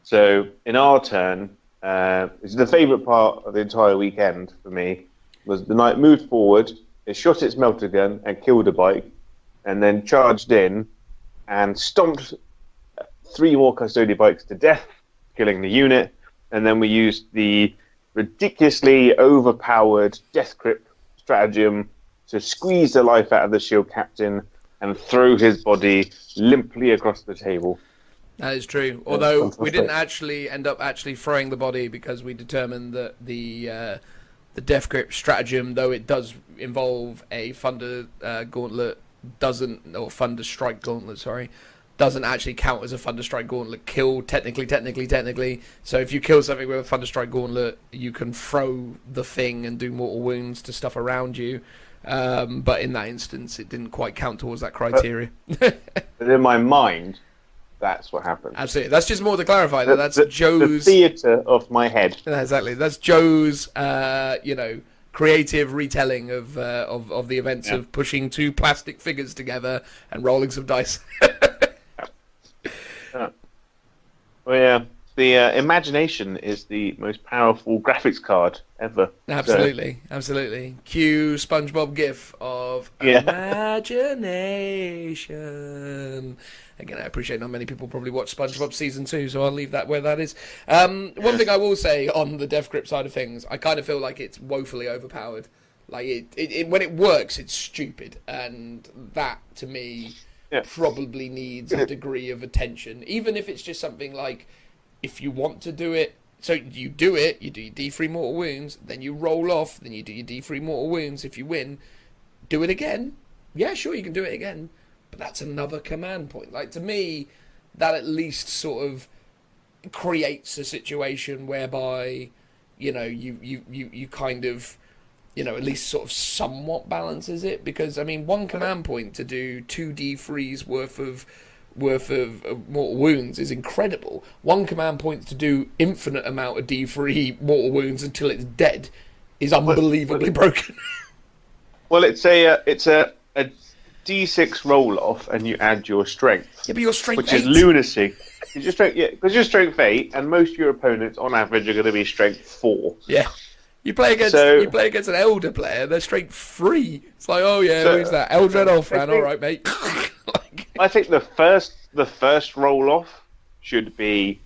So in our turn, this is the favourite part of the entire weekend for me, was the knight moved forward, it shot its melter gun and killed a bike, and then charged in and stomped 3 more custodian bikes to death, killing the unit. And then we used the ridiculously overpowered death grip stratagem to squeeze the life out of the shield captain and throw his body limply across the table. That is true. Although we didn't actually end up throwing the body, because we determined that the death grip stratagem, though it does involve a thunder gauntlet, thunder strike gauntlet, doesn't actually count as a Thunderstrike Gauntlet kill, technically. So if you kill something with a Thunderstrike Gauntlet, you can throw the thing and do mortal wounds to stuff around you. But in that instance, it didn't quite count towards that criteria. But in my mind, that's what happened. Absolutely. That's just more to clarify that that's Joe's... The theatre of my head. Exactly. That's Joe's, creative retelling of the events of pushing two plastic figures together and rolling some dice. Well, yeah, the imagination is the most powerful graphics card ever. Absolutely. Cue SpongeBob gif of imagination. Again, I appreciate not many people probably watch SpongeBob season 2, so I'll leave that where that is. One thing I will say on the Death Grip side of things, I kind of feel like it's woefully overpowered. Like it when it works, it's stupid, and that to me probably needs a degree of attention, even if it's just something like, if you want to do it, so you do it, you do your D3 mortal wounds, then you roll off, then you do your D3 mortal wounds. If you win, do it again. Yeah, sure, you can do it again, but that's another command point. Like, to me, that at least sort of creates a situation whereby, you kind of, at least sort of somewhat balances it, because I mean, one command point to do 2d3s worth of mortal wounds is incredible. One command point to do infinite amount of d3 mortal wounds until it's dead is unbelievably broken. Well, it's a d6 roll off, and you add your strength. Yeah, but your strength, which is lunacy. Because you're strength 8, and most of your opponents on average are going to be strength 4. Yeah. You play against an elder player, they're strength 3. It's like, oh yeah, who's that? Eldred Elfran, alright mate. I think the first roll off should be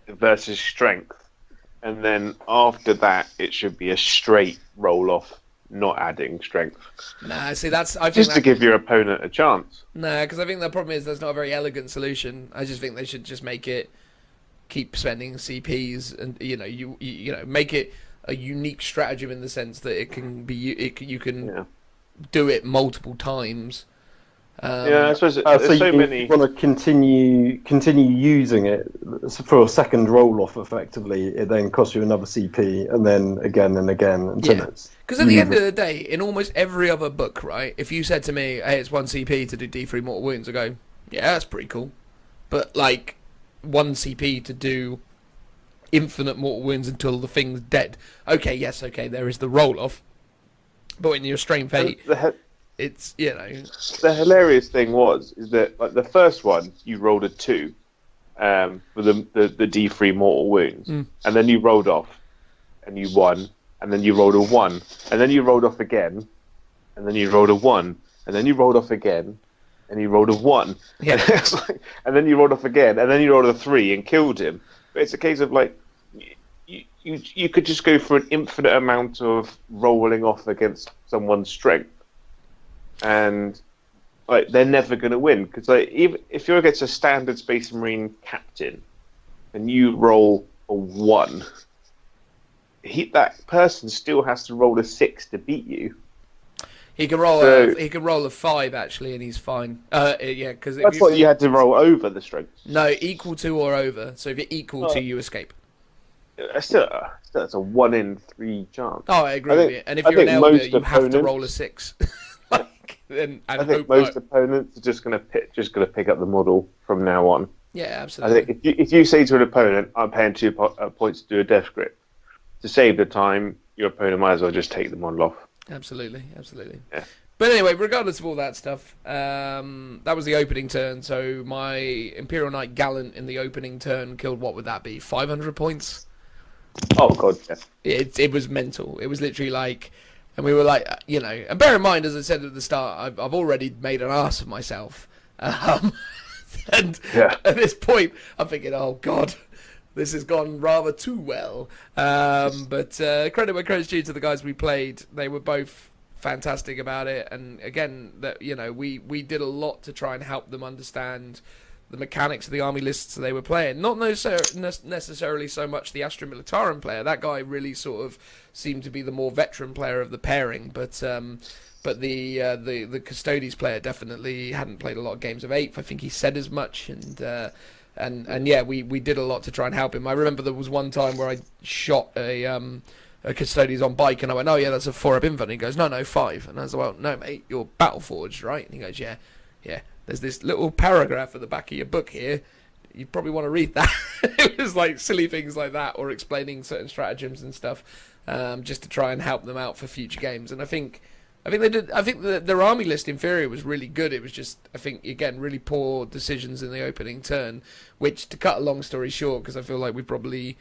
versus strength, and then after that it should be a straight roll off, not adding strength. Nah, see, I think just to give your opponent a chance. Nah, because I think the problem is that's not a very elegant solution. I just think they should just make it keep spending CPs, and you make it a unique stratagem in the sense that it can be you can do it multiple times. I suppose so many. You want to continue using it for a second roll off. Effectively, it then costs you another CP, and then again and again until it's. Because at the end of the day, in almost every other book, right? If you said to me, "Hey, it's 1 CP to do D3 mortal wounds," I go, "Yeah, that's pretty cool," but like 1 CP to do infinite mortal wounds until the thing's dead. Okay, there is the roll off, but when you're strength 8, it's The hilarious thing is that like the first one you rolled a 2 for the D3 mortal wounds, and then you rolled off and you won, and then you rolled a 1, and then you rolled off again, and then you rolled a 1, and then you rolled off again, and you rolled a 1, and then you rolled off again, and then you rolled a 3 and killed him. But it's a case of like you could just go for an infinite amount of rolling off against someone's strength, and like they're never going to win, because like even if you're against a standard Space Marine captain and you roll a 1, that person still has to roll a 6 to beat you. He can roll a 5 actually, and he's fine. Because that's what you had to roll over the strength. No, equal to or over. So if you're equal to, you escape. Still, that's a 1 in 3 chance. Oh, I agree with you. And if you're an elder, you have to roll a 6. I think most opponents are just going to pick up the model from now on. Yeah, absolutely. I think if you say to an opponent, "I'm paying 2 points to do a death grip," to save the time, your opponent might as well just take the model off. Absolutely. Yeah. But anyway, regardless of all that stuff, that was the opening turn. So my Imperial Knight Gallant in the opening turn killed, what would that be, 500 points? Oh god, yeah. It was mental. It was literally like, and we were like, and bear in mind, as I said at the start, I've already made an ass of myself, and at this point, I'm thinking, oh god, this has gone rather too well. But credit where credit's due to the guys we played. They were both fantastic about it, and again, that we did a lot to try and help them understand the mechanics of the army lists they were playing. Not necessarily so much the Astra Militarum player. That guy really sort of seemed to be the more veteran player of the pairing, but the Custodes player definitely hadn't played a lot of games of 8th. I think he said as much, and yeah, we did a lot to try and help him. I remember there was one time where I shot a Custodes on bike, and I went, "Oh yeah, that's a 4-up infant." And he goes, "No, 5." And I was like, "Well, no, mate, you're battle forged, right?" And he goes, "Yeah. There's this little paragraph at the back of your book here. You probably want to read that." It was like silly things like that, or explaining certain stratagems and stuff, just to try and help them out for future games. And I think they did. I think their army list inferior was really good. It was just, I think, again, really poor decisions in the opening turn. Which, to cut a long story short, because I feel like we probably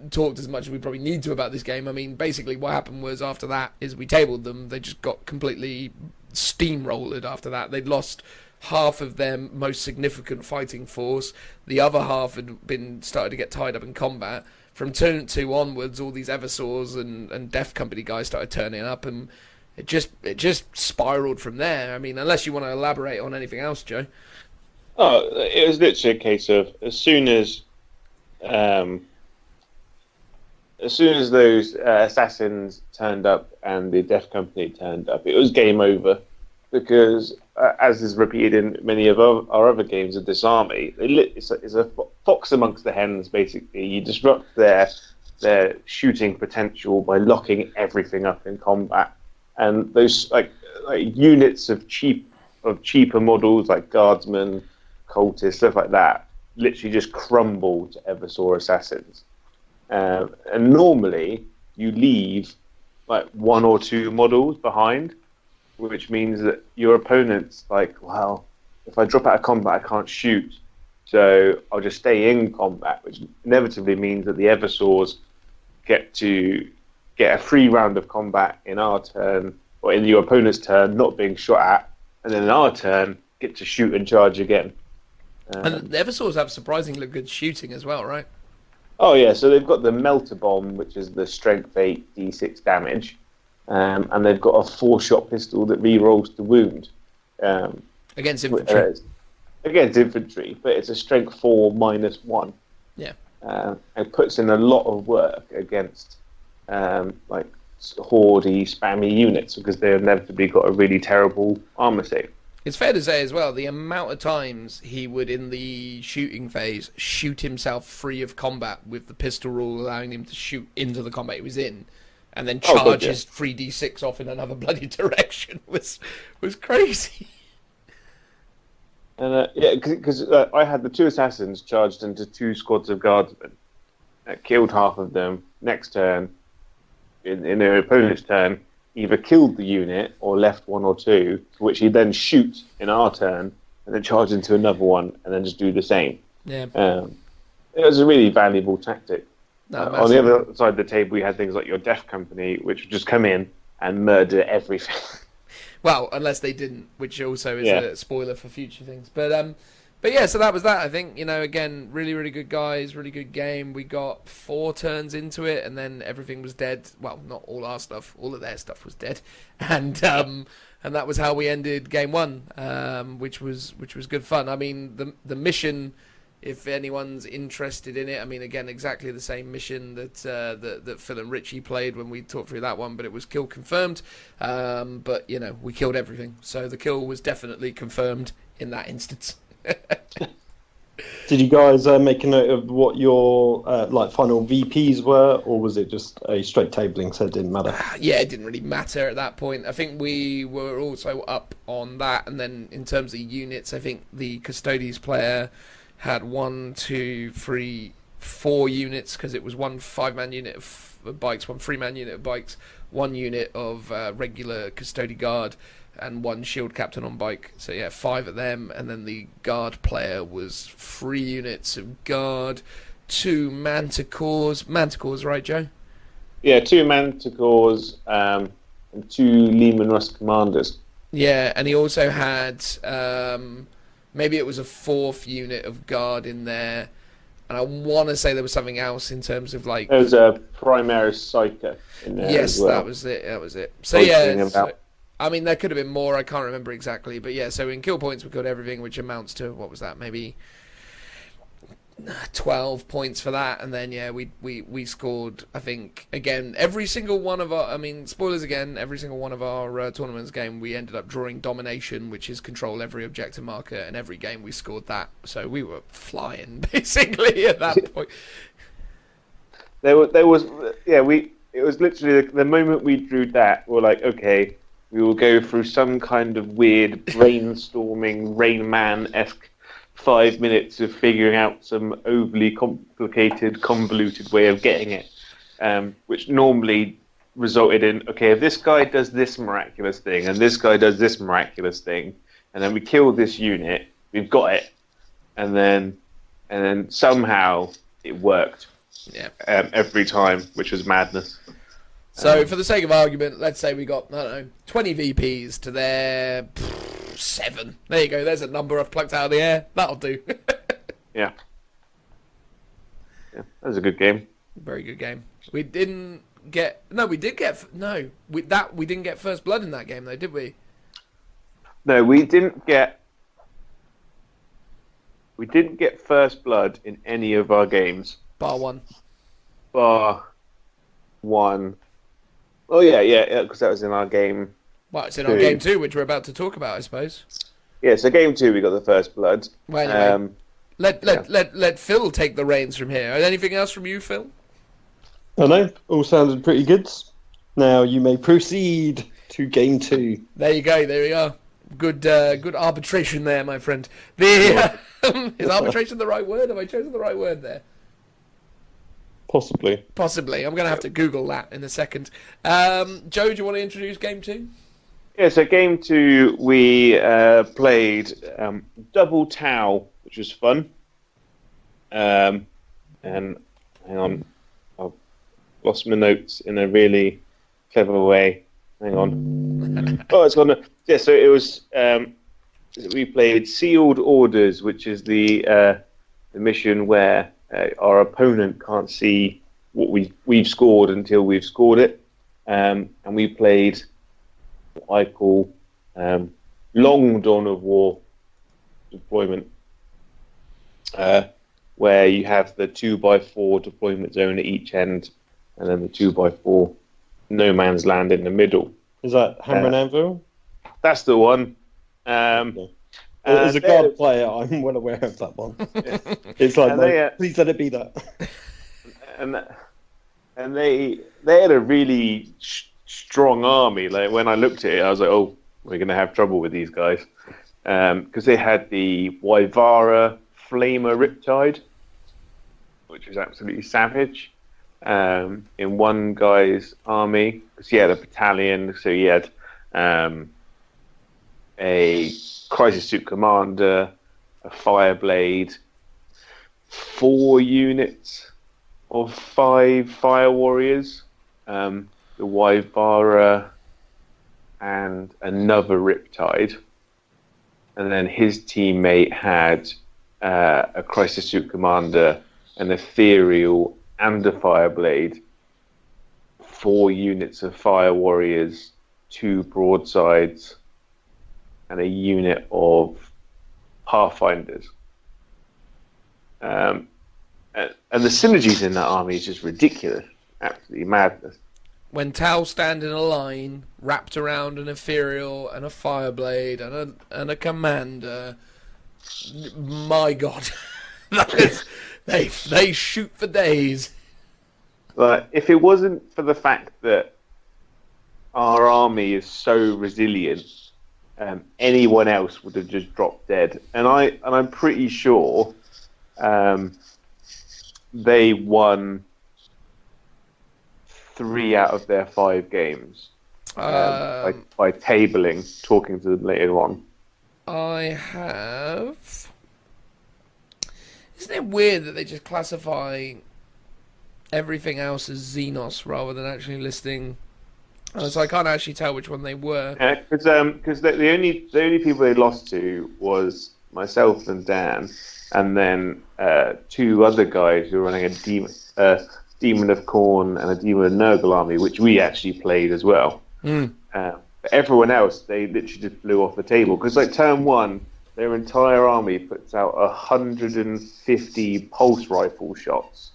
talked as much as we probably need to about this game. I mean, basically, what happened was after that is we tabled them. They just got completely steamrolled after that. They'd lost half of their most significant fighting force. The other half had been started to get tied up in combat. From turn 2 onwards, all these Eversaws and Death Company guys started turning up, and it just spiraled from there. I mean, unless you want to elaborate on anything else, Joe. Oh, it was literally a case of as soon as those assassins turned up and the Death Company turned up, it was game over. Because, as is repeated in many of our other games of this army, it's a fox amongst the hens, basically. You disrupt their shooting potential by locking everything up in combat. And those like units of cheaper models like Guardsmen, Cultists, stuff like that, literally just crumble to Eversaw assassins. And normally, you leave like 1 or 2 models behind, which means that your opponent's like, well, if I drop out of combat, I can't shoot, so I'll just stay in combat, which inevitably means that the Eversaws get a free round of combat in our turn, or in your opponent's turn, not being shot at, and then in our turn, get to shoot and charge again. And the Eversaws have surprisingly good shooting as well, right? Oh yeah, so they've got the Melter Bomb, which is the strength 8 d6 damage. And they've got a 4-shot pistol that re-rolls the wound. Against infantry. Against infantry, but it's a strength 4 -1. Yeah. It puts in a lot of work against like hoardy, spammy units, because they've inevitably got a really terrible armor save. It's fair to say as well, the amount of times he would, in the shooting phase, shoot himself free of combat with the pistol rule allowing him to shoot into the combat he was in, and then charge his 3d6 off in another bloody direction was crazy. And because I had the 2 assassins charged into 2 squads of guardsmen, killed half of them. Next turn, in their opponent's turn, either killed the unit or left 1 or 2, which he then shoot in our turn, and then charge into another one, and then just do the same. Yeah. It was a really valuable tactic. No, on the other side of the table, we had things like your Death Company, which would just come in and murder everything. Well, unless they didn't, which also is a spoiler for future things. But yeah, so that was that. I think, again, really, really good guys, really good game. We got 4 turns into it, and then everything was dead. Well, not all our stuff, all of their stuff was dead, and that was how we ended game 1, which was good fun. I mean, the mission, if anyone's interested in it, I mean, again, exactly the same mission that Phil and Richie played when we talked through that one, but it was kill confirmed. But we killed everything, so the kill was definitely confirmed in that instance. Did you guys make a note of what your final VPs were, or was it just a straight tabling, so it didn't matter? Yeah, it didn't really matter at that point. I think we were also up on that, and then in terms of units, I think the Custodes player had 1, 2, 3, 4 units, because it was 1 5-man unit of bikes, 1 3-man unit of bikes, 1 unit of regular Custody guard, and 1 shield captain on bike. So yeah, 5 of them, and then the guard player was 3 units of guard, 2 manticores, right, Joe? Yeah, 2 manticores and 2 Lehman Russ commanders. Yeah, and he also had maybe it was a 4th unit of guard in there, and I want to say there was something else in terms of like. There was a Primaris Psyker in there. Yes, as well. that was it. So yeah. I mean, there could have been more. I can't remember exactly, but yeah. So in kill points, we got everything, which amounts to what was that? Maybe 12 points for that, and then yeah, we scored. I think again every single one of our. I mean, spoilers again. Every single one of our tournaments game, we ended up drawing domination, which is control every objective marker, and every game we scored that. So we were flying basically at that point. There was it was literally the moment we drew that, we're like, okay, we will go through some kind of weird brainstorming Rain Man-esque 5 minutes of figuring out some overly complicated, convoluted way of getting it, which normally resulted in, okay, if this guy does this miraculous thing and this guy does this miraculous thing, and then we kill this unit, we've got it, and then somehow it worked. Yeah. Every time, which was madness. So, for the sake of argument, let's say we got, I don't know, 20 VPs to their 7. There you go, there's a number I've plucked out of the air. That'll do. Yeah, that was a good game. Very good game. We didn't get... No, we did get... No, we didn't get first blood in that game, though, did we? No, we didn't get first blood in any of our games. Bar one. Bar one. Oh, yeah, because that was in our game. Well, it's in our game 2, which we're about to talk about, I suppose. Yeah, so game 2 we got the first blood. Well, anyway, let Phil take the reins from here. Anything else from you, Phil? I know, all sounded pretty good. Now you may proceed to game 2. There you go, there we are. Good arbitration there, my friend. Is arbitration the right word? Have I chosen the right word there? Possibly. I'm going to have to Google that in a second. Joe, do you want to introduce game 2? Yeah, so game 2 we played Double Tau, which was fun. And hang on, I've lost my notes in a really clever way. Hang on. Oh, it's gone. Yeah, so it was. We played Sealed Orders, which is the mission where our opponent can't see what we've scored until we've scored it, and we played what I call Long Dawn of War deployment, where you have the 2x4 deployment zone at each end, and then the 2x4 no man's land in the middle. Is that Hammer and Anvil? That's the one. As a guard player, I'm well aware of that one. Yeah. It's like, please let it be that. And they had a really strong army. Like when I looked at it, I was like, oh, we're going to have trouble with these guys, because they had the Wyvara Flamer Riptide, which was absolutely savage. In one guy's army, because he had a battalion, so he had a Crisis Suit Commander, a Fireblade, 4 units of 5 Fire Warriors, the Wyvara, and another Riptide. And then his teammate had a Crisis Suit Commander, an Ethereal, and a Fireblade, 4 units of Fire Warriors, 2 Broadsides, and a unit of Pathfinders. And the synergies in that army is just ridiculous. Absolutely madness. When Tau stand in a line, wrapped around an Ethereal and a Fireblade and a Commander, my God, they shoot for days. But if it wasn't for the fact that our army is so resilient, anyone else would have just dropped dead. And I'm pretty sure they won 3 out of their 5 games by tabling, talking to them later on. I have... Isn't it weird that they just classify everything else as Xenos rather than actually listing... so I can't actually tell which one they were. Yeah, because the only people they lost to was myself and Dan, and then 2 other guys who were running a Demon of Khorne and a Demon of Nurgle army, which we actually played as well. They everyone else, they literally just blew off the table. Because like turn one, their entire army puts out 150 pulse rifle shots.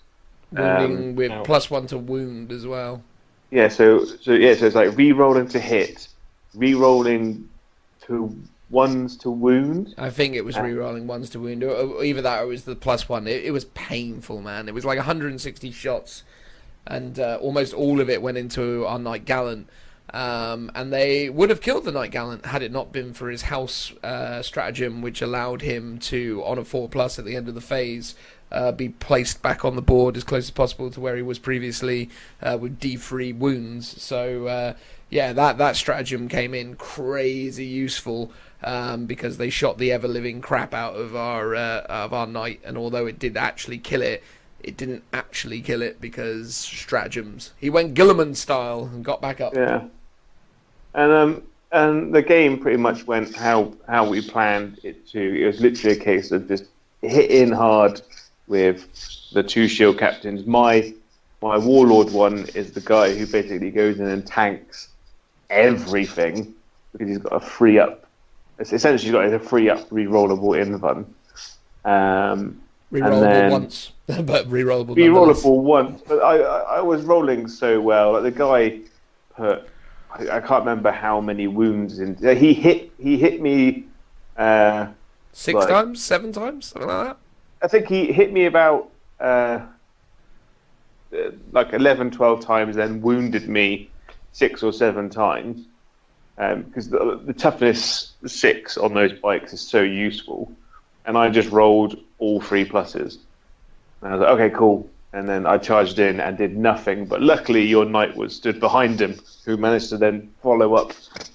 Wounding with ouch. +1 to wound as well. Yeah, so it's like re-rolling to hit, re-rolling to ones to wound. I think it was re-rolling ones to wound. Or either that or it was the +1. It was painful, man. It was like 160 shots, and almost all of it went into our Knight Gallant. And they would have killed the Knight Gallant had it not been for his house stratagem, which allowed him to, on a 4+ at the end of the phase, be placed back on the board as close as possible to where he was previously with D3 wounds. So yeah, that stratagem came in crazy useful because they shot the ever-living crap out of our knight, and although it did actually kill it, it didn't actually kill it because stratagems. He went Gilliman style and got back up. Yeah, and the game pretty much went how we planned it to. It was literally a case of just hitting hard with the 2 shield captains. My warlord one is the guy who basically goes in and tanks everything because he's got a free up. It's essentially he's got a free up re-rollable invuln. Rerollable once, but rerollable. Rerollable once, but I was rolling so well. Like the guy put, I can't remember how many wounds in. He hit me 6 times, 7 times, something like that. I think he hit me about like 11, 12 times, then wounded me 6 or 7 times. Because the toughness 6 on those bikes is so useful, and I just rolled all 3+. And I was like, okay, cool. And then I charged in and did nothing. But luckily, your knight was stood behind him, who managed to then follow up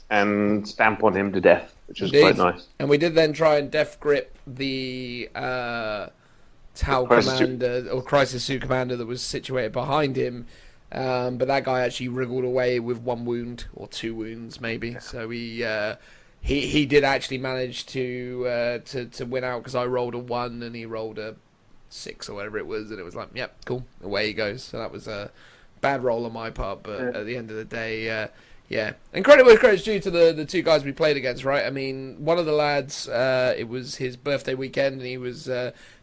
and stamp on him to death, which was quite nice. And we did then try and death grip the Tau commander or Crisis Suit commander that was situated behind him. But that guy actually wriggled away with 1 wound or 2 wounds, maybe. Yeah. So he did actually manage to win out because I rolled a 1 and he rolled a 6 or whatever it was, and it was like, yep, cool, away he goes. So that was a bad roll on my part, but at the end of the day, yeah. And credit where credit's due to the 2 guys we played against, right? I mean, one of the lads, it was his birthday weekend, and he was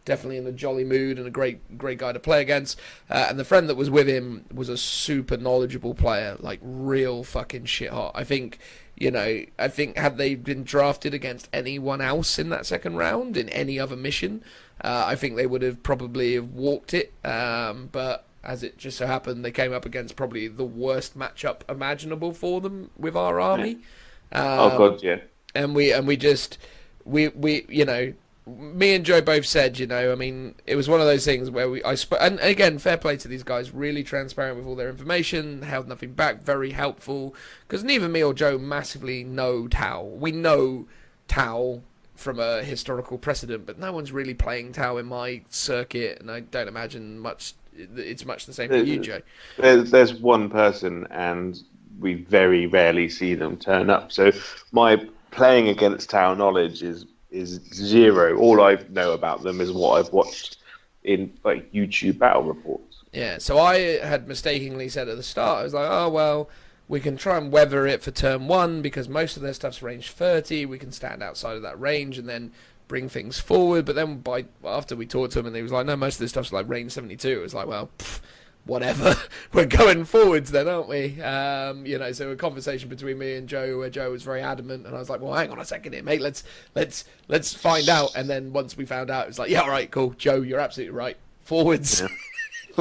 definitely in a jolly mood and a great guy to play against. And the friend that was with him was a super knowledgeable player, like real fucking shit hot. I think had they been drafted against anyone else in that second round in any other mission, I think they would have probably have walked it. But as it just so happened, they came up against probably the worst matchup imaginable for them with our army. Oh god, yeah. And we me and Joe both said, I mean, it was one of those things where and again, fair play to these guys, really transparent with all their information, held nothing back, very helpful, because neither me or Joe massively know Tau. We know Tau from a historical precedent, but no one's really playing Tau in my circuit, and I don't imagine it's much the same for you, Joe. There's one person, and we very rarely see them turn up, so my playing against Tau knowledge is 0. All I know about them is what I've watched in like YouTube battle reports. Yeah, so I had mistakenly said at the start, I was like, oh well, we can try and weather it for turn 1 because most of their stuff's range 30. We can stand outside of that range and then bring things forward. But then after we talked to him and he was like, no, most of this stuff's like range 72. It was like, well, whatever. We're going forwards then, aren't we? So a conversation between me and Joe where Joe was very adamant, and I was like, well, hang on a second here, mate. Let's find out. And then once we found out, it was like, yeah, all right, cool. Joe, you're absolutely right. Forwards. Yeah.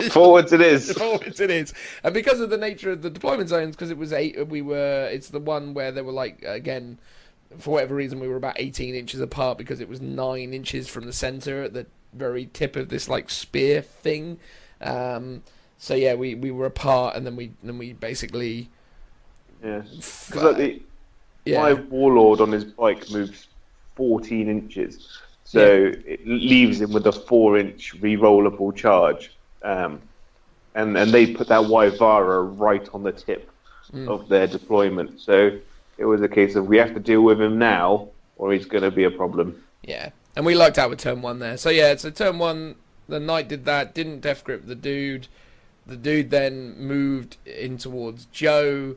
Forwards it is. Forwards it is. And because of the nature of the deployment zones, because it was it's the one where they were like, again, for whatever reason, we were about 18 inches apart because it was 9 inches from the center at the very tip of this like spear thing. So yeah, we were apart, and then we basically. Yes. My warlord on his bike moves 14 inches, so it leaves him with a 4-inch re-rollable charge. And they put that Wyvara right on the tip of their deployment. So it was a case of we have to deal with him now, or he's going to be a problem. Yeah, and we lucked out with turn 1 there. So yeah, so turn 1, the knight did that, didn't death grip the dude. The dude then moved in towards Joe.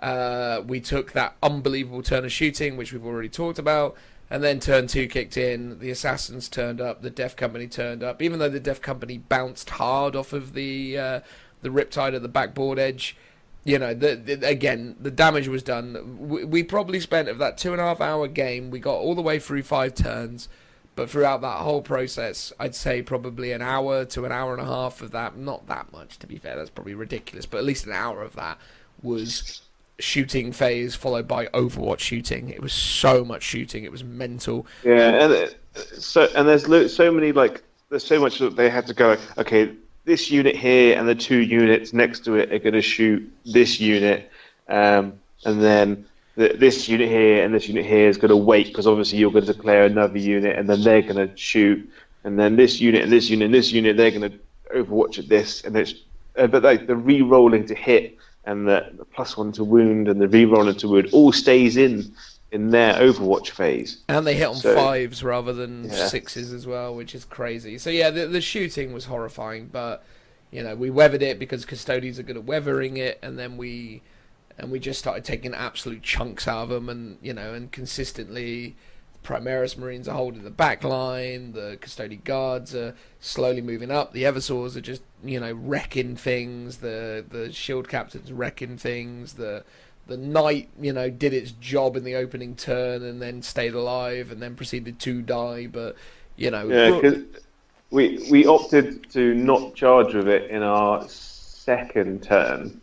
We took that unbelievable turn of shooting, which we've already talked about, and then turn 2 kicked in. The assassins turned up. The Death Company turned up. Even though the Death Company bounced hard off of the riptide at the backboard edge, again, the damage was done. We probably spent, of that 2.5 hour game, we got all the way through 5 turns. But throughout that whole process, I'd say probably an hour to an hour and a half of that, not that much to be fair, that's probably ridiculous, but at least an hour of that was shooting phase followed by Overwatch shooting. It was so much shooting, it was mental. Yeah, and there's so many, there's so much that they had to go, okay, this unit here and the 2 units next to it are going to shoot this unit, and then this unit here and this unit here is going to wait, because obviously you're going to declare another unit, and then they're going to shoot, and then this unit and this unit and this unit, they're going to Overwatch at this, and it's but the re-rolling to hit and the +1 to wound and the re-rolling to wound all stays in their Overwatch phase. And they hit on 5s rather than 6s as well, which is crazy. So yeah, the shooting was horrifying, but we weathered it because custodians are good at weathering it, and then we just started taking absolute chunks out of them, and consistently, Primaris Marines are holding the back line, the Custodian Guards are slowly moving up, the Eversaws are just, wrecking things, the Shield Captains wrecking things, the Knight, did its job in the opening turn and then stayed alive and then proceeded to die, but, Yeah, because we opted to not charge with it in our second turn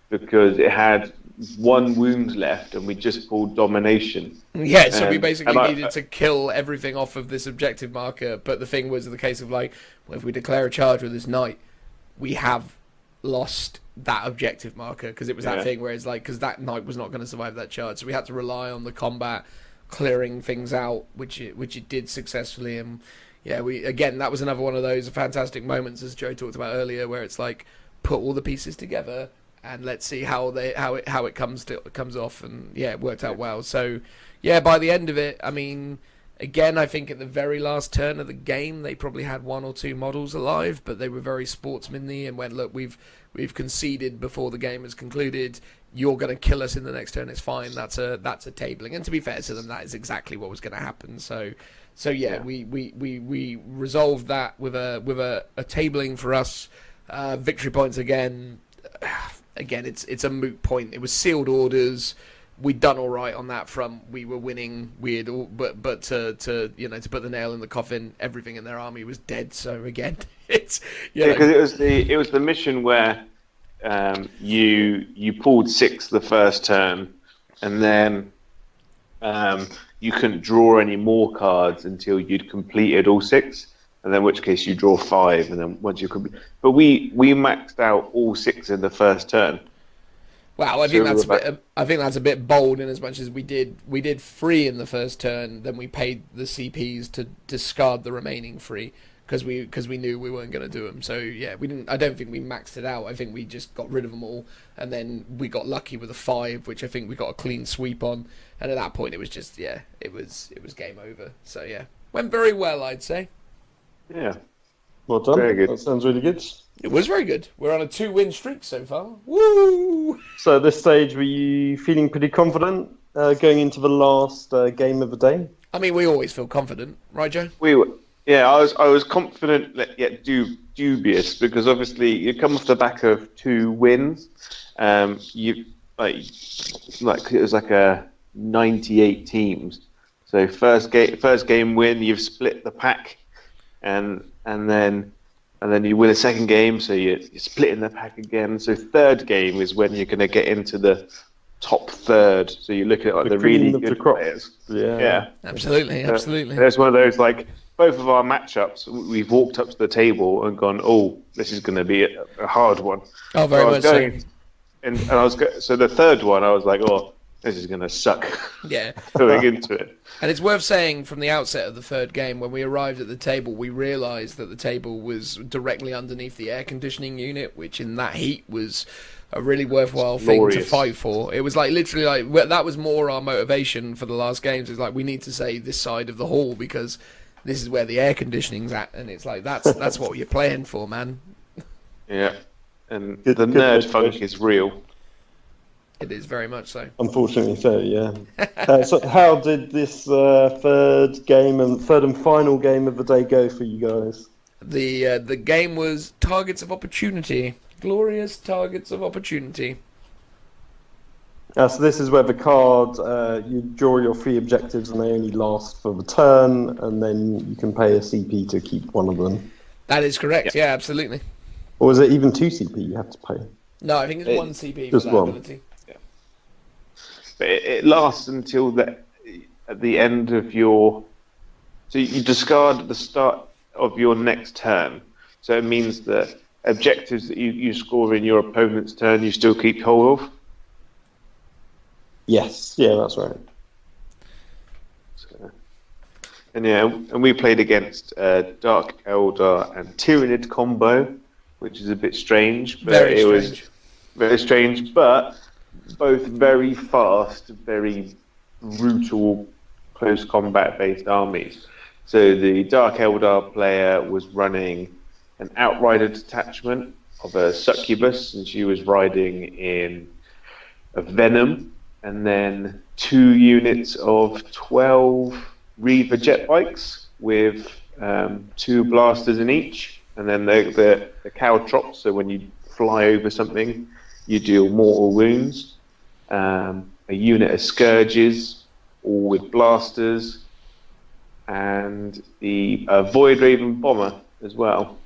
because it had 1 wound left, and we just pulled domination. Yeah, so we basically needed to kill everything off of this objective marker. But the thing was, the case of well, if we declare a charge with this Knight, we have lost that objective marker, because it was that thing where it's because that Knight was not going to survive that charge. So we had to rely on the combat clearing things out, which it did successfully. And yeah, that was another one of those fantastic moments, as Joe talked about earlier, where it's put all the pieces together and let's see how it comes off, and yeah, it worked out well. So yeah, by the end of it, I mean, again, I think at the very last turn of the game, they probably had 1 or 2 models alive, but they were very sportsmanly and went, look, we've conceded before the game has concluded. You're going to kill us in the next turn. It's fine. That's a tabling, and to be fair to them, that is exactly what was going to happen. So yeah, we resolved that with a tabling for us. Victory points again. Again, it's a moot point. It was sealed orders. We'd done all right on that front. We were winning. But to put the nail in the coffin, everything in their army was dead. So again, it's because it was the mission where you pulled 6 the first turn, and then you couldn't draw any more cards until you'd completed all 6. And then in which case you draw 5, and then once you complete. But we maxed out all 6 in the first turn. Wow, I think that's a bit bold, in as much as we did 3 in the first turn, then we paid the CPs to discard the remaining 3 because we knew we weren't going to do them. So yeah, I don't think we maxed it out. I think we just got rid of them all, and then we got lucky with a 5, which I think we got a clean sweep on. And at that point, it was just it was game over. So yeah, went very well, I'd say. Yeah. Well done. Very good. That sounds really good. It was very good. We're on a 2-win streak so far. Woo! So at this stage, were you feeling pretty confident going into the last game of the day? I mean, we always feel confident, right, Joe? We were. Yeah, I was confident yet dubious, because obviously you come off the back of 2 wins. It was a 98 teams. So first game win, you've split the pack. And then you win a second game, so you're splitting the pack again. So third game is when you're going to get into the top third. So you're looking at the really good players. Yeah, absolutely. There's one of those, both of our matchups. We've walked up to the table and gone, "Oh, this is going to be a hard one." Oh, very much so. So the third one, I was like, "Oh, this is going to suck." Yeah. Going into it. And it's worth saying, from the outset of the third game, when we arrived at the table, we realised that the table was directly underneath the air conditioning unit, which in that heat was a really worthwhile thing to fight for. It was literally that was more our motivation for the last games. It's we need to say this side of the hall because this is where the air conditioning's at, and it's that's what you're playing for, man. Yeah, and the nerd funk is real. It is very much so. Unfortunately so, yeah. So how did this third and final game of the day go for you guys? The game was Targets of Opportunity. Glorious Targets of Opportunity. So this is where the card, you draw your 3 objectives and they only last for the turn, and then you can pay a CP to keep one of them. That is correct, yeah, absolutely. Or is it even 2 CP you have to pay? No, I think it's 1 CP for just that one. ability. But it lasts until at the end of your. So you discard at the start of your next turn. So it means that objectives that you score in your opponent's turn, you still keep hold of. Yes, yeah, that's right. So, and we played against Dark Eldar and Tyranid combo, which is a bit strange. But Very strange. Was very strange, but both very fast, very brutal, close combat based armies. So the Dark Eldar player was running an Outrider detachment of a Succubus, and she was riding in a Venom, and then 2 units of 12 Reaver jet bikes with 2 blasters in each, and then the caltrops, so when you fly over something, you deal mortal wounds. A unit of Scourges, all with blasters, and the Void Raven bomber as well.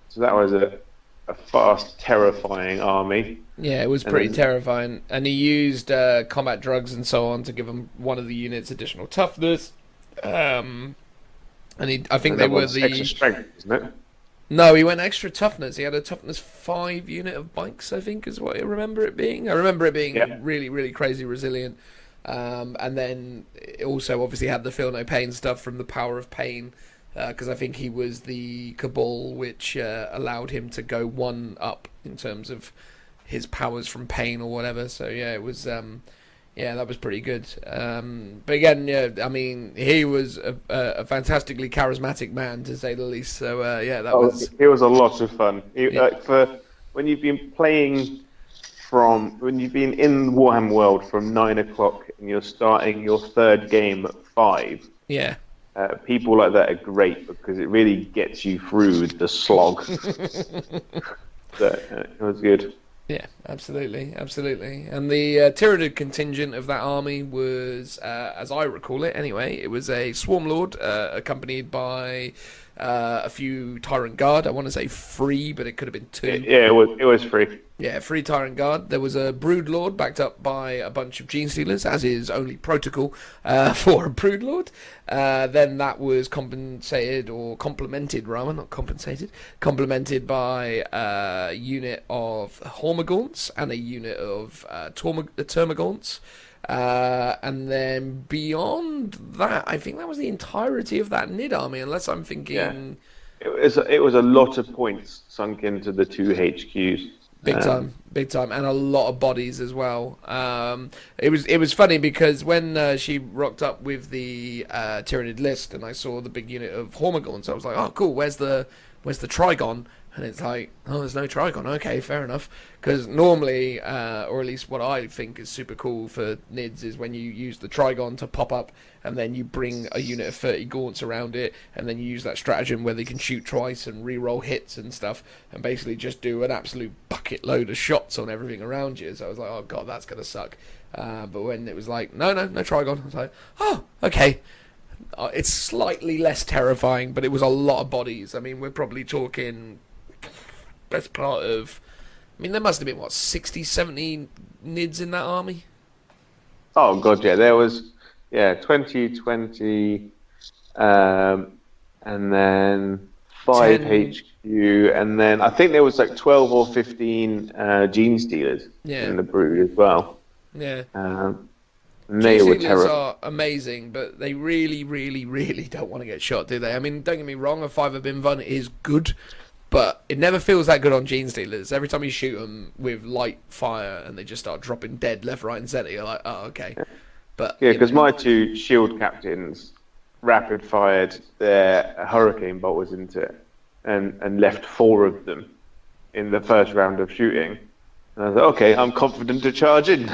So that was a fast, terrifying army. Yeah, it was pretty terrifying. And he used combat drugs and so on to give him one of the units additional toughness. I think they were the extra strength, isn't it? No, he went extra toughness. He had a toughness 5 unit of bikes, I think, is what I remember it being. I remember it being really, really crazy resilient. And then it also obviously had the Feel No Pain stuff from the Power of Pain, because I think he was the Cabal, which allowed him to go 1 up in terms of his powers from pain or whatever. So yeah, it was that was pretty good. But again, yeah, I mean, he was a fantastically charismatic man, to say the least. So it was a lot of fun. For when you've been playing when you've been in Warhammer World from 9 o'clock and you're starting your 3rd game at 5. Yeah. People like that are great because it really gets you through the slog. So, it was good. Yeah, absolutely. And the Tyranid contingent of that army was, as I recall it anyway, it was a Swarm Lord accompanied by a few Tyrant Guard. I want to say 3, but it could have been 2. Yeah, it was 3. Yeah, 3 Tyrant Guard. There was a Brood Lord backed up by a bunch of Gene Stealers, as is only protocol for a Brood Lord. Then that was complemented by a unit of Hormagaunts and a unit of Termagaunts. And then beyond that, I think that was the entirety of that Nid army, unless I'm thinking... Yeah. It was a lot of points sunk into the 2 HQs. Big time, and a lot of bodies as well. It was funny because when she rocked up with the Tyranid list, and I saw the big unit of Hormagaunts, I was like, "Oh, cool. Where's the Trigon?" And it's like, "Oh, there's no Trigon. Okay, fair enough." Because normally, or at least what I think is super cool for Nids is when you use the Trigon to pop up, and then you bring a unit of 30 Gaunts around it, and then you use that stratagem where they can shoot twice and re-roll hits and stuff, and basically just do an absolute bucket load of shots on everything around you. So I was like, oh god, that's gonna suck. But when it was like, no Trigon, I was like, oh, okay. It's slightly less terrifying, but it was a lot of bodies. I mean, we're probably talking best part of... I mean, there must have been, 60, 70 Nids in that army? Oh, God, yeah. There was, 20, and then 5 HQ, and then I think there was 12 or 15 Gene Stealers in the Brood as well. Yeah. And they were terrible. Are amazing, but they really, really, really don't want to get shot, do they? I mean, don't get me wrong, a 5 Bin Vun is good, but it never feels that good on Gene Stealers. Every time you shoot them with light fire and they just start dropping dead left, right, and centre, you're like, oh, okay. But because my 2 shield captains rapid fired their hurricane bolters into it and left 4 of them in the first round of shooting. And I was like, okay, I'm confident to charge in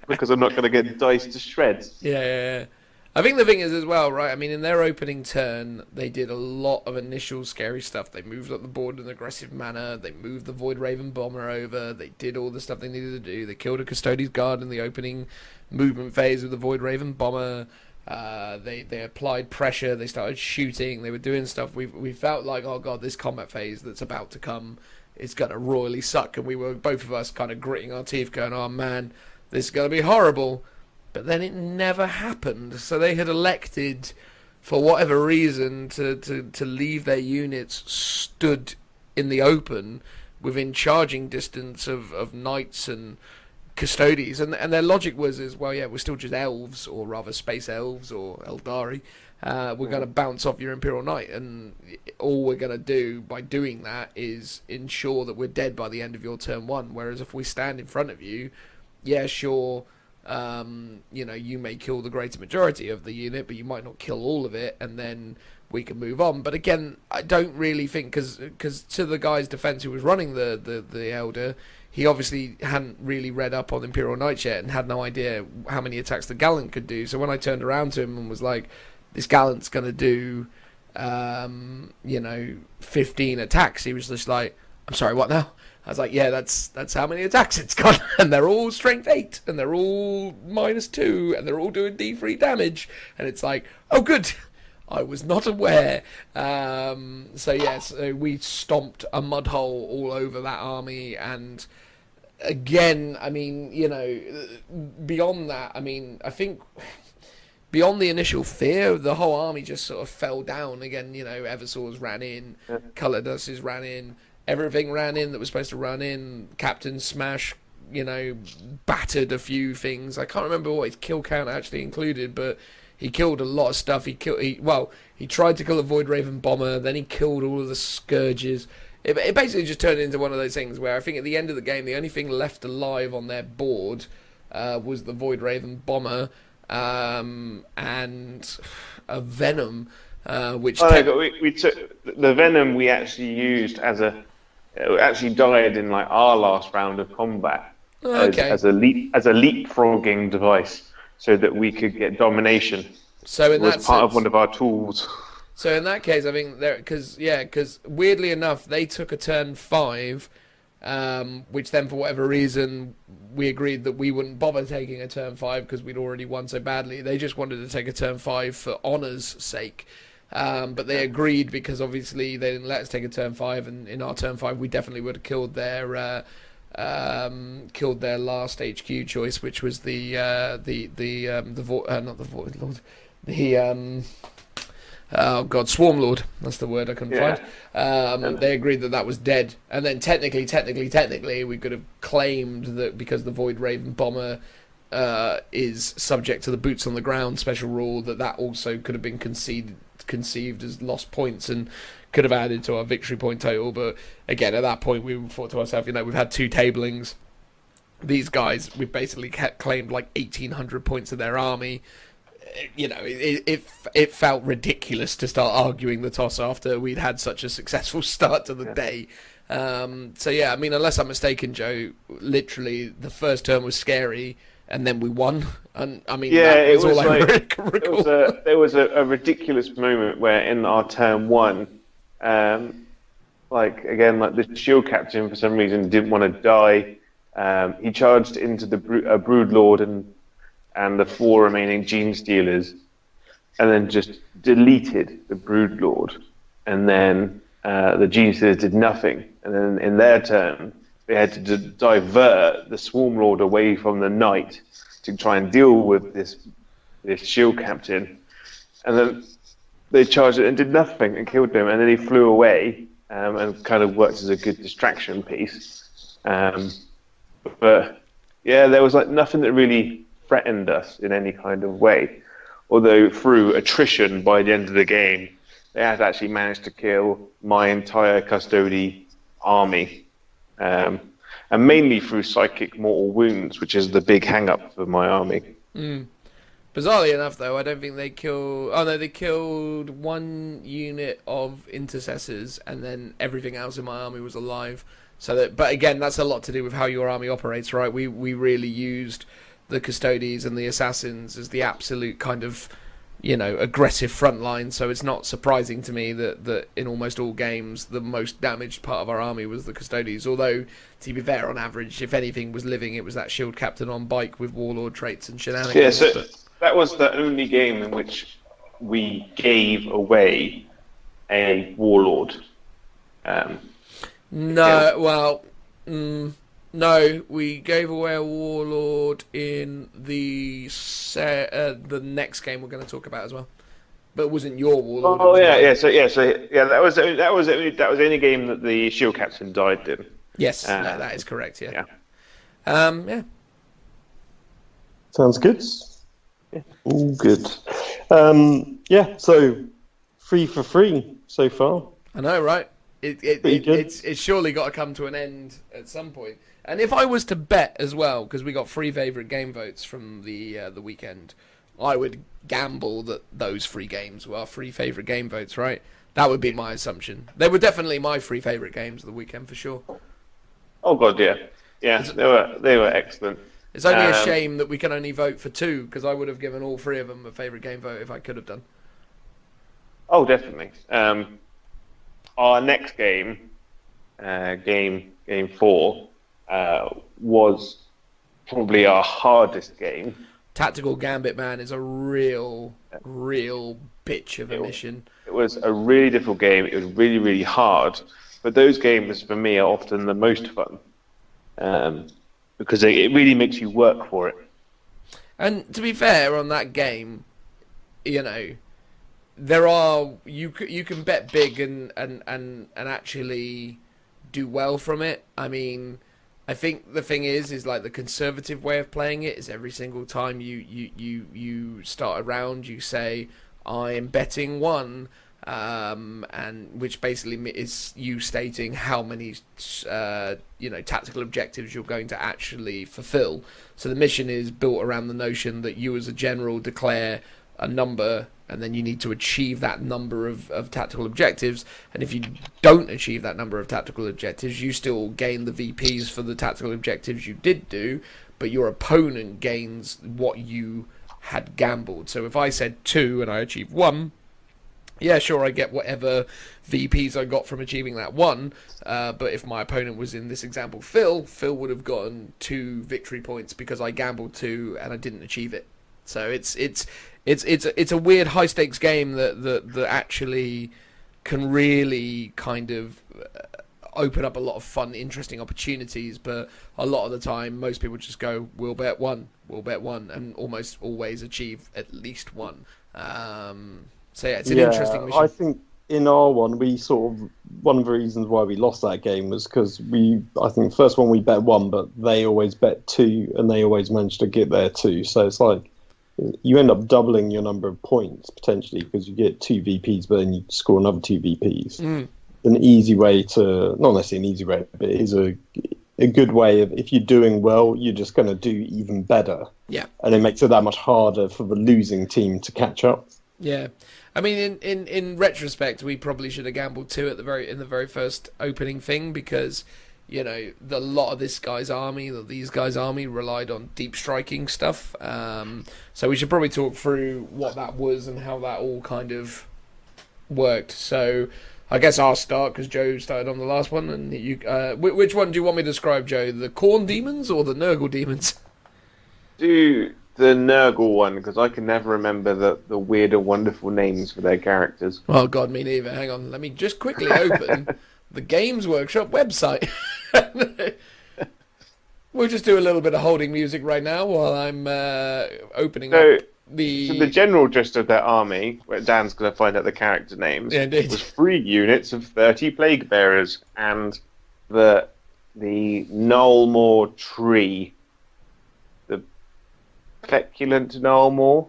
because I'm not going to get diced to shreds. Yeah. I think the thing is as well, right? I mean, in their opening turn, they did a lot of initial scary stuff. They moved up the board in an aggressive manner. They moved the Void Raven Bomber over. They did all the stuff they needed to do. They killed a Custodes Guard in the opening movement phase with the Void Raven Bomber. They applied pressure. They started shooting. They were doing stuff. We felt like, oh god, this combat phase that's about to come is gonna royally suck. And we were, both of us, kind of gritting our teeth, going, oh man, this is gonna be horrible. But then it never happened. So they had elected, for whatever reason, to leave their units stood in the open within charging distance of knights and Custodes. And their logic was, well, yeah, we're still just elves, or rather space elves or Eldari. We're going to bounce off your Imperial Knight. And all we're going to do by doing that is ensure that we're dead by the end of your turn one. Whereas if we stand in front of you, yeah, sure... you may kill the greater majority of the unit, but you might not kill all of it, and then we can move on. But again, I don't really think, because to the guy's defense who was running the Elder, he obviously hadn't really read up on Imperial Knights yet and had no idea how many attacks the Gallant could do. So when I turned around to him and was like, this Gallant's going to do 15 attacks, he was just like, I'm sorry, what now? I was like, yeah, that's how many attacks it's got, and they're all strength 8, and they're all -2, and they're all doing D3 damage, and it's like, oh good, I was not aware. So yes, we stomped a mud hole all over that army, and again, I mean, beyond that, I mean, I think beyond the initial fear, the whole army just sort of fell down again. Eversource ran in, Colourduses ran in. Everything ran in that was supposed to run in. Captain Smash, battered a few things. I can't remember what his kill count actually included, but he killed a lot of stuff. He tried to kill a Void Raven Bomber, then he killed all of the Scourges. It basically just turned into one of those things where I think at the end of the game, the only thing left alive on their board was the Void Raven Bomber and a Venom, which... we took the Venom we actually used it actually died in like our last round of combat as a leapfrogging device, so that we could get domination. So in it was that part of sense, one of our tools. So in that case, I think because weirdly enough, they took a turn 5, which then for whatever reason we agreed that we wouldn't bother taking a turn 5 because we'd already won so badly. They just wanted to take a turn 5 for honour's sake. But they agreed because obviously they didn't let us take a turn 5, and in our turn 5 we definitely would have killed their last HQ choice, which was not the Void Lord, oh god, Swarm Lord. That's the word I couldn't find. They agreed that was dead, and then technically we could have claimed that because the Void Raven Bomber is subject to the boots on the ground special rule, that also could have been conceived as lost points and could have added to our victory point total. But again, at that point we thought to ourselves, we've had 2 tablings. These guys, we've basically claimed like 1,800 points of their army. It felt ridiculous to start arguing the toss after we'd had such a successful start to the day. So yeah, I mean, unless I'm mistaken, Joe, literally the first turn was scary, and then we won. And I mean, that was all I recall. There was a ridiculous moment where in our turn 1, the shield captain for some reason didn't want to die. He charged into the Brood Lord and the 4 remaining Gene Stealers, and then just deleted the Brood Lord. And then the Gene Stealers did nothing. And then in their turn, they had to divert the Swarm Lord away from the Knight to try and deal with this shield captain. And then they charged it and did nothing and killed him. And then he flew away and kind of worked as a good distraction piece. But yeah, there was like nothing that really threatened us in any kind of way. Although through attrition by the end of the game, they had actually managed to kill my entire Custody army. And mainly through psychic mortal wounds, which is the big hang-up for my army. Bizarrely enough, though, I don't think they killed... Oh, no, they killed 1 unit of intercessors, and then everything else in my army was alive. So that, but again, that's a lot to do with how your army operates, right? We really used the Custodes and the Assassins as the absolute kind of, aggressive front line. So it's not surprising to me that in almost all games, the most damaged part of our army was the Custodes. Although, to be fair, on average, if anything was living, it was that shield captain on bike with warlord traits and shenanigans. Yeah, so that was the only game in which we gave away a warlord. No, we gave away a warlord in the next game we're going to talk about as well, but it wasn't your warlord. Oh yeah. That was the only game that the shield captain died in. Yes, that is correct. Yeah. Yeah. Sounds good. Yeah. All good. So 3 for 3 so far. I know, right? It's surely got to come to an end at some point. And if I was to bet as well, because we got 3 favourite game votes from the weekend, I would gamble that those 3 games were our 3 favourite game votes, right? That would be my assumption. They were definitely my 3 favourite games of the weekend for sure. Oh god, yeah. Yeah, they were excellent. It's only a shame that we can only vote for 2, because I would have given all 3 of them a favourite game vote if I could have done. Oh, definitely. Our next game, game 4, was probably our hardest game. Tactical Gambit, man, is a real bitch of a mission. It was a really difficult game. It was really, really hard. But those games, for me, are often the most fun. Because it really makes you work for it. And to be fair, on that game, there are you can bet big and actually do well from it. I mean, I think the thing is like the conservative way of playing it is every single time you start a round, you say I am betting 1, and which basically is you stating how many tactical objectives you're going to actually fulfill. So the mission is built around the notion that you as a general declare a number, and then you need to achieve that number of tactical objectives. And if you don't achieve that number of tactical objectives, you still gain the VPs for the tactical objectives you did do, but your opponent gains what you had gambled. So if I said 2 and I achieved 1, yeah, sure, I get whatever VPs I got from achieving that 1. But if my opponent was in this example, Phil would have gotten 2 victory points because I gambled 2 and I didn't achieve it. So it's a weird high stakes game that actually can really kind of open up a lot of fun, interesting opportunities. But a lot of the time, most people just go, "We'll bet 1, and almost always achieve at least 1. So yeah, it's an interesting mission. I think in our one, we one of the reasons why we lost that game was because I think the first one we bet 1, but they always bet 2, and they always managed to get there too. So it's like you end up doubling your number of points potentially because you get 2 VPs, but then you score another 2 VPs. An easy way to, not necessarily an easy way, but it is a good way of, if you're doing well, you're just going to do even better. Yeah, and it makes it that much harder for the losing team to catch up. Yeah, I mean, in retrospect, we probably should have gambled 2 in the very first opening thing because, the lot of these guys' army relied on deep striking stuff. So we should probably talk through what that was and how that all kind of worked. So I guess I'll start because Joe started on the last one, and you. Which one do you want me to describe, Joe? The Khorne demons or the Nurgle demons? Do the Nurgle one, because I can never remember the weird and wonderful names for their characters. Oh God, me neither. Hang on, let me just quickly open the Games Workshop website. We'll just do a little bit of holding music right now while I'm opening up the... So the general gist of their army, where Dan's going to find out the character names, was 3 units of 30 plague bearers and the Nullmore tree. The Peculent Nullmore,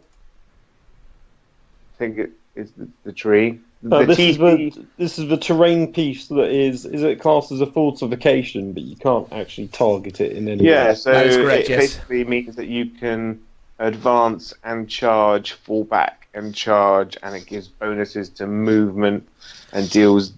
I think it is the tree. This is the terrain piece that is it classed as a fortification, but you can't actually target it in any way. Yeah, so that is correct, it basically means that you can advance and charge, fall back and charge, and it gives bonuses to movement and deals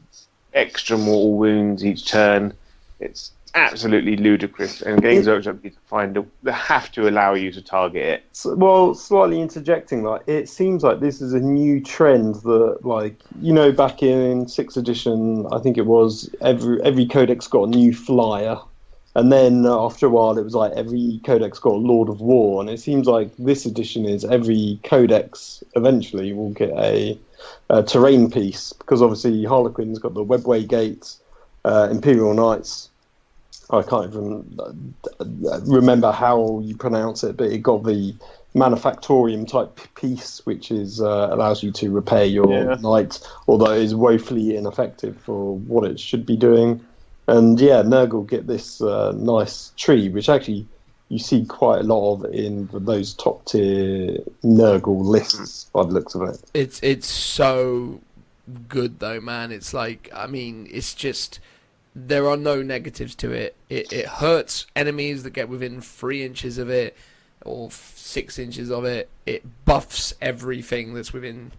extra mortal wounds each turn. It's absolutely ludicrous, and Games Workshop need to they have to allow you to target it. So, well, slightly interjecting, like it seems like this is a new trend that, like, back in 6th edition, I think it was every codex got a new flyer, and then after a while, it was like every codex got a Lord of War, and it seems like this edition is every codex eventually will get a terrain piece, because obviously Harlequin's got the Webway Gates, Imperial Knights. I can't even remember how you pronounce it, but it got the Manufactorium type piece, which is allows you to repair your knight, although it is woefully ineffective for what it should be doing. And Nurgle get this nice tree, which actually you see quite a lot of in those top tier Nurgle lists by the looks of it. It's so good though, man. It's like, I mean, it's just, there are no negatives to it. It hurts enemies that get within 3 inches of it or 6 inches of it. It buffs everything that's within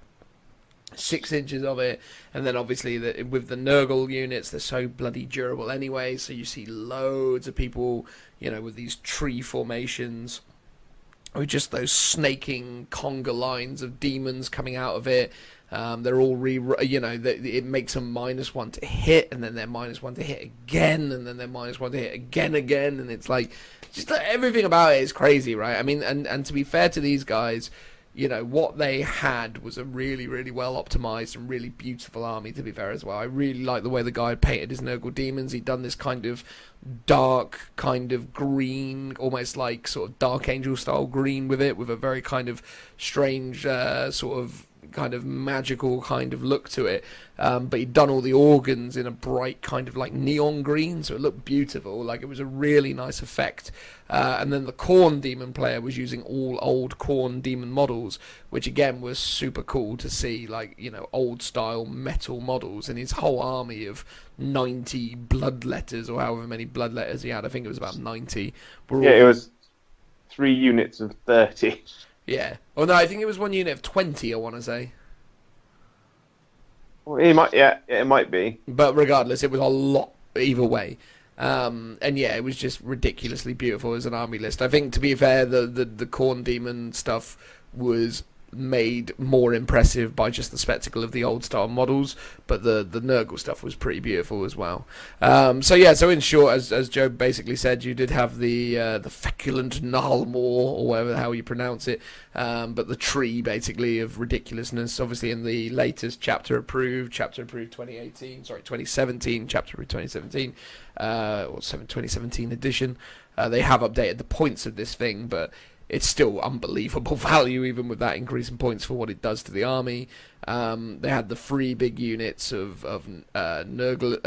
6 inches of it, and then obviously with the Nurgle units, they're so bloody durable anyway, so you see loads of people, with these tree formations, with just those snaking conga lines of demons coming out of it. They're all it makes them -1 to hit, and then they're -1 to hit again, and then they're -1 to hit again, and it's like, just everything about it is crazy, right? I mean, and to be fair to these guys, what they had was a really, really well optimized and really beautiful army, to be fair as well. I really like the way the guy had painted his Nurgle demons. He'd done this kind of dark, kind of green, almost like sort of Dark Angel style green with it, with a very kind of strange sort of kind of magical kind of look to it, but he'd done all the organs in a bright kind of like neon green, so it looked beautiful. Like, it was a really nice effect. And then the Khorne demon player was using all old Khorne demon models, which again was super cool to see, like, old style metal models, and his whole army of 90 bloodletters, or however many bloodletters he had, I think it was about 90. It was 3 units of 30. Yeah. Oh no, I think it was 1 unit of 20, I want to say. Well, it might be. But regardless, it was a lot either way. And it was just ridiculously beautiful as an army list. I think, to be fair, the Khorne Demon stuff was made more impressive by just the spectacle of the old style models, but the Nurgle stuff was pretty beautiful as well. So in short, as Joe basically said, you did have the feculent Nalmor, or whatever how you pronounce it, but the tree basically of ridiculousness, obviously in the latest chapter approved 2017 chapter approved 2017 or 2017 edition, they have updated the points of this thing, but it's still unbelievable value, even with that increase in points, for what it does to the army. They had the 3 big units of Nurgle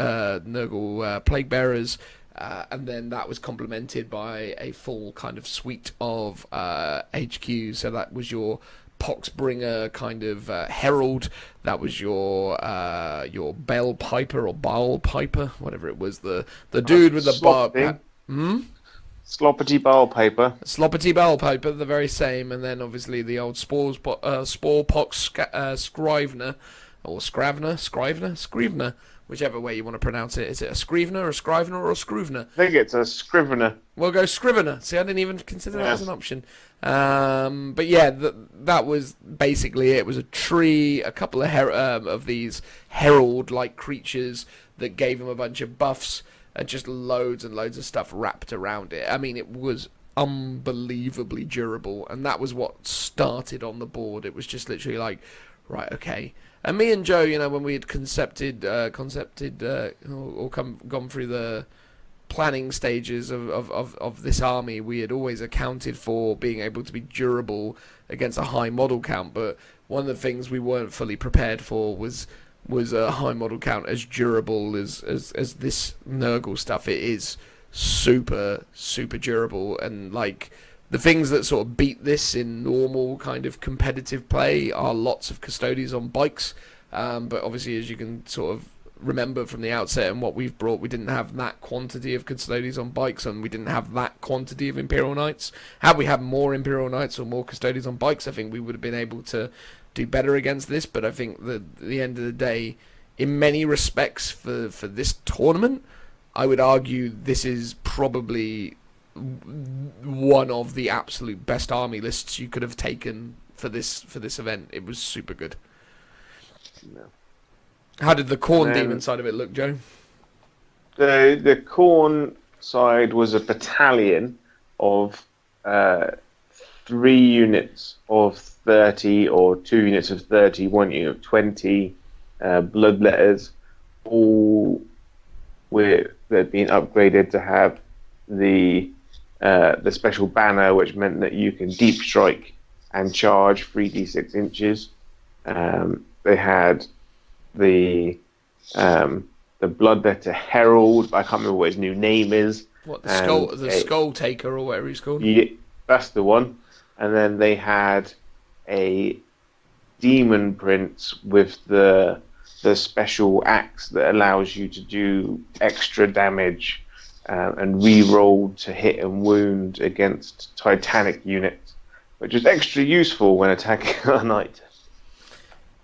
Plague Bearers, and then that was complemented by a full kind of suite of HQ. So that was your Poxbringer kind of Herald. That was your Bell Piper or Baal Piper, whatever it was. The dude with the bar. Sloppity Bowel Paper. Sloppity Bowel Paper, the very same, and then obviously the old Sporepox Scrivener, or Scrivener, whichever way you want to pronounce it. Is it a Scrivener, a Scrivener, or a Scrivener? I think it's a Scrivener. We'll go Scrivener. See, I didn't even consider that as an option. But that was basically it. It was a tree, a couple of these herald-like creatures that gave him a bunch of buffs, and just loads and loads of stuff wrapped around it. I mean, it was unbelievably durable, and that was what started on the board. It was just literally like, right, okay. And me and Joe, when we had gone through the planning stages of this army, we had always accounted for being able to be durable against a high model count, but one of the things we weren't fully prepared for was a high model count as durable as this Nurgle stuff. It is super, super durable, and like the things that sort of beat this in normal kind of competitive play are lots of Custodians on bikes, but obviously, as you can sort of remember from the outset and what we've brought, we didn't have that quantity of Custodians on bikes, and we didn't have that quantity of Imperial Knights. Had we had more Imperial Knights or more Custodians on bikes, I think we would have been able to do better against this. But I think that at the end of the day, in many respects for this tournament, I would argue this is probably one of the absolute best army lists you could have taken for this event. It was super good. No. How did the Khorne demon side of it look, Joe? The Khorne side was a battalion of 3 units of 30 or 2 units of 30, 1 unit of 20 bloodletters, all that had been upgraded to have the special banner, which meant that you can deep strike and charge 3d6 inches. They had the Bloodletter Herald, I can't remember what his new name is. What, the Skull Taker or whatever he's called? Yeah, that's the one. And then they had a Demon Prince with the special axe that allows you to do extra damage and re-roll to hit and wound against Titanic units, which is extra useful when attacking a knight.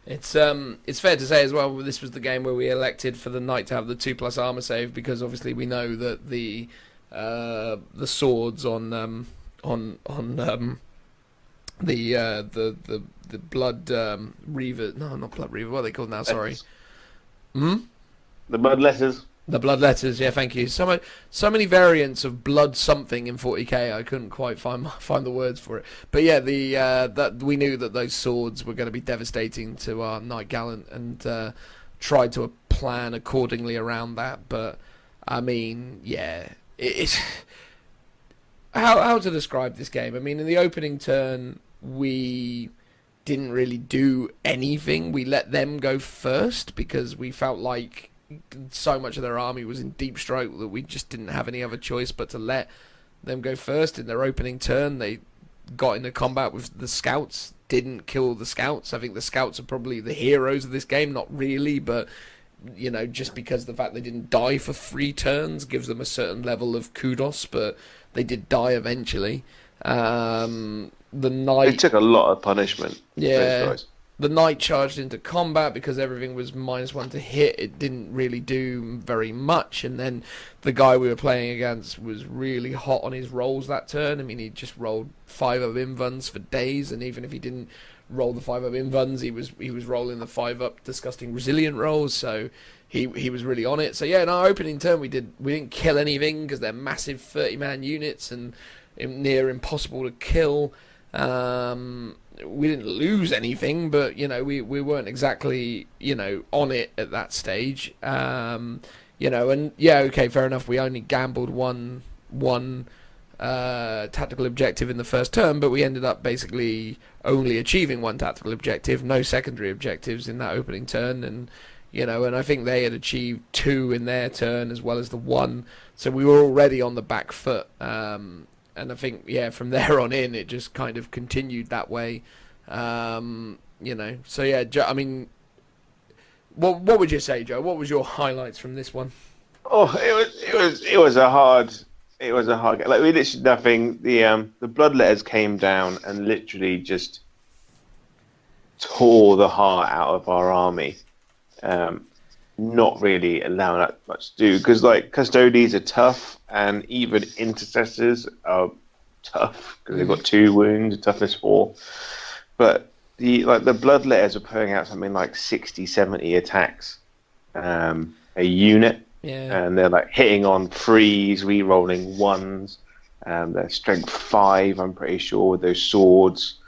It's fair to say as well, this was the game where we elected for the knight to have the 2+ armor save, because obviously we know that the swords on the blood reaver, no, not blood reaver, what are they called now? Sorry. The bloodletters. The bloodletters, yeah, thank you. So many variants of blood something in 40k. I couldn't quite find the words for it. But yeah, that we knew that those swords were going to be devastating to our knight gallant, and tried to plan accordingly around that. But I mean, yeah, it's how to describe this game. I mean, in the opening turn, we didn't really do anything. We let them go first because we felt like so much of their army was in deep strike that we just didn't have any other choice but to let them go first. In their opening turn, they got into combat with the scouts, didn't kill the scouts. I think the scouts are probably the heroes of this game, not really, but you know, just because the fact they didn't die for 3 turns gives them a certain level of kudos, but they did die eventually. The knight, They took a lot of punishment. yeah, Those guys. the knight charged into combat because everything was -1 to hit. It didn't really do very much, and then the guy we were playing against was really hot on his rolls that turn. I mean, he just rolled 5-up invuns for days, and even if he didn't roll the 5-up invuns, he was rolling the 5-up disgusting resilient rolls, so he was really on it. So yeah, in our opening turn we didn't kill anything because they're massive 30-man units and near impossible to kill. We didn't lose anything, but you know, we weren't exactly, you know, on it at that stage. You know, and yeah, okay, fair enough. We only gambled one tactical objective in the first turn, but we ended up basically only achieving 1 tactical objective, no secondary objectives in that opening turn, and you know, and I think they had achieved 2 in their turn as well as the 1, so we were already on the back foot. And I think, yeah, from there on in, it just kind of continued that way. You know, so yeah, I mean, what would you say, Joe? What was your highlights from this one? Oh, it was a hard game. Like, we literally nothing. The bloodletters came down and literally just tore the heart out of our army. Not really allowing that much to do, because like custodies are tough and even intercessors are tough because they've got 2 wounds, toughness 4. But the bloodletters are putting out something like 60-70 attacks a unit, Yeah. and they're like hitting on 3s, re-rolling 1s. They're strength 5, I'm pretty sure, with those swords.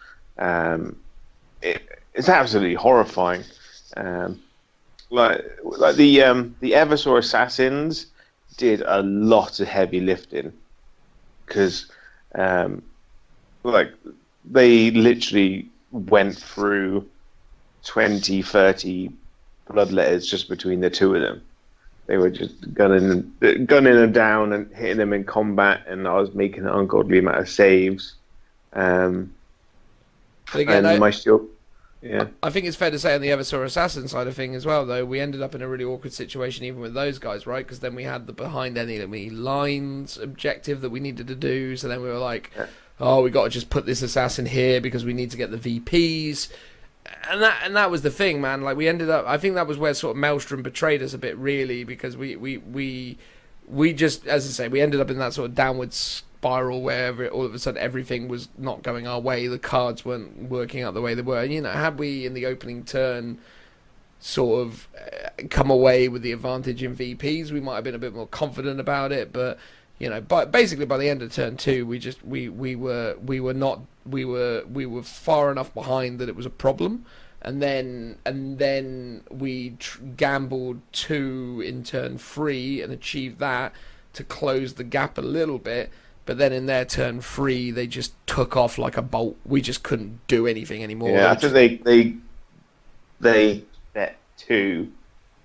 It's absolutely horrifying. Like the Eversor assassins did a lot of heavy lifting, because like they literally went through 20-30 bloodletters just between the 2 of them. They were just gunning them down and hitting them in combat, and I was making an ungodly amount of saves. But again, and my shield. Yeah. I think it's fair to say on the Eversor Assassin side of thing as well, though, we ended up in a really awkward situation even with those guys, right? Because then we had the behind enemy lines objective that we needed to do, so then we were like, oh, we got to just put this assassin here because we need to get the VPs. And that was the thing, man. Like, we ended up, I think that was where sort of Maelstrom betrayed us a bit, really, because we we just, as I say, we ended up in that sort of downward spiral where all of a sudden everything was not going our way. The cards weren't working out the way they were. And, you know, had we in the opening turn sort of come away with the advantage in VPs, we might have been a bit more confident about it. But, you know, basically by the end of turn 2, we were far enough behind that it was a problem. And then we gambled 2 in turn 3 and achieved that to close the gap a little bit. But then in their turn 3, they just took off like a bolt. We just couldn't do anything anymore. Yeah, I think they bet 2.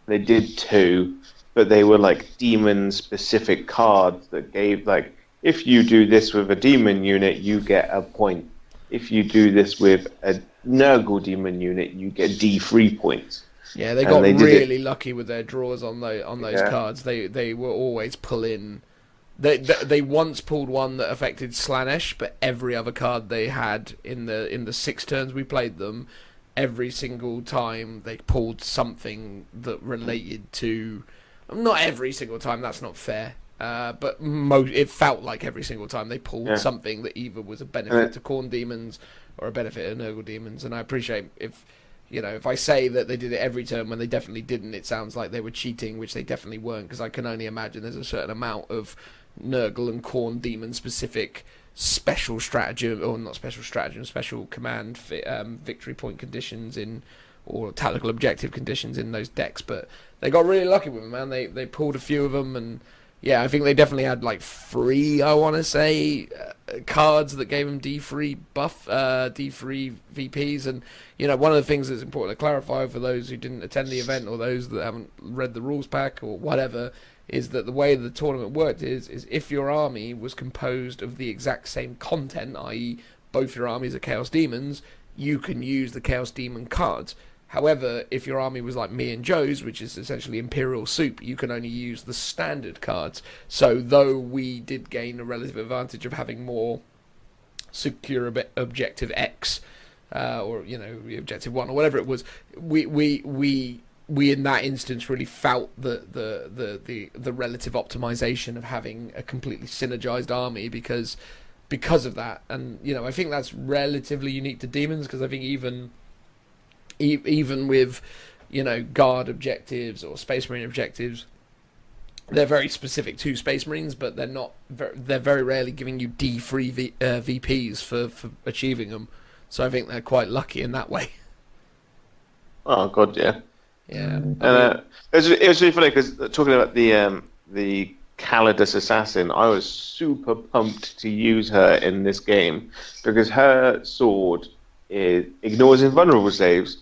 They did 2, but they were like demon-specific cards that gave, like, if you do this with a demon unit, you get a point. If you do this with a Nurgle demon unit, you get D3 points. Yeah, they got really lucky with their draws on those cards. They were always pulling. They once pulled one that affected Slanesh, but every other card they had in the 6 turns we played them, every single time they pulled something that related to. Not every single time. That's not fair. But it felt like every single time they pulled something that either was a benefit to Khorne demons or a benefit to Nurgle demons. And I appreciate if I say that they did it every turn when they definitely didn't, it sounds like they were cheating, which they definitely weren't, because I can only imagine there's a certain amount of Nurgle and Khorne demon specific special stratagem, or not special stratagem, special command victory point conditions or tactical objective conditions in those decks. But they got really lucky with them, man. They pulled a few of them, and yeah, I think they definitely had like 3, I want to say, cards that gave them D3 buff, D3 VPs. And, you know, one of the things that's important to clarify for those who didn't attend the event or those that haven't read the rules pack or whatever, is that the way the tournament worked is if your army was composed of the exact same content, i.e. both your armies are Chaos Demons, you can use the Chaos Demon cards. However, if your army was like me and Joe's, which is essentially Imperial Soup, you can only use the standard cards. So though we did gain a relative advantage of having more secure objective X, or, you know, objective 1 or whatever it was, we in that instance really felt the relative optimization of having a completely synergized army because of that. And, you know, I think that's relatively unique to demons, because I think even with, you know, guard objectives or space marine objectives, they're very specific to space marines, but they're very rarely giving you D3 VPs for achieving them. So I think they're quite lucky in that way. Oh god, yeah. Yeah. And it was really funny because talking about the Calidus assassin, I was super pumped to use her in this game because her sword ignores invulnerable saves.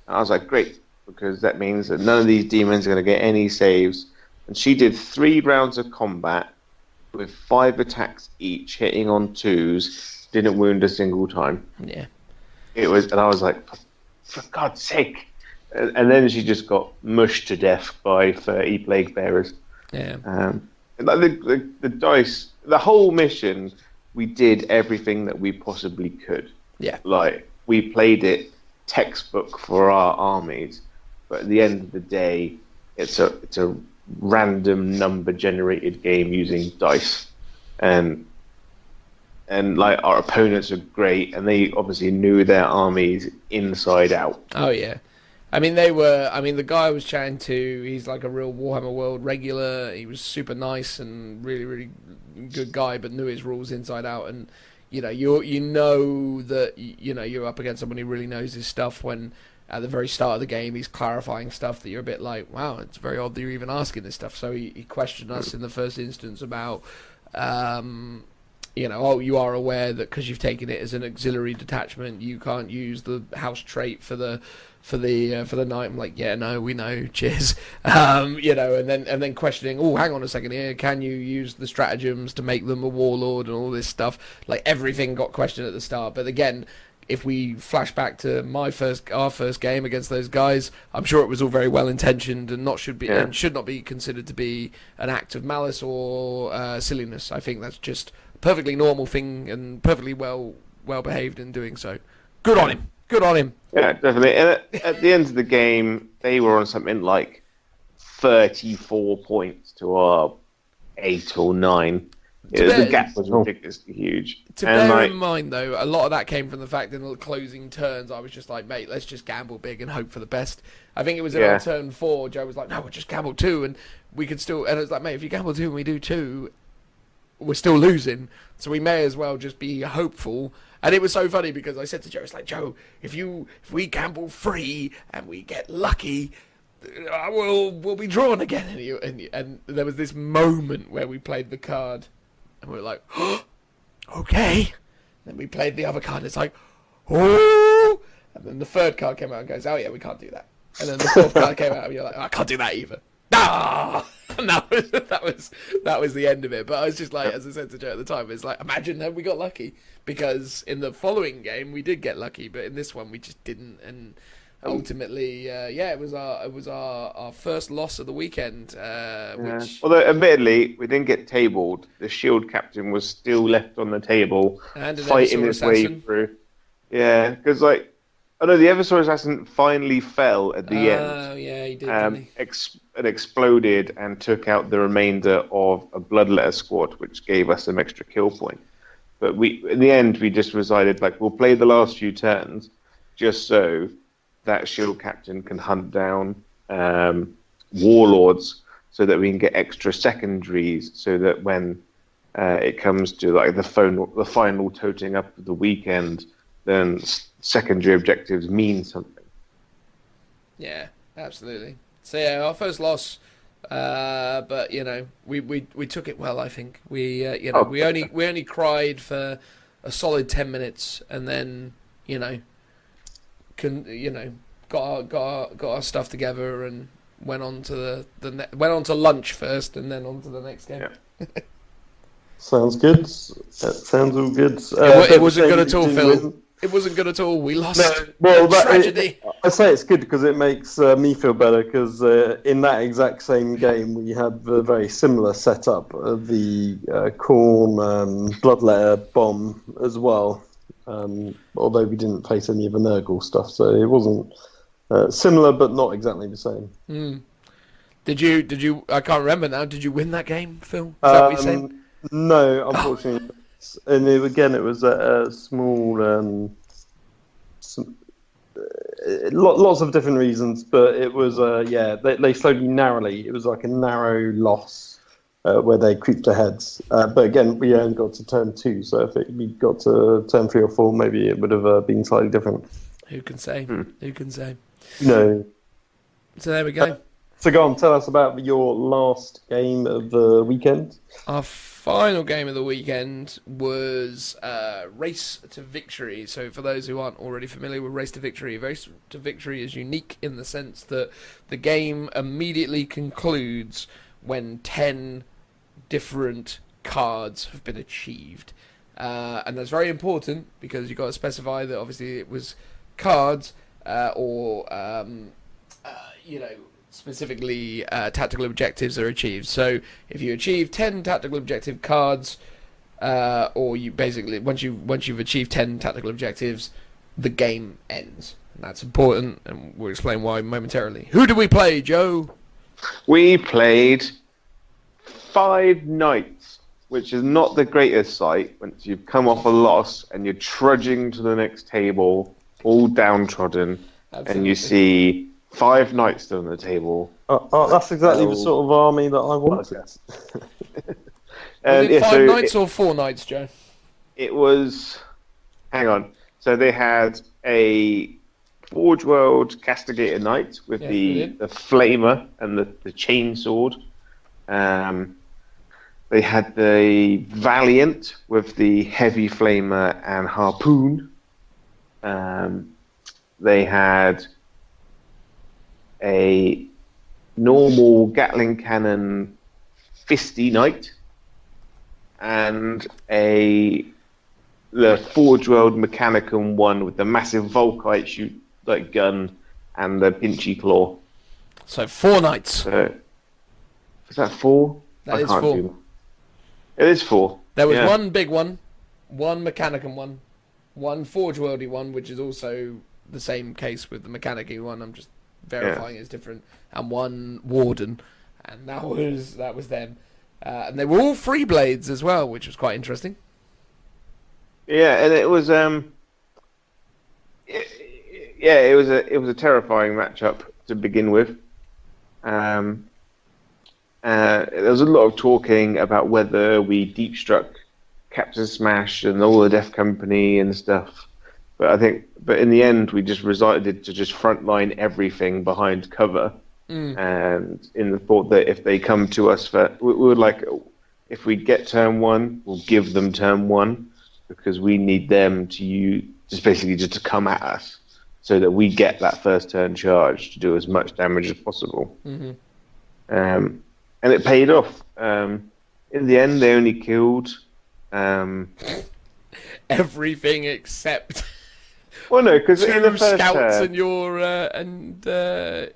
And I was like, great, because that means that none of these demons are going to get any saves. And she did 3 rounds of combat with 5 attacks each, hitting on 2s, didn't wound a single time. Yeah. And I was like, for God's sake. And then she just got mushed to death by 30 plague bearers. Yeah. The dice, the whole mission, we did everything that we possibly could. Yeah. Like, we played it textbook for our armies, but at the end of the day, it's a random number generated game using dice, and like our opponents are great, and they obviously knew their armies inside out. Oh yeah. The guy I was chatting to, he's like a real Warhammer World regular. He was super nice and really, really good guy, but knew his rules inside out. And you know that you're up against someone who really knows his stuff when at the very start of the game he's clarifying stuff that you're a bit like, wow, it's very odd that you're even asking this stuff. So he questioned us in the first instance about you are aware that because you've taken it as an auxiliary detachment, you can't use the house trait for the night. I'm like, yeah, no, we know, cheers. And then questioning, oh, hang on a second here, can you use the stratagems to make them a warlord and all this stuff? Like, everything got questioned at the start. But again, if we flash back to our first game against those guys, I'm sure it was all very well intentioned and should not be considered to be an act of malice or silliness. I think that's just a perfectly normal thing and perfectly well behaved in doing so. Good on him. Good on him. Yeah, definitely. And at the end of the game, they were on something like 34 points to our 8 or 9. To The bear- gap was ridiculously huge. To And bear like, in mind, though, a lot of that came from the fact that in the closing turns, I was just like, mate, let's just gamble big and hope for the best. I think it was in Yeah. our turn 4, Joe was like, no, we'll just gamble 2, and we could still... And it was like, mate, if you gamble 2 and we do 2, we're still losing, so we may as well just be hopeful. And it was so funny because I said to Joe, it's like, Joe, if we gamble 3 and we get lucky... we'll be drawn again. And there was this moment where we played the card and we were like, oh, okay. Then we played the other card and it's like, oh. And then the third card came out and goes, oh yeah, we can't do that. And then the fourth card came out and you're like, oh, I can't do that either. Ah! And that was the end of it. But I was just like, as I said to Joe at the time, it's like, imagine that we got lucky, because in the following game we did get lucky, but in this one we just didn't. And ultimately, it was our first loss of the weekend. Which... Although, admittedly, we didn't get tabled. The shield captain was still left on the table, and fighting his way through. Yeah, because the Eversaw assassin finally fell at the end. Oh yeah, he did. Didn't he? It exploded and took out the remainder of a bloodletter squad, which gave us some extra kill point. But in the end, we just decided we'll play the last few turns just so that shield captain can hunt down warlords, so that we can get extra secondaries, so that when it comes to the final toting up of the weekend, then secondary objectives mean something. Yeah, absolutely. So yeah, our first loss, but we took it well. I think we only cried for a solid 10 minutes, and then got our stuff together and went on to went on to lunch first, and then on to the next game. Yeah. Sounds good. That sounds all good. It wasn't good at all, Phil. It wasn't good at all. We lost. No, well, tragedy. I say it's good because it makes me feel better, because in that exact same game we had a very similar setup of the Khorne Bloodletter bomb as well. Although we didn't face any of the Nurgle stuff, so it wasn't similar, but not exactly the same. Mm. Did you? I can't remember now. Did you win that game, Phil? Is that what you're saying? No, unfortunately. And it was a small, lots of different reasons, but it was they slowed me narrowly. It was like a narrow loss where they creeped ahead. But again, we only got to turn 2, so if we got to turn 3 or 4, maybe it would have been slightly different. Who can say? Who can say? No. So there we go. So go on, tell us about your last game of the weekend. Our final game of the weekend was Race to Victory. So for those who aren't already familiar with Race to Victory, Race to Victory is unique in the sense that the game immediately concludes when 10 different cards have been achieved. And that's very important, because you've got to specify that obviously it was cards or specifically tactical objectives are achieved. So if you achieve 10 tactical objective cards, or you basically once you've achieved 10 tactical objectives, the game ends. And that's important, and we'll explain why momentarily. Who did we play, Joe? We played 5 Knights, which is not the greatest sight once you've come off a loss and you're trudging to the next table, all downtrodden. Absolutely. And you see 5 Knights still on the table. That's exactly the sort of army that I wanted. Was it 5 Knights or 4 Knights, Joe? It was... Hang on. So they had a Forge World Castigator Knight with the Flamer and the chainsword. They had the Valiant with the Heavy Flamer and Harpoon. They had a normal Gatling Cannon Fisty Knight and the Forge World Mechanicum one with the massive Volkite gun and the Pinchy Claw. So 4 Knights. Is that 4? That is 4. It is 4. There was one big one, one Mechanicum one Forge Worldy one, which is also the same case with the Mechanicum one. I'm just verifying it's different, and one Warden, and that was them. And they were all free blades as well, which was quite interesting. Yeah, and it was it was a terrifying matchup to begin with. There was a lot of talking about whether we deep struck Captain Smash and all the Death Company and stuff. But in the end, we just resorted to just frontline everything behind cover, and in the thought that if they come to us we were like, if we get turn one, we'll give them turn one, because we need them to just to come at us, so that we get that first turn charge to do as much damage as possible. Mm-hmm. And it paid off. In the end, they only killed everything except. Well, no, because in the first scouts turn, and your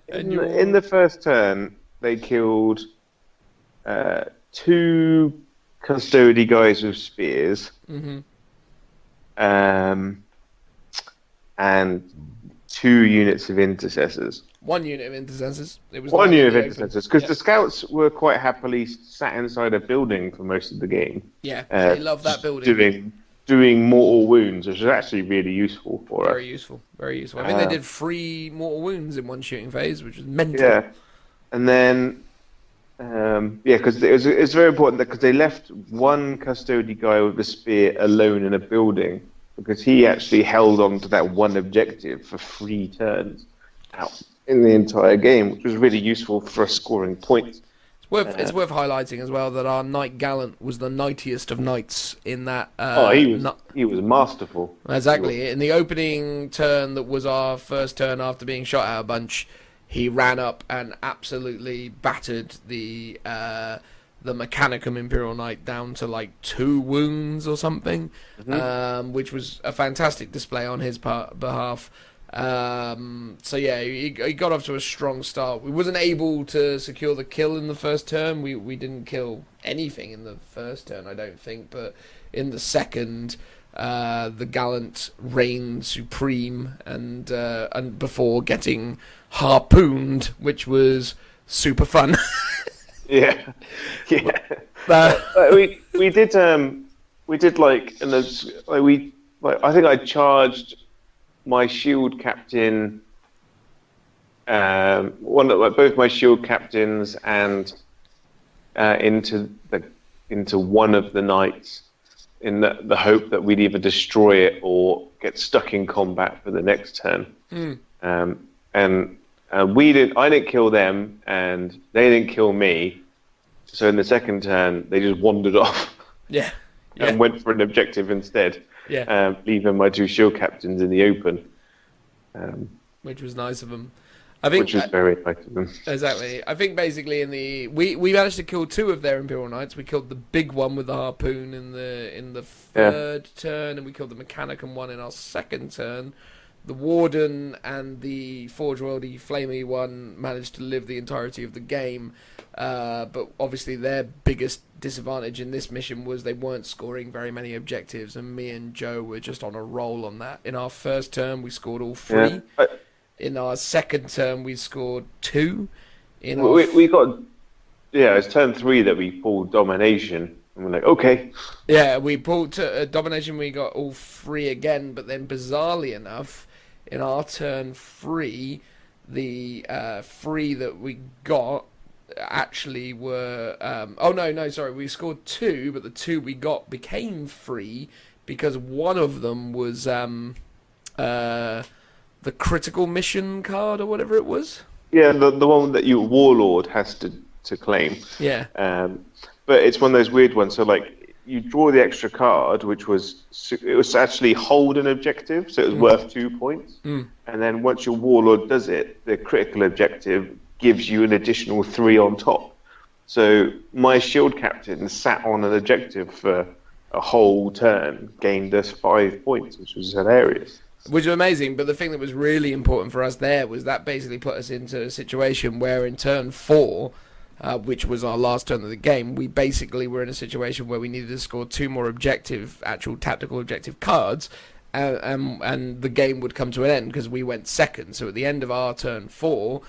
in the first turn, they killed 2 custody guys with spears, and 2 units of intercessors. 1 unit of intercessors. It was 1 unit of intercessors, because Yeah. the scouts were quite happily sat inside a building for most of the game. Yeah, they love that building. Doing mortal wounds, which is actually really useful for us. Very useful, very useful. I think they did 3 mortal wounds in one shooting phase, which was mental. Yeah, and then because it's very important because they left 1 custody guy with a spear alone in a building, because he actually held on to that 1 objective for 3 turns out in the entire game, which was really useful for us scoring points. It's worth highlighting as well that our Knight Gallant was the knightiest of knights in that. He was masterful. Exactly. In the opening turn, that was our first turn after being shot out a bunch, he ran up and absolutely battered the Mechanicum Imperial Knight down to like 2 wounds or something, which was a fantastic display on his behalf. So yeah, he got off to a strong start. We wasn't able to secure the kill in the first turn. We didn't kill anything in the first turn, I don't think, but in the second, the Gallant reigned supreme, and before getting harpooned, which was super fun. Yeah. We did like, and I think I charged my shield captain, both my shield captains, and into one of the knights, in the hope that we'd either destroy it or get stuck in combat for the next turn. I didn't kill them, and they didn't kill me. So in the second turn, they just wandered off. Yeah. And went for an objective instead. Yeah. Leaving my 2 shield captains in the open. Which was nice of them. I think, which was very nice of them. Exactly. I think basically we managed to kill 2 of their Imperial Knights. We killed the big one with the harpoon in the third turn, and we killed the Mechanicum one in our second turn. The Warden and the Forge Worldy Flamey one managed to live the entirety of the game, but obviously their biggest disadvantage in this mission was they weren't scoring very many objectives, and me and Joe were just on a roll on that. In our first turn, we scored all 3. Yeah. In our second turn, we scored 2. We got it's turn 3 that we pulled domination. And we're like, okay. Yeah, we pulled domination. We got all 3 again, but then bizarrely enough, in our turn 3, the 3 that we got actually were we scored 2, but the 2 we got became 3 because one of them was the critical mission card or whatever it was. Yeah, the one that your warlord has to claim. Yeah. But it's one of those weird ones. So like you draw the extra card, which was actually hold an objective, so it was worth 2 points. And then once your warlord does it, the critical objective gives you an additional 3 on top. So my shield captain sat on an objective for a whole turn, gained us 5 points, which was hilarious. Which was amazing, but the thing that was really important for us there was that basically put us into a situation where in turn 4, which was our last turn of the game, we basically were in a situation where we needed to score 2 more actual tactical objective cards, and the game would come to an end because we went second. So at the end of our turn 4,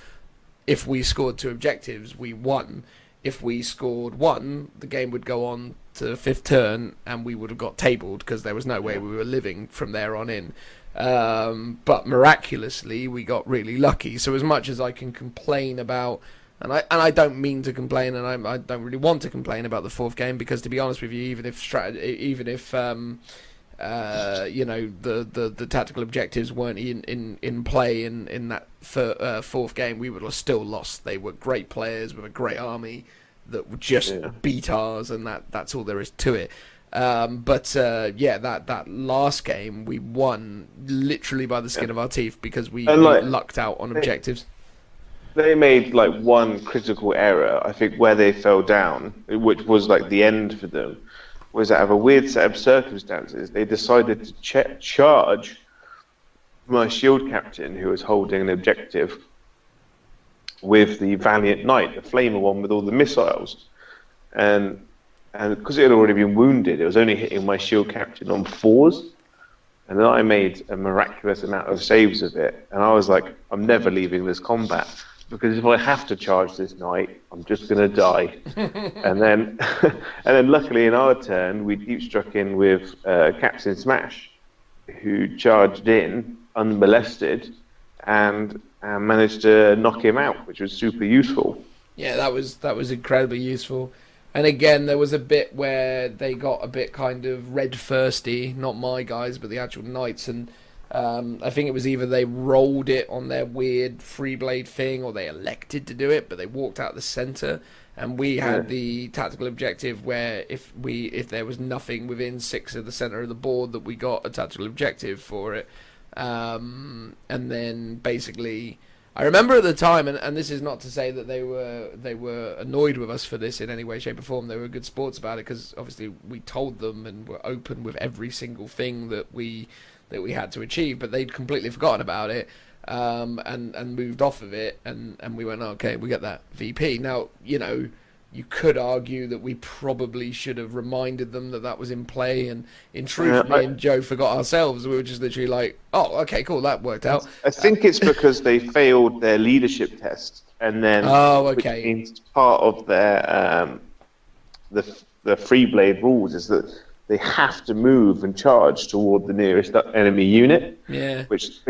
if we scored 2 objectives, we won. if we scored 1, the game would go on to the 5th turn, and we would have got tabled because there was no way we were living from there on in. But miraculously, we got really lucky. So as much as I can complain about, and I don't mean to complain, and I don't really want to complain about the 4th game, because to be honest with you, even if you know, the tactical objectives weren't in play in that 4th game, we would have still lost. They were great players with a great army that would just beat ours, and that's all there is to it. But that last game we won literally by the skin of our teeth, because we lucked out on objectives. They made like one critical error, I think, where they fell down, which was like the end for them. Was out of a weird set of circumstances, they decided to charge my shield captain, who was holding an objective, with the Valiant Knight, the flamer one with all the missiles, and because it had already been wounded, it was only hitting my shield captain on 4s, and then I made a miraculous amount of saves of it, and I was like, I'm never leaving this combat, because if I have to charge this knight, I'm just going to die. and then luckily in our turn, we deep struck in with Captain Smash, who charged in unmolested and managed to knock him out, which was super useful. Yeah, that was incredibly useful. And again, there was a bit where they got a bit kind of red thirsty, not my guys, but the actual knights, and I think it was either they rolled it on their weird free blade thing, or they elected to do it, but they walked out the center, and we had the tactical objective where if there was nothing within 6 of the center of the board, that we got a tactical objective for it. And then basically, I remember at the time, and this is not to say that they were annoyed with us for this in any way, shape or form. They were good sports about it, because obviously we told them and were open with every single thing that we had to achieve, but they'd completely forgotten about it, and moved off of it, and we went, okay, we get that VP. Now, you know, you could argue that we probably should have reminded them that was in play, and in truth, me and Joe forgot ourselves. We were just literally like, oh, okay, cool, that worked out. I think it's because they failed their leadership test, and then which means part of their the free blade rules is that they have to move and charge toward the nearest enemy unit. Yeah. Which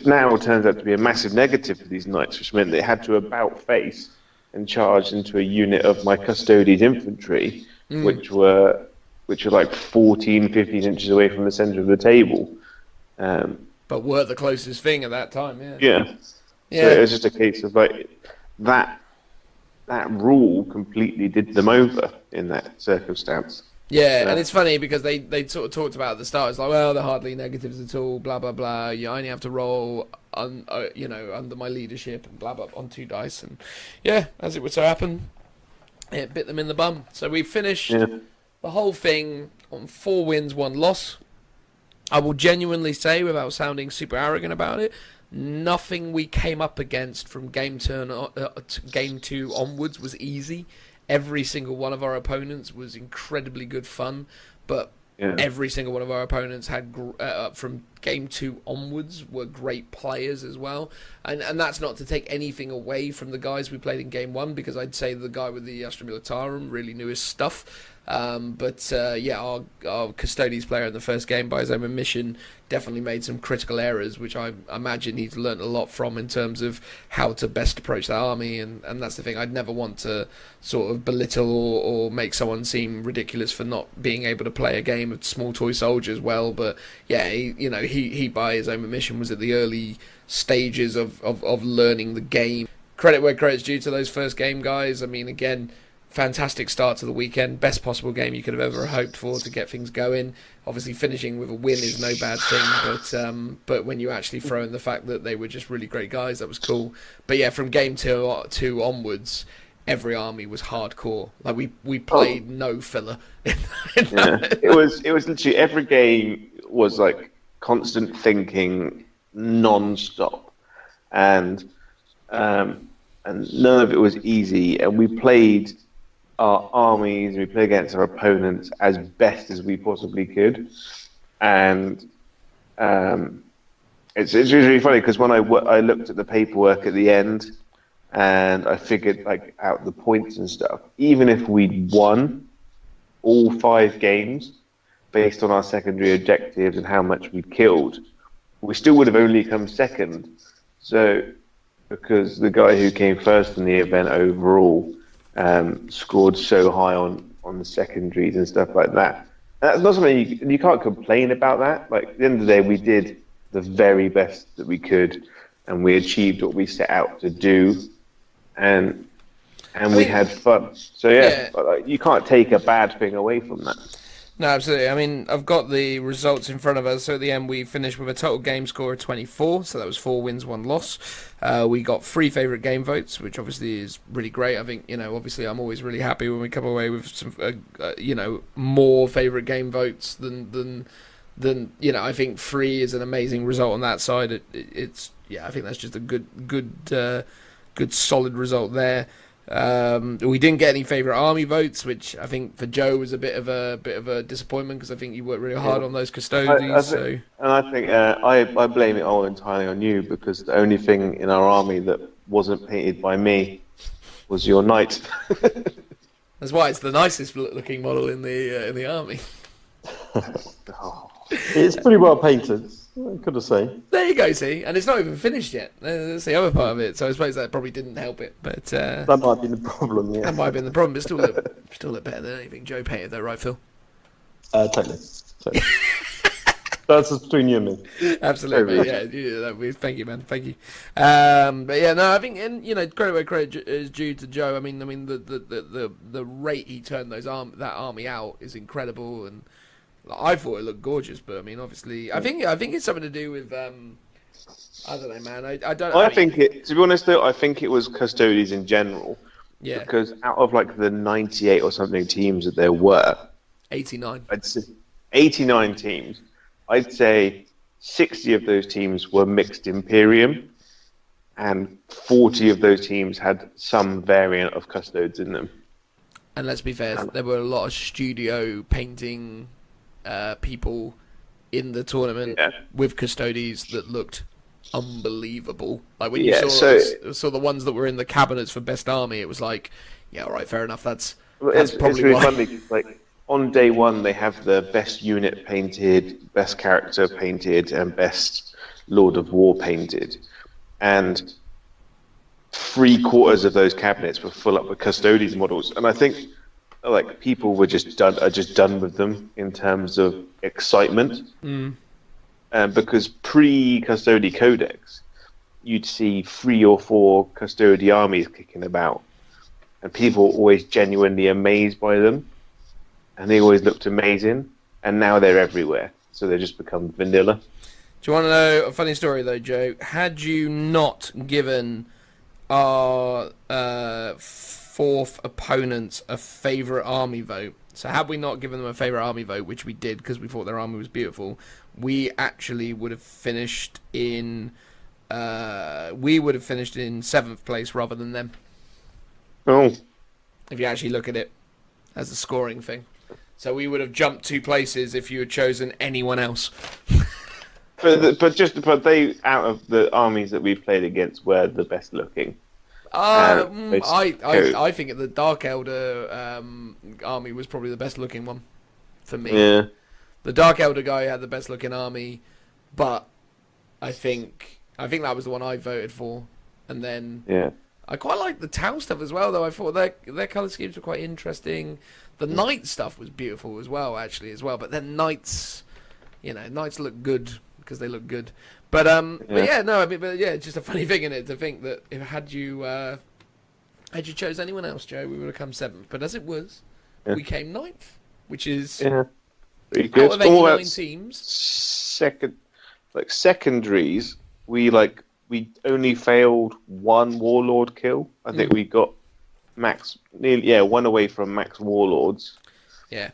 now turns out to be a massive negative for these knights, which meant they had to about face and charge into a unit of my custodian's infantry, which were like 14, 15 inches away from the center of the table. But were the closest thing at that time, yeah. So it was just a case of like that rule completely did them over in that circumstance. Yeah, and it's funny because they sort of talked about at the start. It's like, well, there are hardly negatives at all, blah blah blah. You only have to roll, under my leadership and blah blah on 2 dice, and as it would so happen, it bit them in the bum. So we finished the whole thing on 4 wins, 1 loss. I will genuinely say, without sounding super arrogant about it, nothing we came up against from game 2 onwards was easy. Every single one of our opponents was incredibly good fun, but every single one of our opponents had, from game 2 onwards, were great players as well. And that's not to take anything away from the guys we played in game 1, because I'd say the guy with the Astra Militarum really knew his stuff. But our Custodes player in the first game, by his own admission, definitely made some critical errors, which I imagine he's learnt a lot from in terms of how to best approach that army, and that's the thing. I'd never want to sort of belittle or make someone seem ridiculous for not being able to play a game of small toy soldiers well, but he by his own admission was at the early stages of learning the game. Credit where credit's due to those first game guys. I mean, again, fantastic start to the weekend, best possible game you could have ever hoped for to get things going. Obviously, finishing with a win is no bad thing, but when you actually throw in the fact that they were just really great guys, that was cool. But yeah, from game 2 onwards, every army was hardcore. Like we played no filler. It was literally every game was like constant thinking, non-stop, and none of it was easy. And we played our armies, we played against our opponents as best as we possibly could. And it's really funny because when I looked at the paperwork at the end, and I figured like out the points and stuff. Even if we'd won all 5 games based on our secondary objectives and how much we'd killed, we still would have only come second. So, because the guy who came first in the event overall scored so high on the secondaries and stuff like that. And that's not something you can't complain about that. Like, at the end of the day, we did the very best that we could, and we achieved what we set out to do, and we had fun. So yeah. You can't take a bad thing away from that. No, absolutely. I mean, I've got the results in front of us. So at the end, we finished with a total game score of 24. So that was 4 wins, 1 loss. We got 3 favourite game votes, which obviously is really great. I think, obviously I'm always really happy when we come away with some, more favourite game votes than I think 3 is an amazing result on that side. I think that's just a good solid result there. We didn't get any favourite army votes, which I think for Joe was a bit of a disappointment, because I think you worked really hard on those custodians. I think I blame it all entirely on you, because the only thing in our army that wasn't painted by me was your knight. That's why it's the nicest looking model in the army. It's pretty well painted, could I say. There you go, see? And it's not even finished yet. That's the other part of it. So I suppose that probably didn't help it. But that might be the problem, yeah. That might have been the problem, but still look better than anything Joe painted though, right, Phil? Totally. That's just between you and me. Absolutely, yeah. Thank you, man. Thank you. But yeah, no, I think, and credit where credit is due to Joe. I mean, the rate he turned that army out is incredible, and I thought it looked gorgeous. But I mean, obviously, I think it's something to do with I don't know, man. I think to be honest though, I think it was custodians in general. Yeah. Because out of like the 98 or something teams that there were, 89. I'd say 89 teams. I'd say 60 of those teams were mixed Imperium, and 40 of those teams had some variant of custodes in them. And let's be fair, there were a lot of studio painting people in the tournament with custodians that looked unbelievable. Like when you saw the ones that were in the cabinets for best army, it was like, yeah, all right, fair enough. That's probably it's really why. Funny, like on day one, they have the best unit painted, best character painted, and best Lord of War painted, and 3/4 of those cabinets were full up with custodians models. And I think like people were just done with them in terms of excitement. Because pre-custody codex, you'd see 3 or 4 custody armies kicking about, and people were always genuinely amazed by them, and they always looked amazing. And now they're everywhere, so they just become vanilla. Do you want to know a funny story though, Joe? Had you not given our 4th opponents a favourite army vote, so had we not given them a favourite army vote, which we did because we thought their army was beautiful, we actually would have finished in 7th place rather than them. Oh, if you actually look at it as a scoring thing, so we would have jumped 2 places if you had chosen anyone else. but they, out of the armies that we've played against, were the best looking. I think the Dark Elder army was probably the best looking one for me. Yeah. The Dark Elder guy had the best looking army, but I think that was the one I voted for. And then I quite liked the Tau stuff as well, though. I thought their colour schemes were quite interesting. The Knight stuff was beautiful as well, actually, But then Knights look good because they look good. But it's just a funny thing in it to think that if had you chose anyone else, Joe, we would have come 7th. But as it was, we came 9th, which is pretty good. Out of 89 teams. Secondaries, we only failed 1 Warlord kill. I think we got one away from max Warlords. Yeah.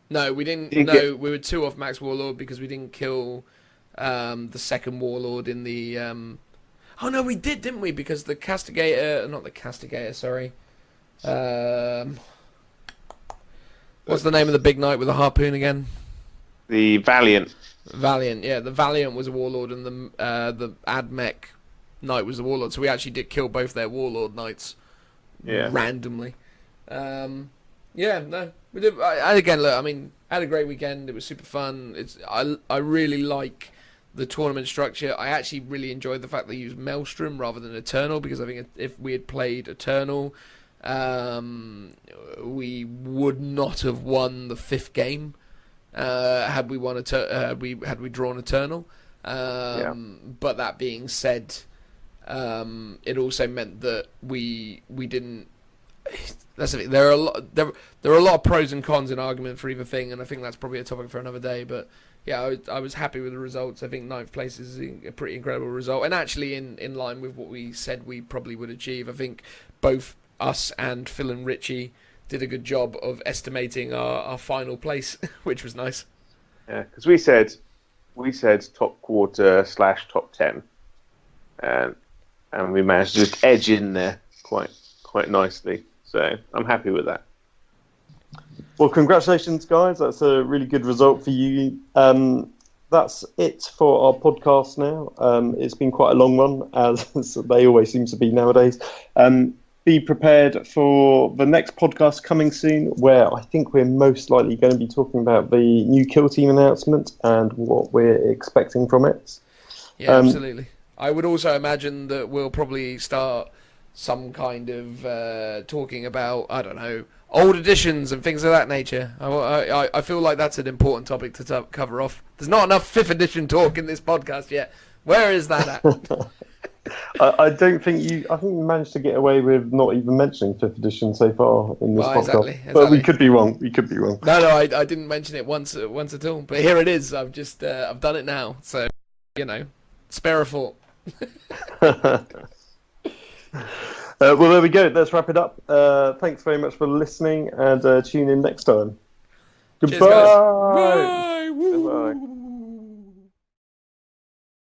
No, we didn't. We were 2 off max Warlord because we didn't kill the second Warlord in the. Oh no, we did, didn't we? Because the Castigator, not the Castigator, sorry. What's the name of the big knight with a harpoon again? The Valiant. Valiant, yeah. The Valiant was a Warlord, and the Admech knight was the warlord, so we actually did kill both their warlord knights randomly. Yeah, no, we did. Again, look, I mean, I had a great weekend. It was super fun. I really like the tournament structure. I actually really enjoyed the fact they used Maelstrom rather than Eternal, because I think if we had played Eternal, we would not have won the 5th game had we drawn Eternal. But that being said, it also meant that we didn't. That's the thing. There are a lot of pros and cons in argument for either thing, and I think that's probably a topic for another day. But yeah, I was happy with the results. I think 9th place is a pretty incredible result, and actually in line with what we said we probably would achieve. I think both us and Phil and Richie did a good job of estimating our final place, which was nice. Yeah, because we said top quarter / top 10, and we managed to just edge in there quite nicely. So I'm happy with that. Well, congratulations, guys. That's a really good result for you. That's it for our podcast now. It's been quite a long one, as they always seem to be nowadays. Be prepared for the next podcast coming soon, where I think we're most likely going to be talking about the new kill team announcement and what we're expecting from it. Yeah, absolutely. I would also imagine that we'll probably start some kind of talking about, I don't know, old editions and things of that nature. I feel like that's an important topic to cover off. There's not enough 5th edition talk in this podcast yet. Where is that at? I don't think I think you managed to get away with not even mentioning 5th edition so far in this podcast. Exactly. But we could be wrong. No, I didn't mention it once at all. But here it is. I've just I've done it now. So, spare a thought. Well, there we go. Let's wrap it up. Thanks very much for listening, and tune in next time. Goodbye. Cheers, guys. Bye. Bye.